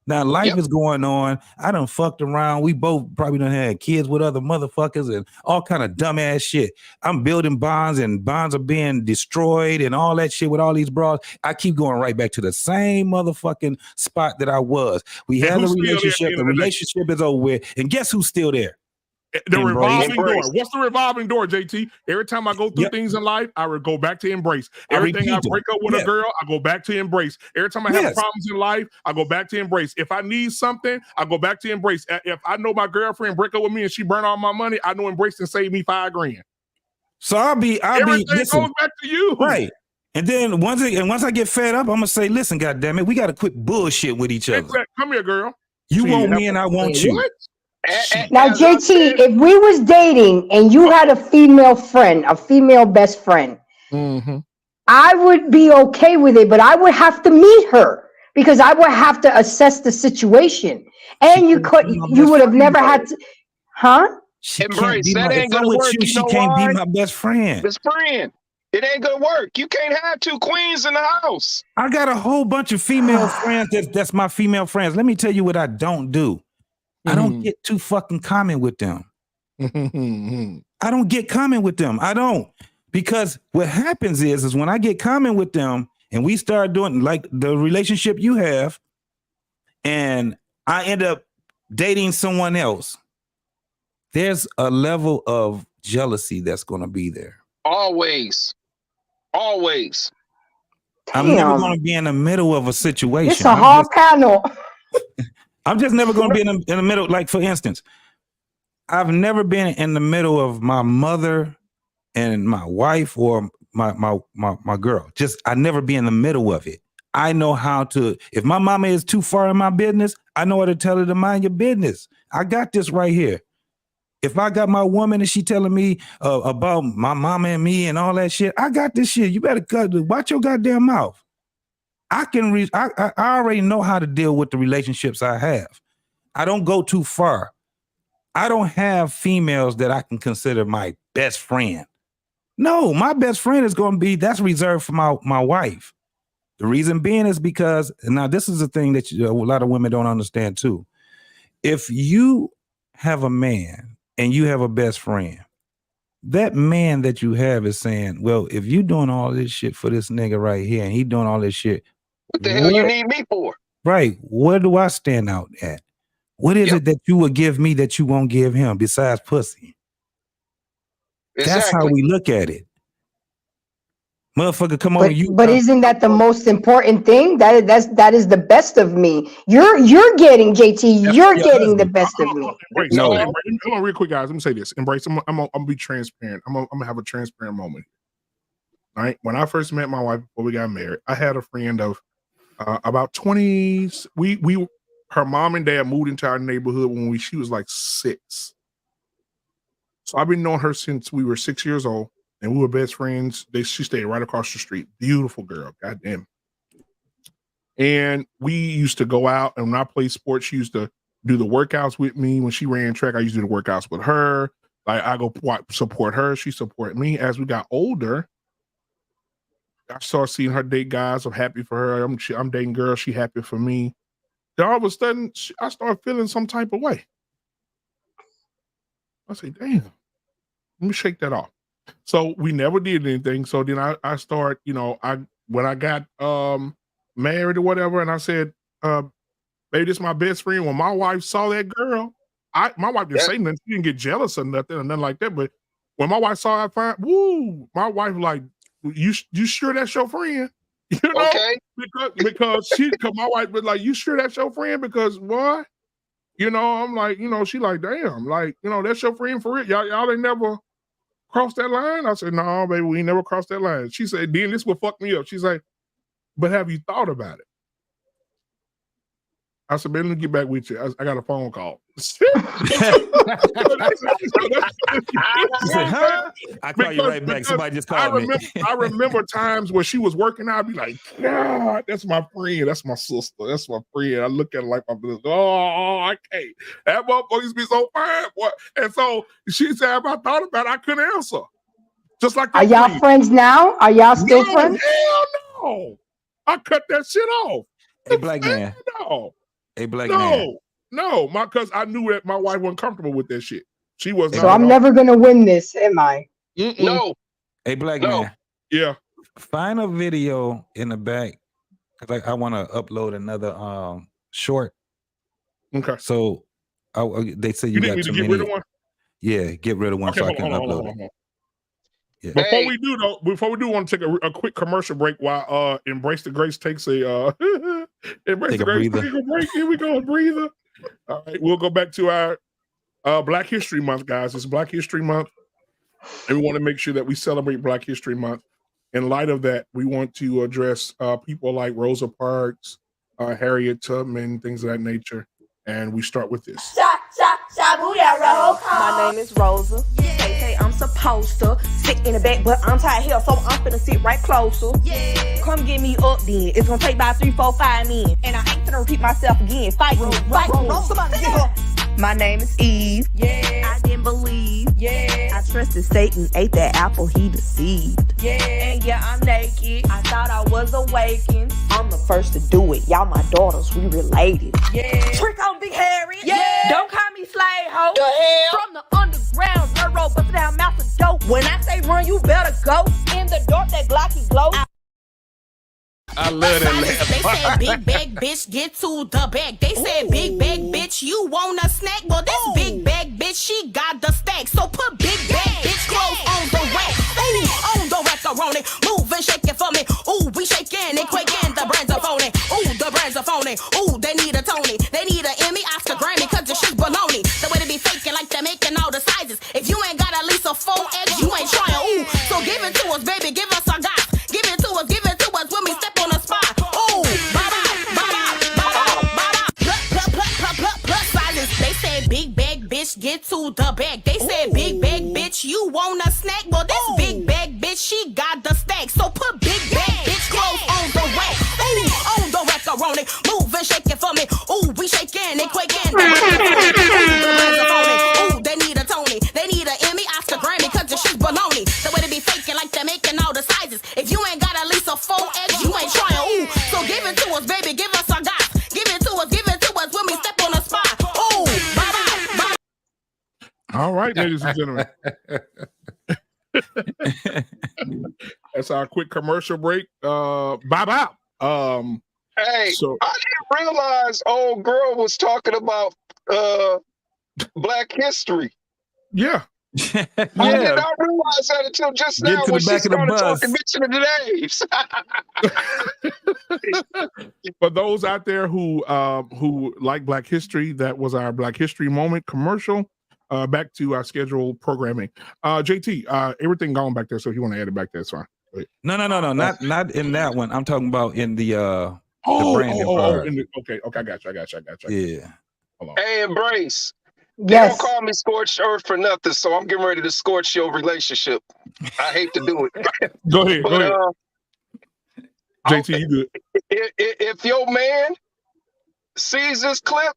Now life is going on. I done fucked around. We both probably done had kids with other motherfuckers and all kind of dumbass shit. I'm building bonds and bonds are being destroyed and all that shit with all these bras. I keep going right back to the same motherfucking spot that I was. We had a relationship. The relationship is over with. And guess who's still there? The revolving door. What's the revolving door, JT? Every time I go through things in life, I would go back to embrace. Everything I break up with a girl, I go back to embrace. Every time I have problems in life, I go back to embrace. If I need something, I go back to embrace. If I know my girlfriend break up with me and she burn all my money, I know embrace and save me $5,000. So I'll be listen, goes back to you. Right. And then once I get fed up, I'm gonna say, listen, goddammit, we gotta quit bullshit with each other. Come here, girl. You want me and I want you. Now, JT, if we was dating and you had a female friend, a female best friend, I would be okay with it, but I would have to meet her because I would have to assess the situation. And you would have never had to, huh? She can't be my best friend. Best friend. It ain't gonna work. You can't have two queens in the house. I got a whole bunch of female friends that's my female friends. Let me tell you what I don't do. I don't get too fucking common with them. I don't get common with them. I don't. Because what happens is when I get common with them and we start doing like the relationship you have, and I end up dating someone else, there's a level of jealousy that's going to be there. Always. I'm never going to be in the middle of a situation. It's a hard panel. I'm just never going to be in the middle. Like, for instance, I've never been in the middle of my mother and my wife or my girl. Just, I never be in the middle of it. I know how to, if my mama is too far in my business, I know how to tell her to mind your business. I got this right here. If I got my woman and she telling me about my mama and me and all that shit, I got this shit. You better watch your goddamn mouth. I already know how to deal with the relationships I have. I don't go too far. I don't have females that I can consider my best friend. No, my best friend is going to be, that's reserved for my wife. The reason being is because, now this is a thing that a lot of women don't understand too. If you have a man and you have a best friend, that man that you have is saying, well, if you doing all this shit for this nigga right here and he doing all this shit, what the hell you need me for? Right. Where do I stand out at? What is it that you would give me that you won't give him besides pussy? Exactly. That's how we look at it. Motherfucker, come on. But isn't that the most important thing? That is the best of me. You're getting, JT, you're getting the best of me. Hold on real quick, guys. Let me say this. Embrace, I'm gonna be transparent. I'm gonna have a transparent moment. All right. When I first met my wife before we got married, I had a friend of about 20s. Her mom and dad moved into our neighborhood when she was like 6. So I've been knowing her since we were 6 years old. and we were best friends. She stayed right across the street. Beautiful girl, goddamn. And we used to go out, and when I played sports, she used to do the workouts with me. When she ran track, I used to do the workouts with her. Like I go support her, she support me. As we got older, I started seeing her date guys. I'm happy for her. I'm dating girls. She happy for me. Then all of a sudden, I started feeling some type of way. I say, damn, let me shake that off. So we never did anything. So then I start, when I got married or whatever, and I said, baby, this is my best friend. When my wife saw that girl, my wife didn't say nothing. She didn't get jealous or nothing like that. But when my wife saw I find, woo, my wife like, you sure that's your friend? You know, okay. Because my wife was like, you sure that's your friend? Because what? I'm like, she like, damn, like, that's your friend for real. Y'all ain't never crossed that line. I said, no, baby, we ain't never crossed that line. She said, then this will fuck me up. She's like, but have you thought about it? I said, man, let me get back with you. I got a phone call. I call you right back. Somebody just called me. I remember times where she was working out. I'd be like, God, that's my friend. That's my sister. That's my friend. I look at her like my brother. Oh, I can't. That motherfucker used to be so fine. Boy. And so she said, if I thought about it, I couldn't answer. Just like are y'all friends now? Are y'all still friends? Hell no. I cut that shit off. Hey, black man. No. Hey, black man. No, because I knew that my wife wasn't comfortable with that shit. She was not. So I'm never gonna win this, am I? No. Hey, black man. Yeah. Find a video in the back because I want to upload another short. Okay. So they say you got need too to get many. rid of one. Yeah, get rid of one so I can upload it. Yeah. Before we do, want to take a quick commercial break while Embrace the Grace takes a Embrace the Grace take a break. Here we go, a breather. All right, we'll go back to our Black History Month, guys. It's Black History Month, and we want to make sure that we celebrate Black History Month. In light of that, we want to address people like Rosa Parks, Harriet Tubman, things of that nature. And we start with this. My name is Rosa. They say I'm supposed to sit in the back, but I'm tired here, so I'm finna sit right closer. Come get me up then. It's gonna take about 3, 4, 5 men. And I ain't finna repeat myself again. Fight me. Somebody get her. My name is Eve. I didn't believe. I trusted Satan, ate that apple, he deceived. And I'm naked. I thought I was awakened. I'm the first to do it. Y'all my daughters, we related. Trick on Big Harry. Don't call me slave hoe. The hell? From the underground, railroad, busted down mouth of dope. When I say run, you better go. In the dark, that Glocky glow. I love that. They said big bag bitch get to the bag. They said big bag bitch you want a snack. Well this big bag bitch she got the stack. So put big bag bitch clothes on the rack. Ooh, on the macaroni. Move and shake it for me. Ooh, we shaking and quaking. The brands are phony. Ooh, the brands are phony. Ooh, they need a Tony. They need a Emmy, Oscar, Grammy, cause the shit's baloney. The way they be faking like they're making all the sizes. If you ain't got at least a 4X, you ain't trying. Ooh, so give it to us, baby. Give us our guys. Give it to us when we step on the spot. Ooh, plus sizes. They said big bag bitch get to the bag. They said big bag bitch you want a snack. Well this big bag bitch she got the stack. So put big bag bitch clothes on the rack. Ooh, on the macaroni. Move and shake it for me. Ooh, we shaking and quaking. Ooh, they need a Tony. They need a Emmy, Oscar, Grammy, cause the shit's baloney. The way they be faking like they're making all the sizes. If you ain't got at least a 4X, you ain't trying. Ooh, so give it to us, baby. Give us our guys. Give it to us when we step on the spot. Ooh, bye-bye. All right, ladies and gentlemen. That's our quick commercial break. Bye-bye. Hey, so I didn't realize old girl was talking about Black history. Yeah. I did not realize that until just now when she started talking, mentioning the names. For those out there who like Black history, that was our Black History Moment commercial. Back to our scheduled programming. JT, everything gone back there, so if you want to add it back there, it's fine. No, not in that one. I'm talking about in the branding part. Okay, I got you. Yeah. Hey, Embrace. They Yes. don't call me scorched earth for nothing, so I'm getting ready to scorch your relationship. I hate to do it. Go ahead. But, Go ahead. JT, you good? If your man sees this clip,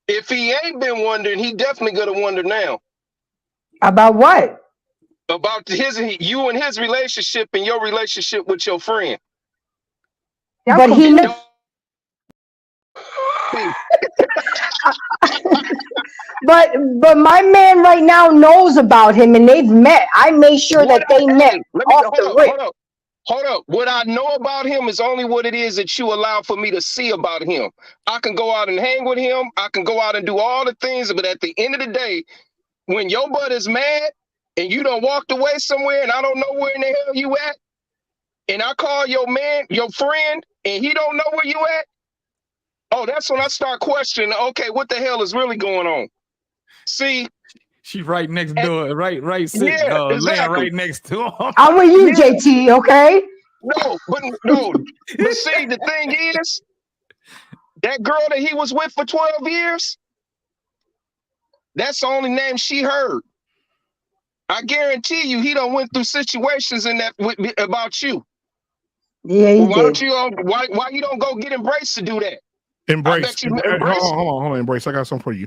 if he ain't been wondering, he definitely gonna wonder now. About what? About you and his relationship and your relationship with your friend. But he never. but my man right now knows about him and they've met. I made sure that they met off the rip. Hold up. What I know about him is only what it is that you allow for me to see about him. I can go out and hang with him. I can go out and do all the things, but at the end of the day, when your butt is mad and you done walked away somewhere and I don't know where in the hell you at, and I call your man, your friend, and he don't know where you at, oh, that's when I start questioning, okay, what the hell is really going on? See, she's right next door, right sitting, yeah, laying exactly. right next to him. I'm with you, JT, okay? No. But see, the thing is, that girl that he was with for 12 years, that's the only name she heard. I guarantee you, he done went through situations in that about you. Yeah, he why did. Why you don't go get Embrace to do that? Embrace. Embrace. Hold on, Embrace. I got something for you.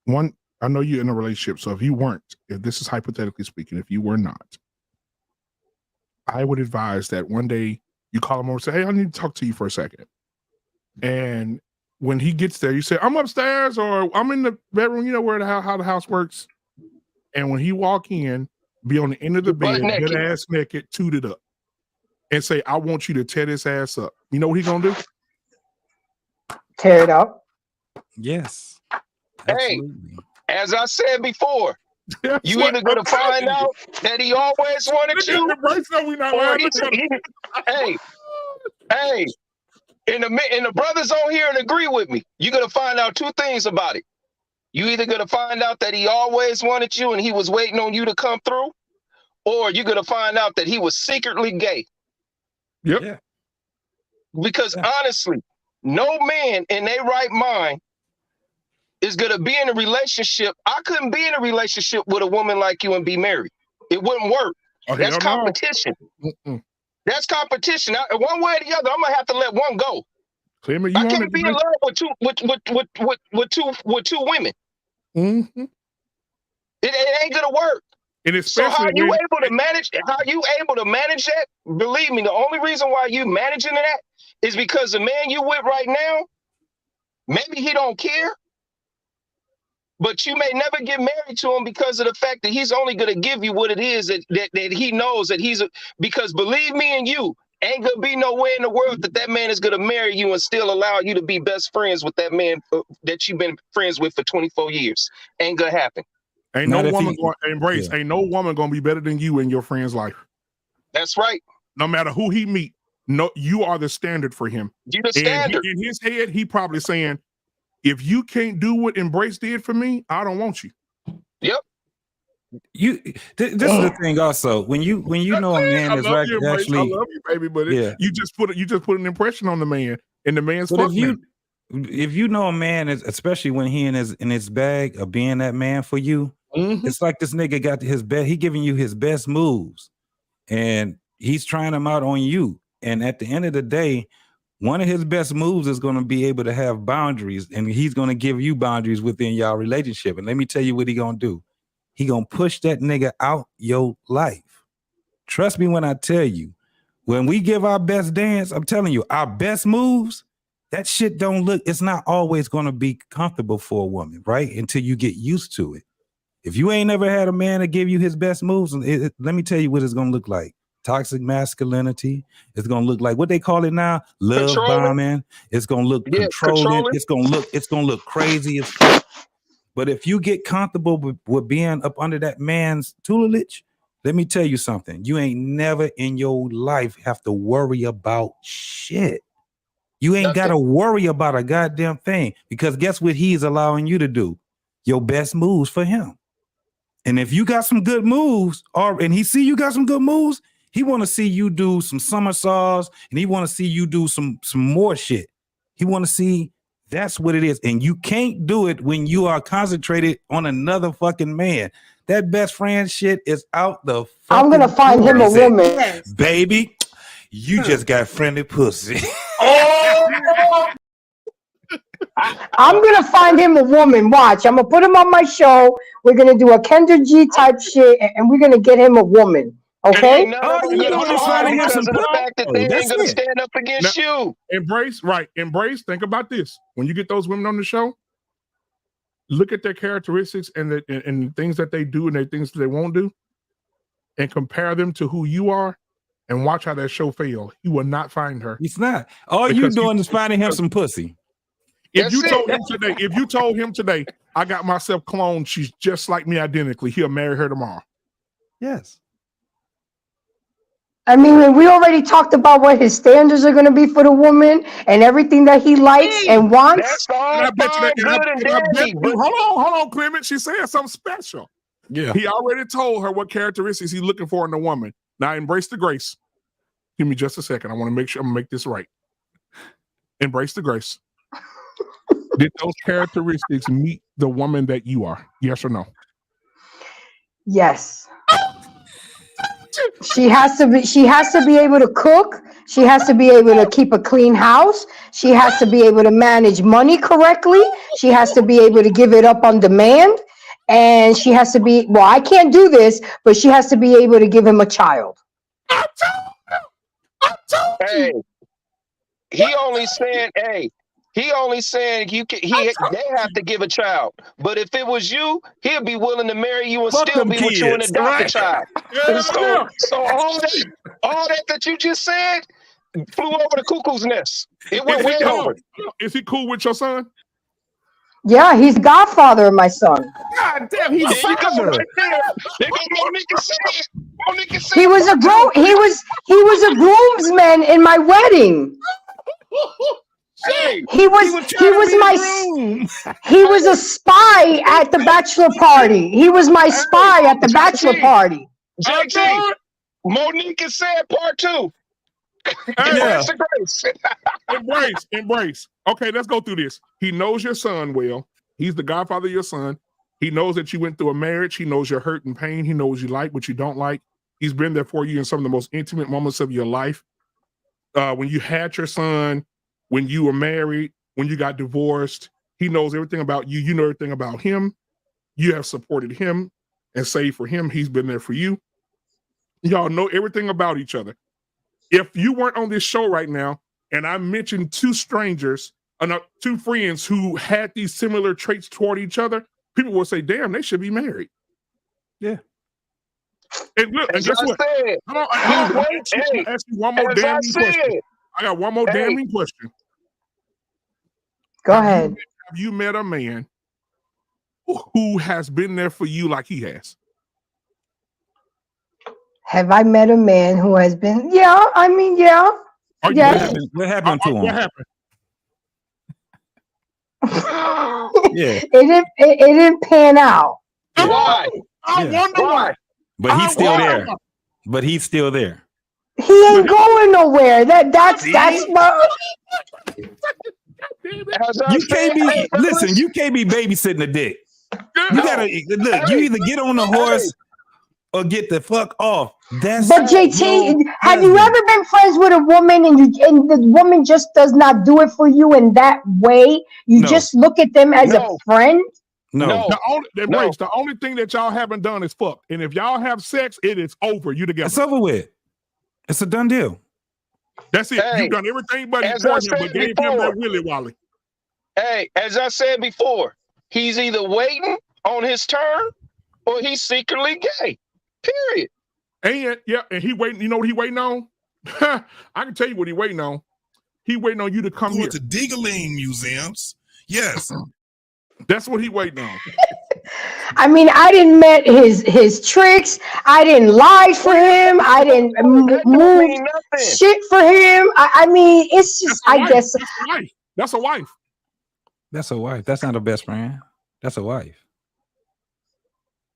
One, I know you're in a relationship, so if this is hypothetically speaking, if you were not, I would advise that one day you call him over and say, hey, I need to talk to you for a second. And when he gets there, you say, I'm upstairs or I'm in the bedroom, you know where how the house works. And when he walk in, be on the end of the bed, good ass naked, tooted up, and say, I want you to tear this ass up. You know what he gonna do? Tear it up. Yes. Absolutely. Hey, as I said before, you either gonna find out that he always wanted you, hey, and the brothers on here and agree with me. You're gonna find out two things about it. You either gonna find out that he always wanted you and he was waiting on you to come through, or you're gonna find out that he was secretly gay. Yep. Yeah. Because honestly, no man in their right mind is gonna be in a relationship. I couldn't be in a relationship with a woman like you and be married. It wouldn't work. That's competition. That's competition. One way or the other, I'm gonna have to let one go. I can't be in love with two women. Mm-hmm. It ain't gonna work. And so how you able to manage? How you able to manage that? Believe me, the only reason why you managing that is because the man you with right now, maybe he don't care, but you may never get married to him because of the fact that he's only gonna give you what it is that he knows that because believe me and you, ain't gonna be no way in the world that man is gonna marry you and still allow you to be best friends with that man that you've been friends with for 24 years. Ain't gonna happen. Ain't no woman going to Embrace. Yeah. Ain't no woman gonna be better than you in your friend's life. That's right. No matter who he meet, no, you are the standard for him. You the standard. In his head, he probably saying, if you can't do what Embrace did for me, I don't want you. Yep. This is the thing also, when you know a man is actually, I love you, baby, but you just put an impression on the man, and the man's if you know a man is, especially when he in his bag of being that man for you, it's like this nigga got his best, he giving you his best moves and he's trying them out on you, and at the end of the day, one of his best moves is going to be able to have boundaries, and he's going to give you boundaries within y'all relationship. And let me tell you what he gonna do. He gonna push that nigga out your life. Trust me when I tell you, when we give our best dance, I'm telling you, our best moves, that shit don't look, it's not always gonna be comfortable for a woman, right? Until you get used to it. If you ain't never had a man to give you his best moves, let me tell you what it's gonna look like. Toxic masculinity. It's gonna look like what they call it now, love bombing. It's gonna look controlling. It's gonna look crazy as fuck. But if you get comfortable with being up under that man's tutelage, let me tell you something. You ain't never in your life have to worry about shit. You ain't got to worry about a goddamn thing, because guess what he's allowing you to do? Your best moves for him. And if you got some good moves, and he see you got some good moves, he want to see you do some somersaults, and he want to see you do some more shit. He want to see That's what it is. And you can't do it when you are concentrated on another fucking man. That best friend shit is out the fucking I'm gonna find him a woman. Baby, you just got friendly pussy. I'm gonna find him a woman. Watch, I'm gonna put him on my show. We're gonna do a Kendra G type shit, and we're gonna get him a woman. Okay? Because of the fact that they ain't gonna stand up against you. Embrace, right? Embrace. Think about this: when you get those women on the show, look at their characteristics and the things that they do and the things that they won't do, and compare them to who you are, and watch how that show fail. You will not find her. It's not. All you doing is finding him some pussy. If you told him today, I got myself cloned, she's just like me identically, he'll marry her tomorrow. Yes. I mean, we already talked about what his standards are going to be for the woman and everything that he likes and wants. That's all Hold on, Clement. She's saying something special. Yeah. He already told her what characteristics he's looking for in a woman. Now, embrace the grace. Give me just a second. I want to make sure I'm going to make this right. Embrace the grace. Did those characteristics meet the woman that you are? Yes or no? Yes. She has to be able to cook. She has to be able to keep a clean house. She has to be able to manage money correctly. She has to be able to give it up on demand. And she has to be, well, I can't do this, but she has to be able to give him a child. Hey, he only said they have to give a child. But if it was you, he'll be willing to marry you and still be with you and adopt a child. So all that you just said flew over the cuckoo's nest. It went way over. Is he cool with your son? Yeah, he's the godfather of my son. God damn, he's a father. He was a groomsman in my wedding. He was a spy at the bachelor party. He was my spy at the bachelor party. JT, Monique has said part 2. Embrace. Okay, let's go through this. He knows your son well. He's the godfather of your son. He knows that you went through a marriage. He knows your hurt and pain. He knows you like what you don't like. He's been there for you in some of the most intimate moments of your life. When you had your son, when you were married, when you got divorced, he knows everything about you. You know everything about him. You have supported him and saved for him. He's been there for you. Y'all know everything about each other. If you weren't on this show right now, and I mentioned two friends who had these similar traits toward each other, people will say, damn, they should be married. Yeah. And look, and guess what? I ask you one more damning question. I got one more damning question. Go ahead. Have you met a man who has been there for you like he has? Have I met a man who has been? Yeah, I mean, yeah. Yes. What happened to him? What happened? Yeah. It didn't pan out. Why? I wonder why. But he's still there. But he's still there. He ain't going nowhere. That's my. You can't be listen. You can't be babysitting a dick. You gotta look. You either get on the horse or get the fuck off. But JT, have you ever been friends with a woman and the woman just does not do it for you in that way? You just look at them as a friend? No. The only thing that y'all haven't done is fuck. And if y'all have sex, it is over. You together. It's over with. It's a done deal. That's it. You've done everything but gave him that Willy Wally. Hey, as I said before, he's either waiting on his turn or he's secretly gay. Period. And he waiting. You know what he waiting on? I can tell you what he waiting on. He waiting on you to come here to Dingaling museums. Yes. That's what he waiting on. I mean, I didn't met his tricks. I didn't lie for him. I didn't move shit for him. I mean, it's just, I guess. That's a wife. That's a wife. That's not a best friend. That's a wife.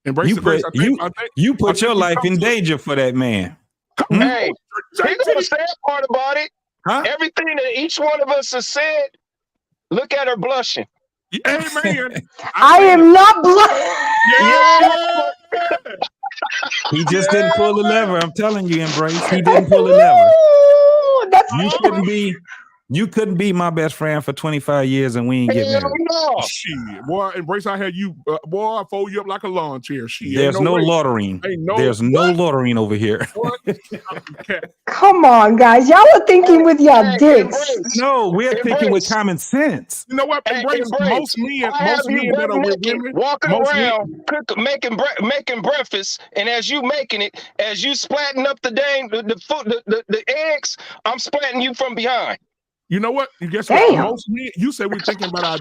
Embrace the grace. You put your life in danger for that man. Hey, here's the sad part about it. Everything that each one of us has said, Look at her blushing. Hey man, I am not blushing. Yeah. He just didn't pull the lever. I'm telling you, Embrace. He didn't pull the lever. That's You couldn't be my best friend for 25 years and we ain't get married. No. Shit, boy, Embrace. I had you, boy. I fold you up like a lawn chair. Shit, There's no way. loitering. There's no loitering over here. Come on, guys. Y'all are thinking with your dicks. No, we're thinking with common sense. You know what? Embrace. Most men that are with women, walking most around, making breakfast, and as you making it, as you splatting up the eggs, I'm splatting you from behind. You know what? You guess what? Most men, you say we're thinking about our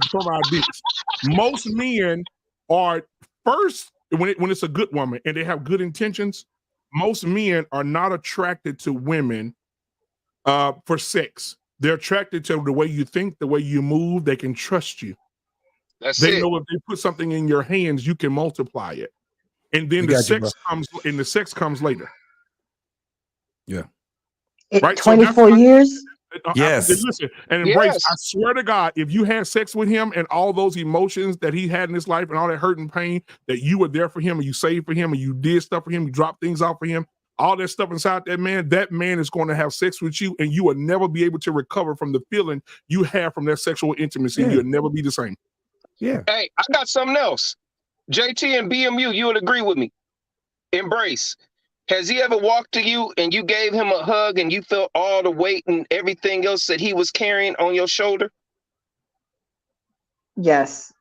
dicks. Most men are first when it's a good woman and they have good intentions. Most men are not attracted to women for sex. They're attracted to the way you think, the way you move. They can trust you. They know if they put something in your hands, you can multiply it, and then the sex comes later. Yeah. Right. 24 years. Yes. Listen, and Embrace. I swear to God, if you had sex with him and all those emotions that he had in his life and all that hurt and pain, that you were there for him and you saved for him and you did stuff for him, you dropped things off for him, all that stuff inside that man is going to have sex with you and you will never be able to recover from the feeling you have from that sexual intimacy. You'll never be the same. Yeah. Hey, I got something else. JT and BMU, you would agree with me. Embrace. Has he ever walked to you and you gave him a hug and you felt all the weight and everything else that he was carrying on your shoulder? Yes.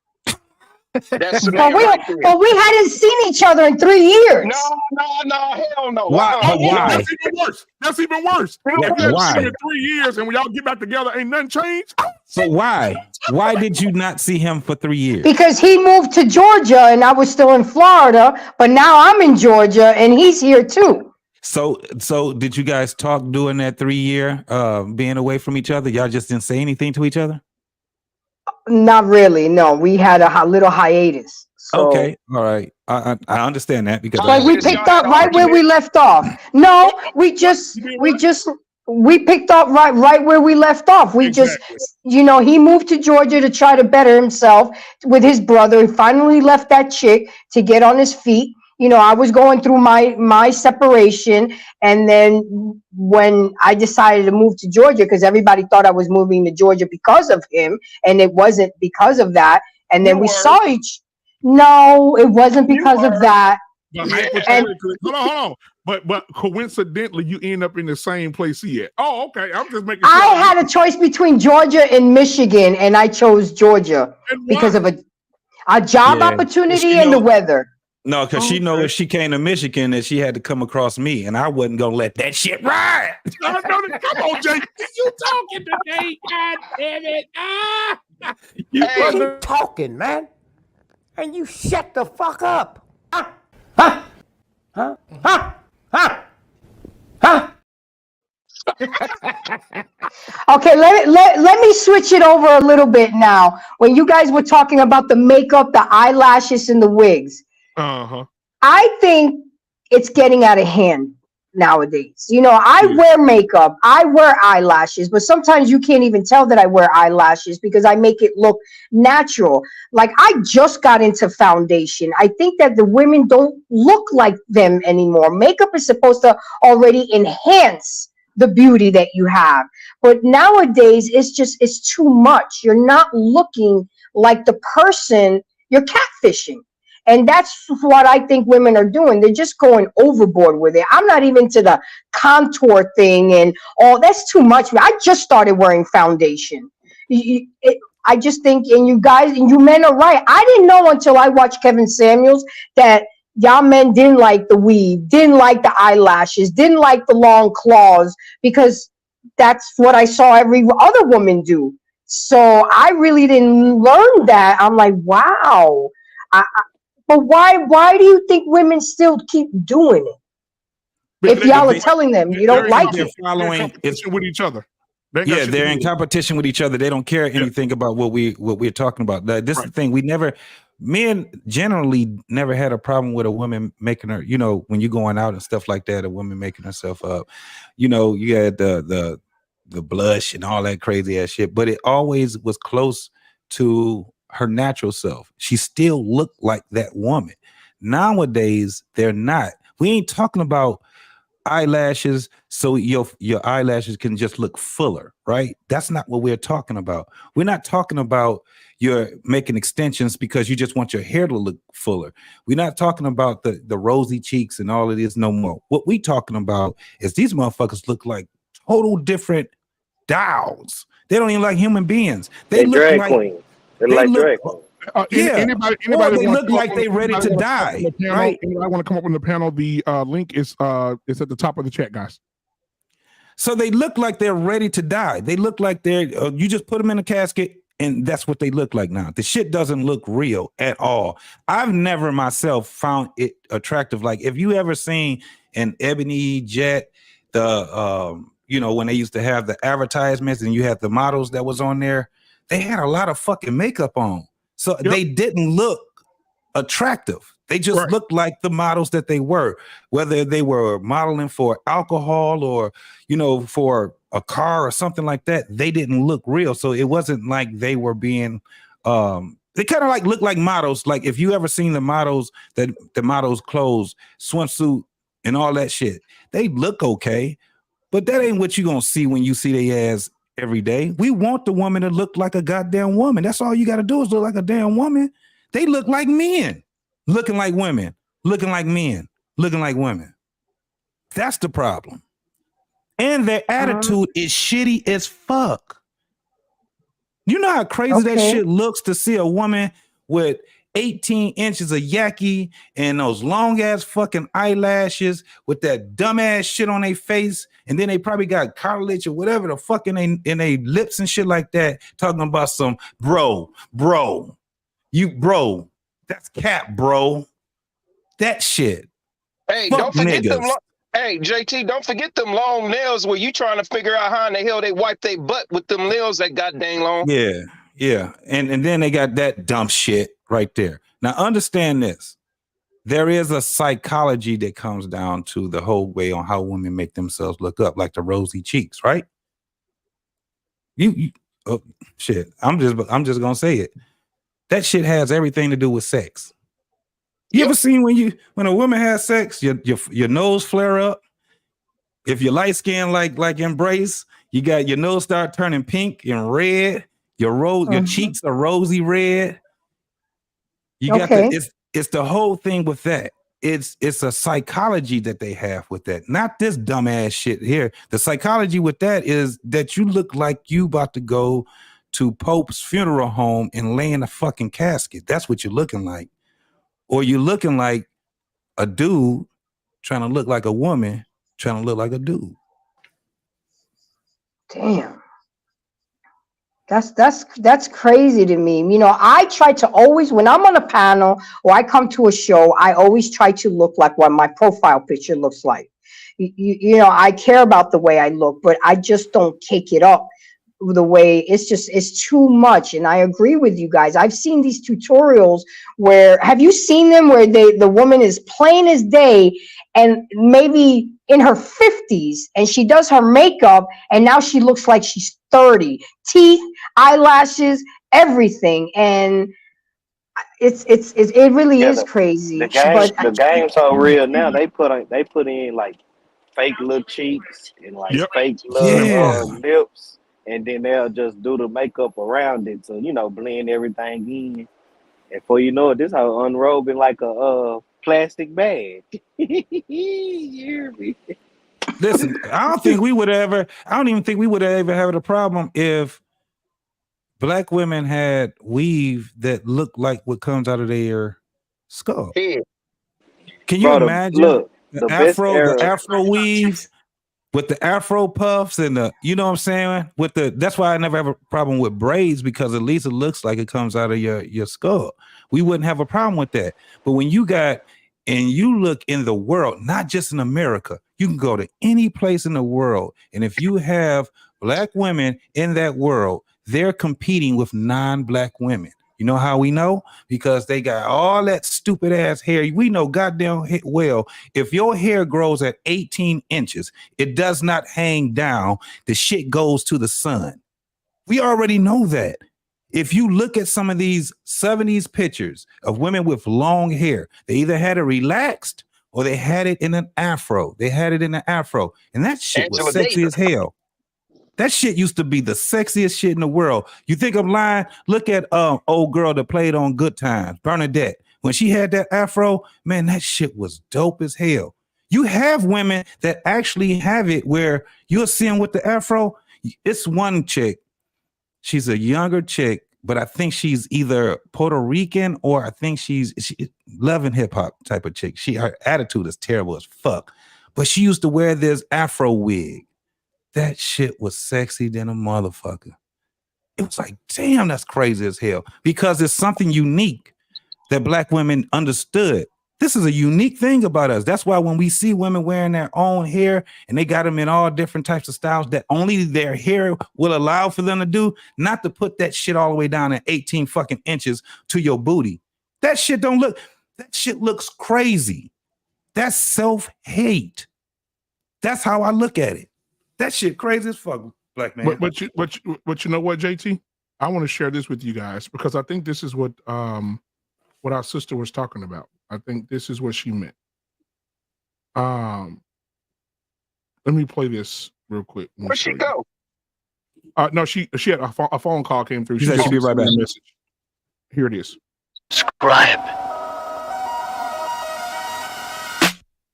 That's the but, man right there. but we hadn't seen each other in 3 years. No, hell no. Why? Why? That's even worse. That's even worse. Why? In 3 years and when y'all get back together, ain't nothing changed. So why? Why did you not see him for 3 years? Because he moved to Georgia and I was still in Florida, but now I'm in Georgia and he's here too. So did you guys talk during that 3 year being away from each other? Y'all just didn't say anything to each other? Not really. No, we had a little hiatus. So. Okay, all right. I understand that because But we picked up right where we left off. No, we picked up right where we left off. We just, he moved to Georgia to try to better himself with his brother. He finally left that chick to get on his feet. I was going through my separation. And then when I decided to move to Georgia, because everybody thought I was moving to Georgia because of him, and it wasn't because of that. And then no, it wasn't because of that. Hold on. But coincidentally, you end up in the same place he at. Oh, okay. I'm just making sure. I had a choice between Georgia and Michigan, and I chose Georgia because of a job opportunity and the weather. No, because she know if she came to Michigan that she had to come across me, and I wasn't gonna let that shit ride. Come on, Jay. You talking today? God damn it! You talking, man, and you shut the fuck up. Okay, let me switch it over a little bit now. When you guys were talking about the makeup, the eyelashes, and the wigs, I think it's getting out of hand nowadays. I wear makeup, I wear eyelashes, but sometimes you can't even tell that I wear eyelashes because I make it look natural. Like I just got into foundation. I think that the women don't look like them anymore. Makeup is supposed to already enhance the beauty that you have. But nowadays it's too much. You're not looking like the person, you're catfishing. And that's what I think women are doing. They're just going overboard with it. I'm not even to the contour thing and all. That's too much. I just started wearing foundation. I just think, and you guys, and you men are right. I didn't know until I watched Kevin Samuels that y'all men didn't like the weave, didn't like the eyelashes, didn't like the long claws, because that's what I saw every other woman do. So I really didn't learn that. I'm like, wow. But why do you think women still keep doing it? If y'all are telling them you don't like it. Following with each other. They're in competition with each other. They don't care anything about what we're talking about. This is the thing. Men generally never had a problem with a woman making her, when you're going out and stuff like that, a woman making herself up. You had the blush and all that crazy ass shit, but it always was close to her natural self. She still looked like that woman. Nowadays, they're not. We ain't talking about eyelashes so your eyelashes can just look fuller, right? That's not what we're talking about. We're not talking about you're making extensions because you just want your hair to look fuller. We're not talking about the rosy cheeks and all of this no more. What we talking about is these motherfuckers look like total different dolls. They don't even like human beings. They look drag like queens. They like drag queens. Anybody they look like they ready to wanna die, come up on the panel, right? Anybody want to come up on the panel? The link is at the top of the chat, guys. So they look like they're ready to die. They look like they're you just put them in a casket, and that's what they look like now. The shit doesn't look real at all. I've never myself found it attractive. Like if you ever seen an Ebony Jet, the when they used to have the advertisements and you had the models that was on there, they had a lot of fucking makeup on. So they didn't look attractive. They just looked like the models that they were, whether they were modeling for alcohol or, for a car or something like that. They didn't look real. So it wasn't like they were being, they kind of like look like models. Like if you ever seen the models, that the models clothes, swimsuit and all that shit, they look okay, but that ain't what you gonna see when you see their ass every day. We want the woman to look like a goddamn woman. That's all you got to do is look like a damn woman. They look like men, looking like women, looking like men, looking like women. That's the problem. And their attitude is shitty as fuck. You know how crazy that shit looks to see a woman with 18 inches of yaki and those long ass fucking eyelashes with that dumb ass shit on their face, and then they probably got cartilage or whatever the fuck in they lips and shit like that, talking about some bro, that's cap, bro. That shit. Hey, Fuck don't forget niggas. them. Hey, JT, don't forget them long nails where you trying to figure out how in the hell they wipe their butt with them nails that got dang long. Yeah. And then they got that dumb shit right there. Now understand this. There is a psychology that comes down to the whole way on how women make themselves look up, like the rosy cheeks, right? Shit. I'm just gonna say it. That shit has everything to do with sex. You ever seen when a woman has sex, your nose flare up? If you're light skinned like Embrace, you got your nose start turning pink and red. Your cheeks are rosy red. You got it's the whole thing with that. It's a psychology that they have with that, not this dumbass shit here. The psychology with that is that you look like you about to go to Pope's funeral home and lay in a fucking casket. That's what you're looking like. Or you're looking like a dude trying to look like a woman, trying to look like a dude. Damn. That's crazy to me. I try to always, when I'm on a panel or I come to a show, I always try to look like what my profile picture looks like. I care about the way I look, but I just don't kick it up the way it's too much. And I agree with you guys. I've seen these tutorials where, have you seen them where the woman is plain as day and maybe in her 50s and she does her makeup and now she looks like she's 30, teeth, eyelashes, everything. And it really is crazy. The game's so real now. They put in like fake little cheeks and like fake little lips, and then they'll just do the makeup around it to blend everything in. And before you know it, this how unrobing like a plastic bag. You hear me? Listen, I don't even think we would ever have a problem if black women had weave that looked like what comes out of their skull. Yeah. Can you imagine the afro weave with the afro puffs and you know what I'm saying? That's why I never have a problem with braids, because at least it looks like it comes out of your skull. We wouldn't have a problem with that. But when you look in the world, not just in America, you can go to any place in the world, and if you have black women in that world, they're competing with non-black women. You know how we know? Because they got all that stupid ass hair. We know goddamn well, if your hair grows at 18 inches, it does not hang down. The shit goes to the sun. We already know that. If you look at some of these 70s pictures of women with long hair, they either had it relaxed or they had it in an afro. They had it in an afro. And that shit was sexy as hell. That shit used to be the sexiest shit in the world. You think I'm lying? Look at old girl that played on Good Times, Bernadette. When she had that afro, man, that shit was dope as hell. You have women that actually have it where you'll see them with the afro. It's one chick. She's a younger chick, but I think she's either Puerto Rican or I think she's loving hip hop type of chick. Her attitude is terrible as fuck, but she used to wear this afro wig. That shit was sexy than a motherfucker. It was like, damn, that's crazy as hell because it's something unique that black women understood. This is a unique thing about us. That's why when we see women wearing their own hair and they got them in all different types of styles that only their hair will allow for them to do, not to put that shit all the way down at 18 fucking inches to your booty. That shit looks crazy. That's self-hate. That's how I look at it. That shit crazy as fuck, black man. But you know what, JT? I want to share this with you guys because I think this is what our sister was talking about. I think this is what she meant. Let me play this real quick. Where'd she go? No, she had a phone call came through. She said she'll be right back. Message. Here it is. Subscribe.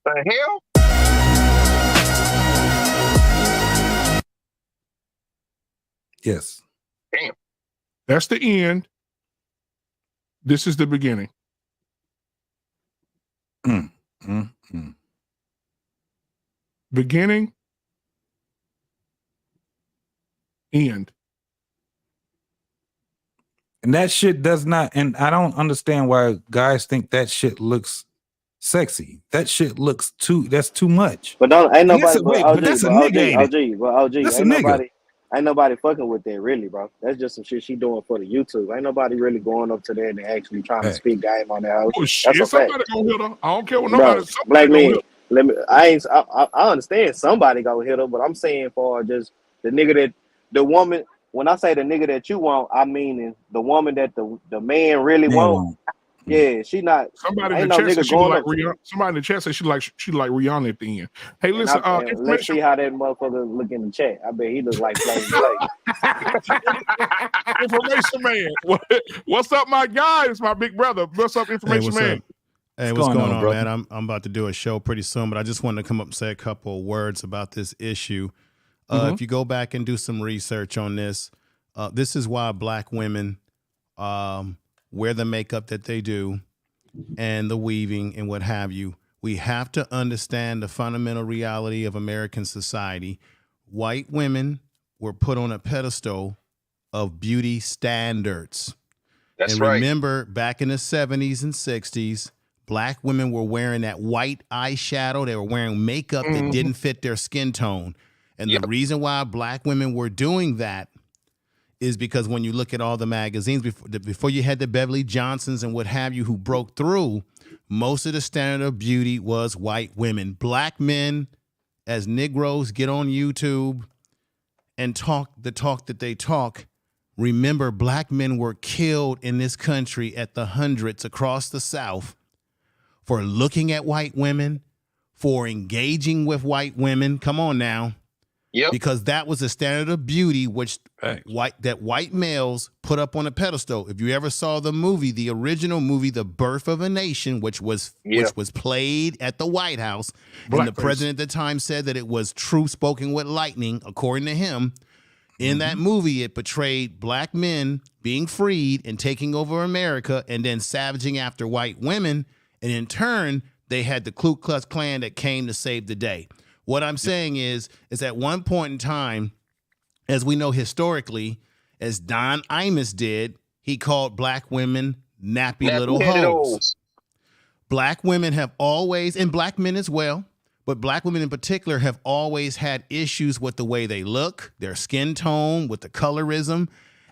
The hell? Yes. Damn. That's the end. This is the beginning. Beginning, end. And that shit does not, and I don't understand why guys think that shit looks sexy. That shit looks that's too much. But ain't nobody. That's a nigga, ain't it? OG, That's ain't a nigga. Ain't nobody fucking with that, really, bro. That's just some shit she doing for the YouTube. Ain't nobody really going up to there and actually trying to speak game on that house. Oh shit! That's a fact. Somebody gonna hit her. I don't care what Bro, nobody. black Somebody man. Let me. I understand somebody gonna hit her, but I'm saying for just the nigga that the woman. When I say the nigga that you want, I mean the woman that the man really want. Yeah, she not. Somebody in the chat said she like Rihanna. Somebody in the chat said she like Rihanna at the end. Hey, listen. Let's see how that motherfucker look in the chat. I bet he look like Information man. What's up, my guy? It's my big brother. What's up, information man? Hey, what's going on, man? I'm about to do a show pretty soon, but I just wanted to come up and say a couple of words about this issue. If you go back and do some research on this is why black women wear the makeup that they do and the weaving and what have you. We have to understand the fundamental reality of American society. White women were put on a pedestal of beauty standards. That's and right. Remember, back in the 70s and 60s, black women were wearing that white eyeshadow. They were wearing makeup that didn't fit their skin tone. And the reason why black women were doing that is because when you look at all the magazines, before you had the Beverly Johnsons and what have you who broke through, most of the standard of beauty was white women. Black men, as Negroes, get on YouTube and talk the talk that they talk. Remember, black men were killed in this country at the hundreds across the South for looking at white women, for engaging with white women. Come on now. Yep. Because that was a standard of beauty which white males put up on a pedestal. If you ever saw the movie, the original movie, The Birth of a Nation, which was played at the White House, and the president at the time said that it was truth spoken with lightning, according to him. In that movie, it portrayed black men being freed and taking over America and then savaging after white women. And in turn, they had the Ku Klux Klan that came to save the day. What I'm saying is at one point in time, as we know historically, as Don Imus did, he called black women nappy little hoes. Black women have always, and black men as well, but black women in particular have always had issues with the way they look, their skin tone, with the colorism,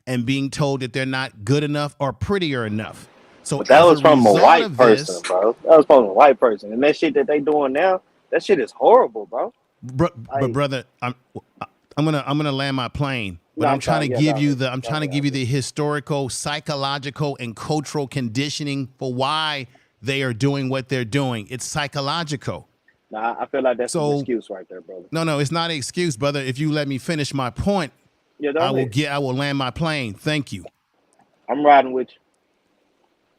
and being told that they're not good enough or prettier enough. So but that was from a white person, bro. That was from a white person. And that shit that they doing now, that shit is horrible, bro. But brother, I'm gonna land my plane. But I'm trying to give you the historical, psychological, and cultural conditioning for why they are doing what they're doing. It's psychological. Nah, I feel like that's an excuse right there, brother. No, it's not an excuse, brother. If you let me finish my point, I will land my plane. Thank you. I'm riding with you.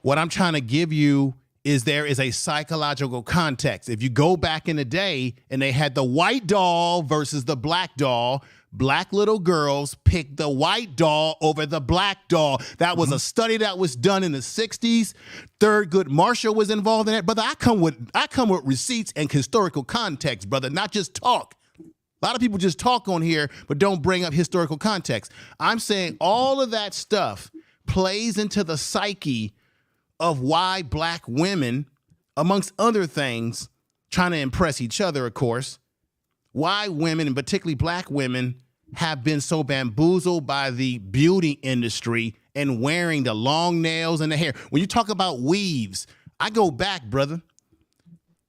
What I'm trying to give you is there is a psychological context. If you go back in the day and they had the white doll versus the black doll, black little girls picked the white doll over the black doll. That was a study that was done in the 60s. Thurgood Marshall was involved in it. Brother, I come with receipts and historical context, brother, not just talk. A lot of people just talk on here, but don't bring up historical context. I'm saying all of that stuff plays into the psyche of why black women, amongst other things, trying to impress each other, of course, why women, and particularly black women, have been so bamboozled by the beauty industry and wearing the long nails and the hair. When you talk about weaves, I go back, brother.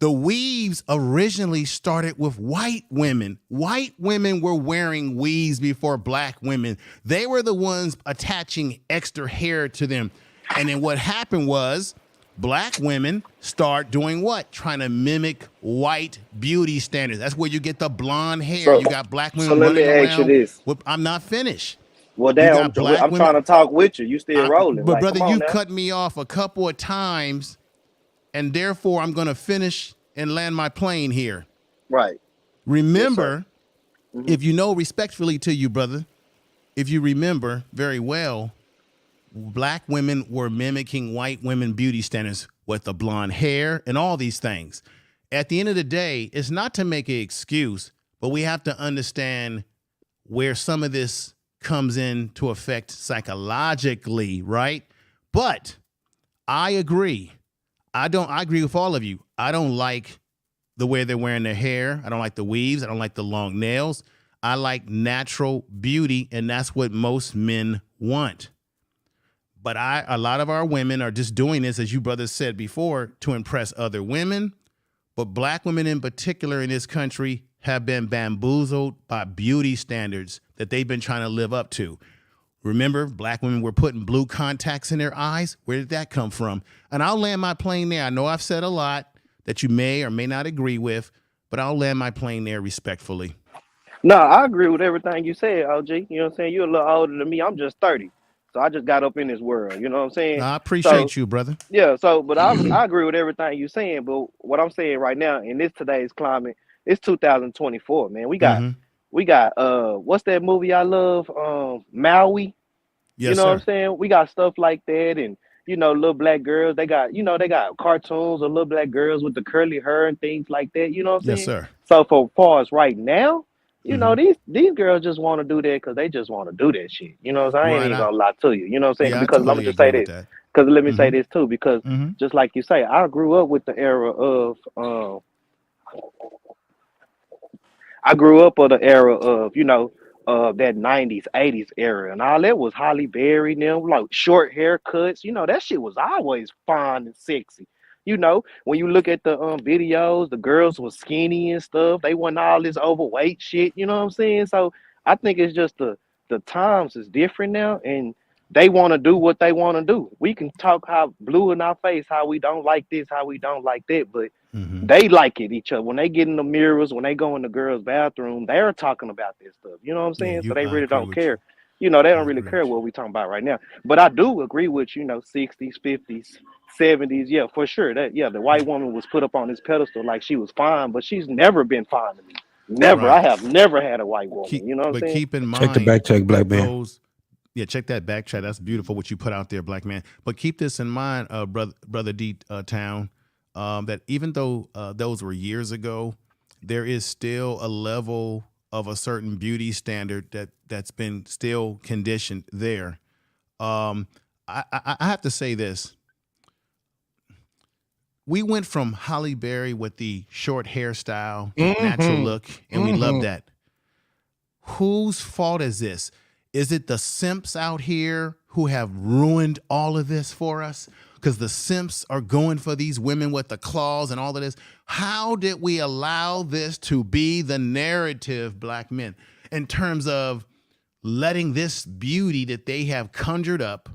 The weaves originally started with white women. White women were wearing weaves before black women. They were the ones attaching extra hair to them. And then what happened was black women start doing what? Trying to mimic white beauty standards. That's where you get the blonde hair. So- you got black women so let me running ask you around. this. I'm not finished. Well, You damn, got black I'm women- trying to talk with you. You still rolling. But Like, brother, come on you now. cut me off a couple of times, and therefore I'm going to finish and land my plane here. Right. Remember, if you know respectfully to you, brother, if you remember very well, black women were mimicking white women beauty standards with the blonde hair and all these things. At the end of the day, it's not to make an excuse, but we have to understand where some of this comes into effect psychologically, right? But I agree. I agree with all of you. I don't like the way they're wearing their hair. I don't like the weaves. I don't like the long nails. I like natural beauty, and that's what most men want. But a lot of our women are just doing this, as you brothers said before, to impress other women. But black women in particular in this country have been bamboozled by beauty standards that they've been trying to live up to. Remember, black women were putting blue contacts in their eyes. Where did that come from? And I'll land my plane there. I know I've said a lot that you may or may not agree with, but I'll land my plane there respectfully. No, I agree with everything you said, OG. You know what I'm saying? You're a little older than me. I'm just 30. So I just got up in this world. You know what I'm saying? I appreciate you, brother. Yeah, but I agree with everything you're saying. But what I'm saying right now in this today's climate, it's 2024, man. We got what's that movie I love? Maui. Yes, you know sir. what I'm saying? We got stuff like that, and little black girls. They got cartoons of little black girls with the curly hair and things like that. You know what I'm Yes, saying? sir. So for far as right now, these girls just want to do that because they just want to do that shit. You know what I'm saying? I ain't even gonna lie to you. You know what I'm saying? Yeah, I Because let me totally just say agree with this. that. Because let me say this too. Because just like you say, I grew up with the era of that 90s, 80s era, and all that was Halle Berry, like short haircuts. That shit was always fine and sexy. When you look at the videos, the girls were skinny and stuff. They wasn't all this overweight shit. You know what I'm saying? So I think it's just the times is different now, and they want to do what they want to do. We can talk how blue in our face, how we don't like this, how we don't like that, but they like it each other. When they get in the mirrors, when they go in the girls' bathroom, they're talking about this stuff. You know what I'm saying? So they really don't care. They don't really care what we talking about right now. But I do agree with 60s, 50s, 70s. Yeah, for sure. The white woman was put up on this pedestal like she was fine, but she's never been fine to me. Never. Right. I have never had a white woman. You know what I'm But saying? keep in mind, Check the back check, black man. Check that back check. That's beautiful what you put out there, black man. But keep this in mind, brother D Town, that even though those were years ago, there is still a level of a certain beauty standard that's been still conditioned there. I have to say this. We went from Halle Berry with the short hairstyle, natural look, and we love that. Whose fault is this? Is it the simps out here who have ruined all of this for us? Because the simps are going for these women with the claws and all of this. How did we allow this to be the narrative, black men, in terms of letting this beauty that they have conjured up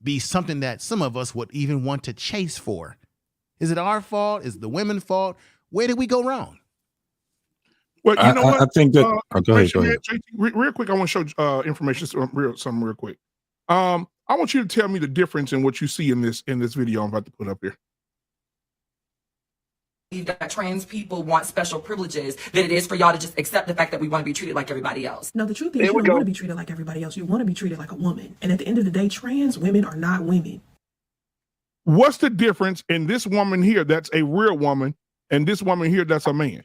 be something that some of us would even want to chase for? Is it our fault? Is it the women's fault? Where did we go wrong? Well, you know what? I think that. Go ahead. JT, real quick, I want to show information, something real quick. I want you to tell me the difference in what you see in this video I'm about to put up here. That trans people want special privileges than it is for y'all to just accept the fact that we want to be treated like everybody else. No, the truth is you don't want to be treated like everybody else. You want to be treated like a woman. And at the end of the day, trans women are not women. What's the difference in this woman here that's a real woman and this woman here that's a man?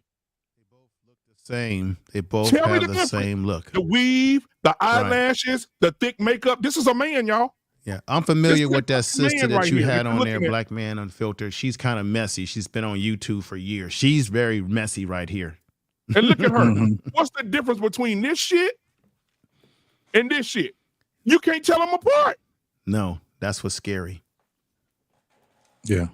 Same. They both Tell me have the the difference. same look. The weave, the eyelashes, the thick makeup. This is a man, y'all. Yeah, I'm familiar with that sister that right you here, had if you're on there, looking at- Black Man Unfiltered. She's kind of messy. She's been on YouTube for years. She's very messy right here. And look at her. What's the difference between this shit and this shit? You can't tell them apart. No, that's what's scary. Yeah.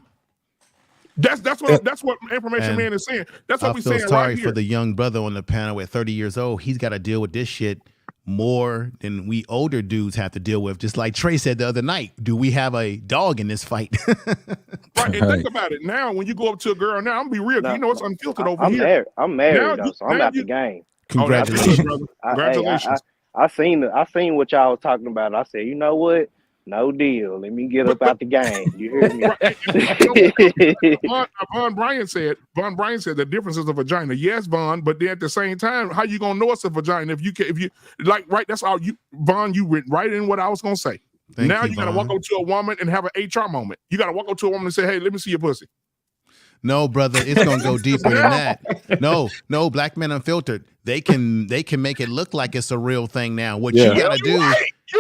That's what Information And Man is saying. That's what I we're feel saying sorry right for here. the young brother on the panel at 30 years old. He's got to deal with this shit more than we older dudes have to deal with. Just like Trey said the other night, do we have a dog in this fight? Right, and think about it. Now, when you go up to a girl, now I'm gonna be real. You know it's unfiltered over here. I'm married Now though, so I'm out the game. Congratulations. brother. Congratulations. I seen what y'all was talking about. I said, you know what? No deal. Let me get up out the game. You hear me? Von Bryan said the difference is a vagina. Yes, Von, but then at the same time, how you gonna know it's a vagina if you like right? That's all you, Von. You went right in what I was gonna say. Thank now you, you gotta Von. walk up to a woman and have an HR moment. You gotta walk up to a woman and say, "Hey, let me see your pussy." No, brother, it's gonna go deeper than that. No, Black Men Unfiltered. They can make it look like it's a real thing now. What you gotta do,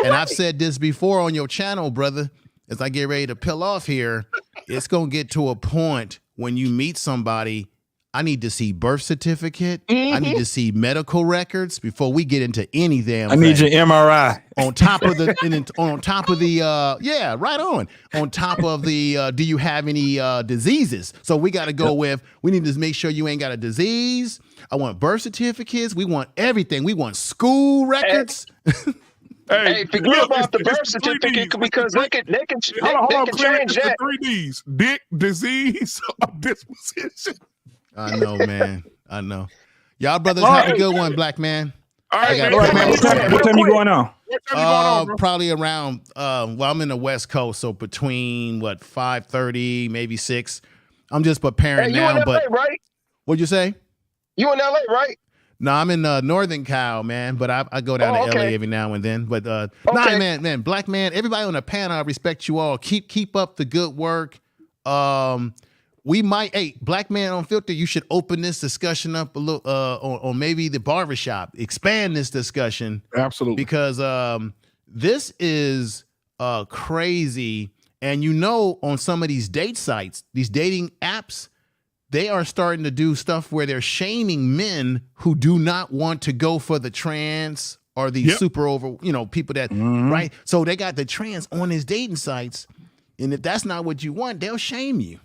and I've said this before on your channel, brother, as I get ready to peel off here, it's gonna get to a point when you meet somebody. I need to see birth certificate. I need to see medical records before we get into any damn I need thing. your MRI. On top of the on top of the do you have any diseases? So we got to go with, we need to make sure you ain't got a disease. I want birth certificates. We want everything. We want school records. Hey, forget about the birth certificate because they can change that. 3Ds: dick, disease, disposition. I know, man. I know. Y'all brothers have a good one, Black Man. All right, man. What time you going on? Probably around. Well, I'm in the West Coast, so between 5:30, maybe 6. I'm just preparing Hey, you now. in LA, But right? what'd you say? You in LA, right? No, I'm in Northern Cal, man. But I go down to LA every now and then. But nah, man, Black Man. Everybody on the panel, I respect you all. Keep up the good work. We might, Black Man Unfiltered, you should open this discussion up a little on maybe the barbershop. Expand this discussion. Absolutely. Because this is crazy. And on some of these date sites, these dating apps, they are starting to do stuff where they're shaming men who do not want to go for the trans or the super over, people that, right? So they got the trans on his dating sites. And if that's not what you want, they'll shame you.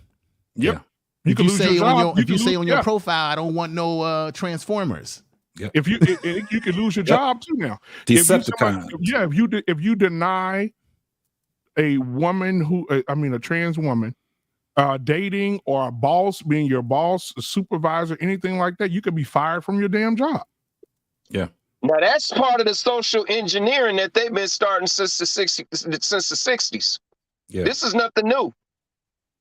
Yep. If you say on your yeah. profile, I don't want no transformers. Yep. If you can lose your job too now. Decepticons. If you deny a woman a trans woman, dating or a boss being your boss, a supervisor, anything like that, you could be fired from your damn job. Yeah. Now that's part of the social engineering that they've been starting since the 60s. Yeah. This is nothing new.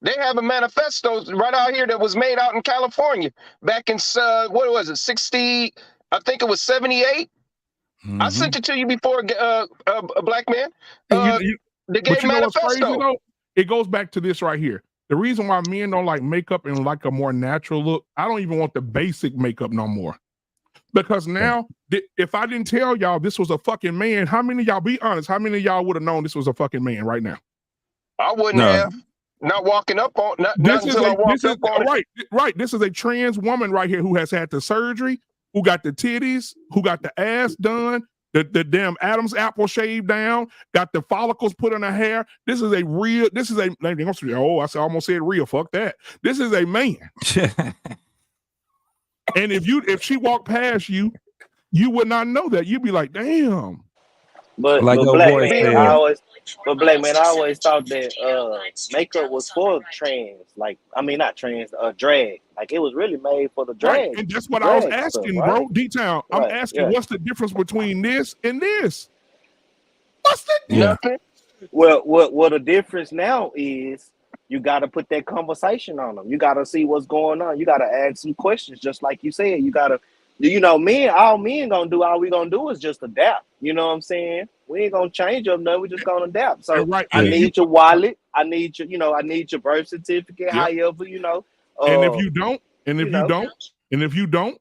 They have a manifesto right out here that was made out in California back in 60? I think it was 78. I sent it to you before, Black Man. The gay manifesto. Crazy, it goes back to this right here. The reason why men don't like makeup and like a more natural look, I don't even want the basic makeup no more. Because now, if I didn't tell y'all this was a fucking man, how many of y'all, be honest, how many of y'all would have known this was a fucking man right now? I wouldn't have. Not walking up on, not until I walked up on it. Right. This is a trans woman right here who has had the surgery, who got the titties, who got the ass done, the damn Adam's apple shaved down, got the follicles put in her hair. I almost said real. Fuck that. This is a man. And if she walked past you, you would not know that. You'd be like, damn. But Like your black boy man, said. I always thought that makeup was for trans, like I mean not trans, drag. Like it was really made for the Right. drag. And that's what I was Drag stuff, asking, right? bro. D-Town. I'm Right, asking yeah. what's the difference between this and this? What's the Yeah. Nothing. Well, what the difference now is you got to put that conversation on them. You got to see what's going on. You got to ask some questions, just like you said. You got to, all men gonna do, all we gonna do is just adapt. You know what I'm saying? We ain't gonna change them, no. We just gonna adapt. So right. I need your wallet. I need your, I need your birth certificate. Yep. However, And if you don't,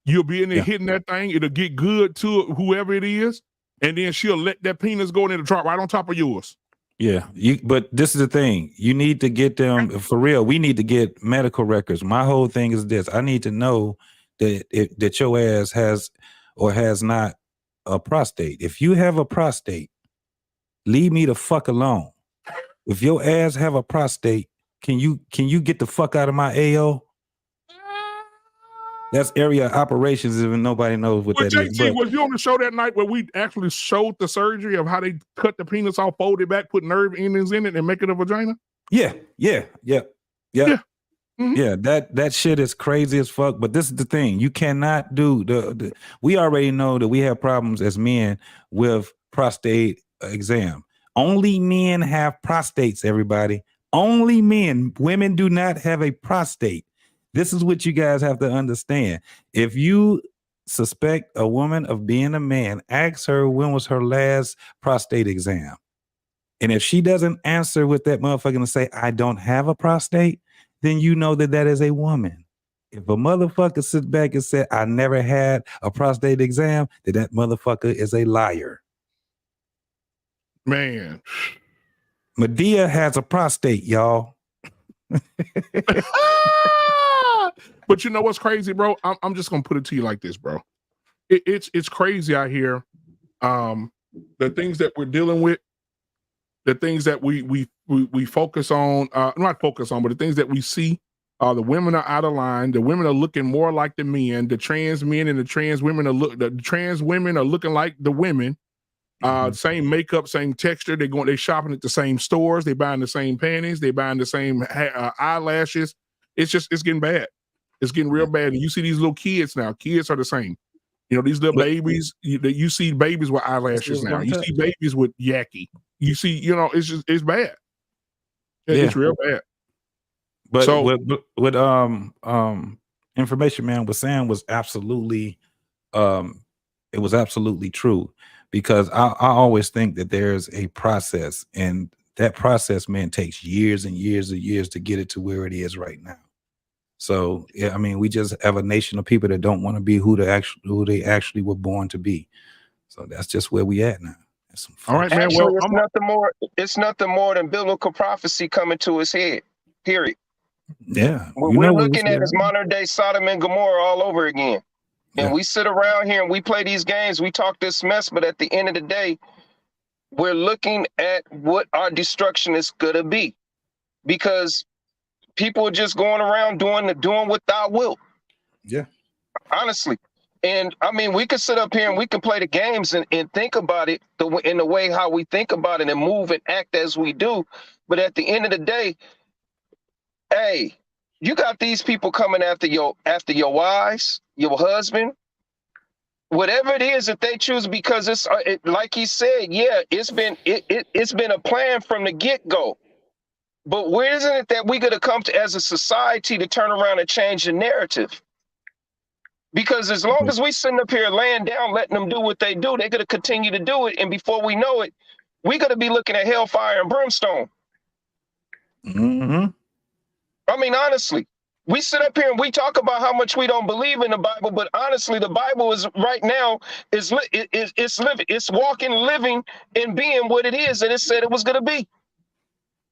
you'll be in there Yeah. hitting that thing. It'll get good to whoever it is, and then she'll let that penis go in the drop right on top of yours. Yeah, but this is the thing. You need to get them for real. We need to get medical records. My whole thing is this: I need to know that your ass has or has not a prostate. If you have a prostate, leave me the fuck alone. If your ass have a prostate, can you get the fuck out of my AO? That's area of operations. Even nobody knows what Well, that is. JT, But was you on the show that night where we actually showed the surgery of how they cut the penis off, fold it back, put nerve endings in it, and make it a vagina? yeah. Mhm. Yeah, that shit is crazy as fuck. But this is the thing: you cannot do the. We already know that we have problems as men with prostate exam. Only men have prostates. Everybody, only men. Women do not have a prostate. This is what you guys have to understand. If you suspect a woman of being a man, ask her when was her last prostate exam. And if she doesn't answer with that motherfucker and say, I don't have a prostate, then you know that is a woman. If a motherfucker sits back and said, I never had a prostate exam, then that motherfucker is a liar. Man. Medea has a prostate, y'all. But you know what's crazy, bro? I'm just gonna put it to you like this, bro. It's crazy out here. The things that we're dealing with, the things that we focus on, not focus on, but the things that we see. The women are out of line. The women are looking more like the men. The trans men and the trans women are looking like the women. Same makeup, same texture. They shopping at the same stores. They buying the same panties. They buying the same eyelashes. It's getting bad. It's getting real bad. And you see these little kids now. Kids are the same. These little babies. You see babies with eyelashes now. You see babies with yaki. You see, it's bad. It's real bad. But So- what information man was saying was absolutely it was absolutely true, because I always think that there's a process, and that process, man, takes years and years and years to get it to where it is right now. So yeah, I mean, we just have a nation of people that don't want to be who they actually were born to be. So that's just where we at now. All right, man. Actually, Well, it's nothing more than biblical prophecy coming to his head. Period. Yeah, What we're looking at is modern day Sodom and Gomorrah all over again. And we sit around here and we play these games, we talk this mess, but at the end of the day, we're looking at what our destruction is gonna be. Because people are just going around doing what thou wilt. Yeah. Honestly. And I mean, we could sit up here and we can play the games and think about it in the way how we think about it and move and act as we do. But at the end of the day, hey, you got these people coming after your wives, your husband, whatever it is that they choose, because it's like he said, yeah, it's been a plan from the get-go. But where isn't it that we're going to come to as a society to turn around and change the narrative? Because as long as we sitting up here laying down, letting them do what they do, they're going to continue to do it. And before we know it, we're going to be looking at hellfire and brimstone. Mm-hmm. I mean, honestly, we sit up here and we talk about how much we don't believe in the Bible, but honestly, the Bible is right now it's living, it's walking, living, and being what it is that it said it was going to be.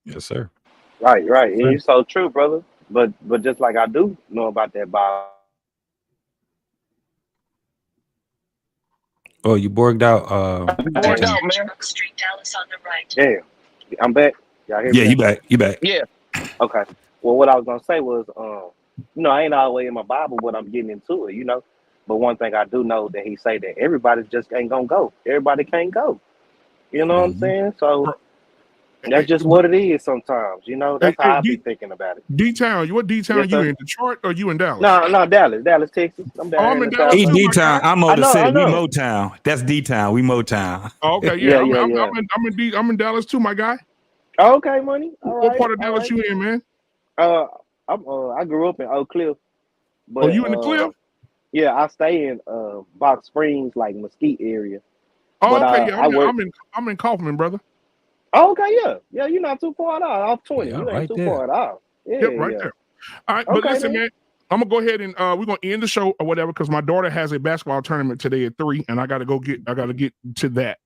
Yes, sir. Right. And it's so true, brother. But just like I do know about that Bible. Oh, you borged out. Borged out, man. Yeah, I'm back. Y'all hear me? Yeah, you back. Yeah. Okay. Well, what I was gonna say was, I ain't always in my Bible, but I'm getting into it, But one thing I do know that he say that everybody just ain't gonna go. Everybody can't go. You know what I'm saying? So that's just what it is sometimes. You know, that's how I be thinking about it. D-Town, what D-Town Yes, you sir. in? Detroit or you in Dallas? No, Dallas, Texas. I'm down I'm here in the Dallas South He too, Side. my D-Town. guy. I'm I Motor know, City. I We know. Motown. That's D-Town. We Motown. Oh, okay, Yeah, yeah. yeah, I'm, yeah. I'm in Dallas too, my guy. Okay, money. All What right, part of all Dallas right. you in, man? I grew up in Oak Cliff, Oh, but you in the Cliff? yeah, I stay in Box Springs, like Mesquite area. Oh, But okay, yeah. I work. I'm in Kaufman, brother. Oh, okay, yeah, you're not too far at all. Off 20, Yeah, you ain't right too there. far at all. Yeah, Yep, right yeah. there. All right, but Okay, listen, man. man. I'm gonna go ahead and we're gonna end the show or whatever because my daughter has a basketball tournament today at 3, and I gotta get to that.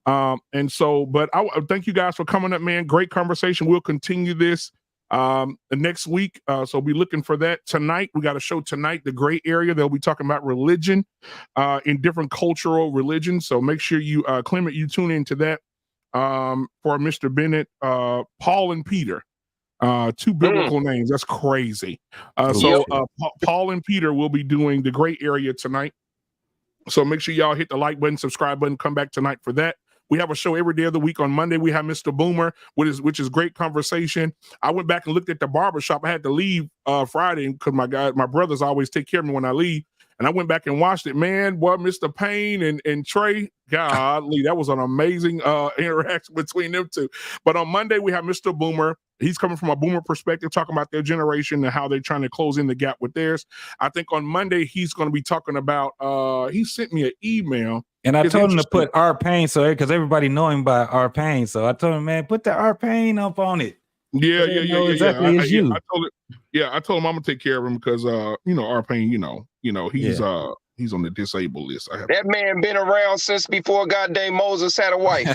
And so, but I thank you guys for coming up, man. Great conversation. We'll continue this next week. So be looking for that tonight. We got a show tonight, The Gray Area. They'll be talking about religion in different cultural religions. So make sure you, Clement, you tune into that for Mr. Bennett, Paul and Peter. 2 biblical names. That's crazy. Paul and Peter will be doing The Gray Area tonight. So make sure y'all hit the like button, subscribe button, come back tonight for that. We have a show every day of the week. On Monday, we have Mr. Boomer, which is great conversation. I went back and looked at the barbershop. I had to leave Friday because my brothers always take care of me when I leave. And I went back and watched it. Man, boy, Mr. Payne and Trey, golly, that was an amazing interaction between them two. But on Monday, we have Mr. Boomer. He's coming from a boomer perspective, talking about their generation and how they're trying to close in the gap with theirs. I think on Monday, he's going to be talking about, he sent me an email. And I It's told him to interesting. put R Payne, so because everybody know him by R Payne. So I told him, man, put the R Payne up on it. Yeah. Exactly, it's you. I told him I'm gonna take care of him because our Payne, he's on the disabled list. That man been around since before goddamn Moses had a wife.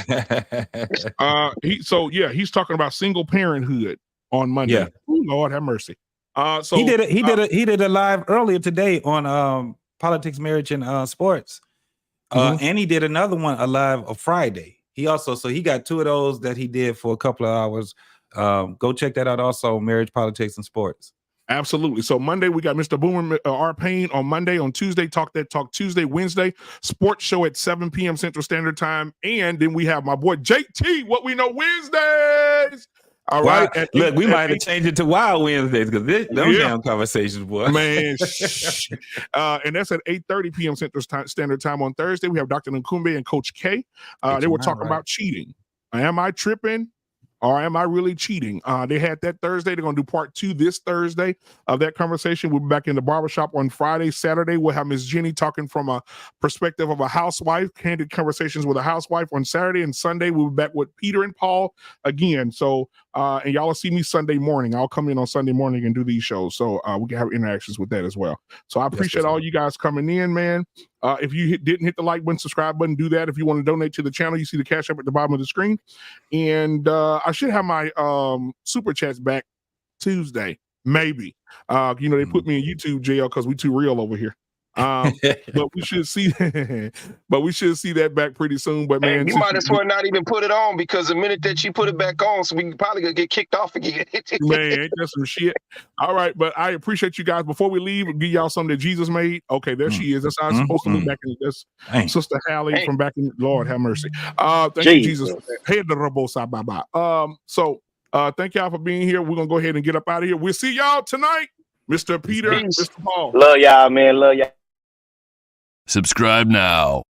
He's talking about single parenthood on Monday. Yeah. Ooh, Lord have mercy. So he did a live earlier today on politics, marriage, and sports. And he did another one alive on Friday. He got 2 of those that he did for a couple of hours. Go check that out also, marriage, politics, and sports. Absolutely. So Monday we got Mr. Boomer R. Payne. On Monday, on Tuesday, Talk That Talk Tuesday, Wednesday, sports show at 7 p.m. Central Standard Time. And then we have my boy JT, What We Know Wednesdays. All right. Look, we might have changed it to Wild Wednesdays because those damn conversations, boy. Man, and that's at 8:30 p.m. Central Standard Time on Thursday. We have Dr. Nkumbe and Coach K. They were talking about cheating. Am I tripping? Or am I really cheating? They had that Thursday. They're going to do part 2 this Thursday of that conversation. We'll be back in the barbershop on Friday. Saturday, we'll have Miss Jenny talking from a perspective of a housewife, candid conversations with a housewife on Saturday. And Sunday, we'll be back with Peter and Paul again. So, and y'all will see me Sunday morning. I'll come in on Sunday morning and do these shows. So we can have interactions with that as well. So I appreciate all you guys coming in, man. If you didn't hit the like button, subscribe button, do that. If you want to donate to the channel, you see the cash up at the bottom of the screen. And I should have my super chats back Tuesday, maybe. They put me in YouTube jail because we too real over here. But we should see that back pretty soon. But man, you might as well not even put it on because the minute that you put it back on, so we probably gonna get kicked off again. Man, ain't that some shit? All right, but I appreciate you guys. Before we leave, give y'all something that Jesus made. Okay, there she is. That's how it's supposed to look back in this. Sister Hallie from back in. Lord have mercy. Thank you, Jesus. Hey, the Robosa Baba. Thank y'all for being here. We're gonna go ahead and get up out of here. We'll see y'all tonight, Mr. Peter, Mr. Paul. Love y'all, man. Love y'all. Subscribe now.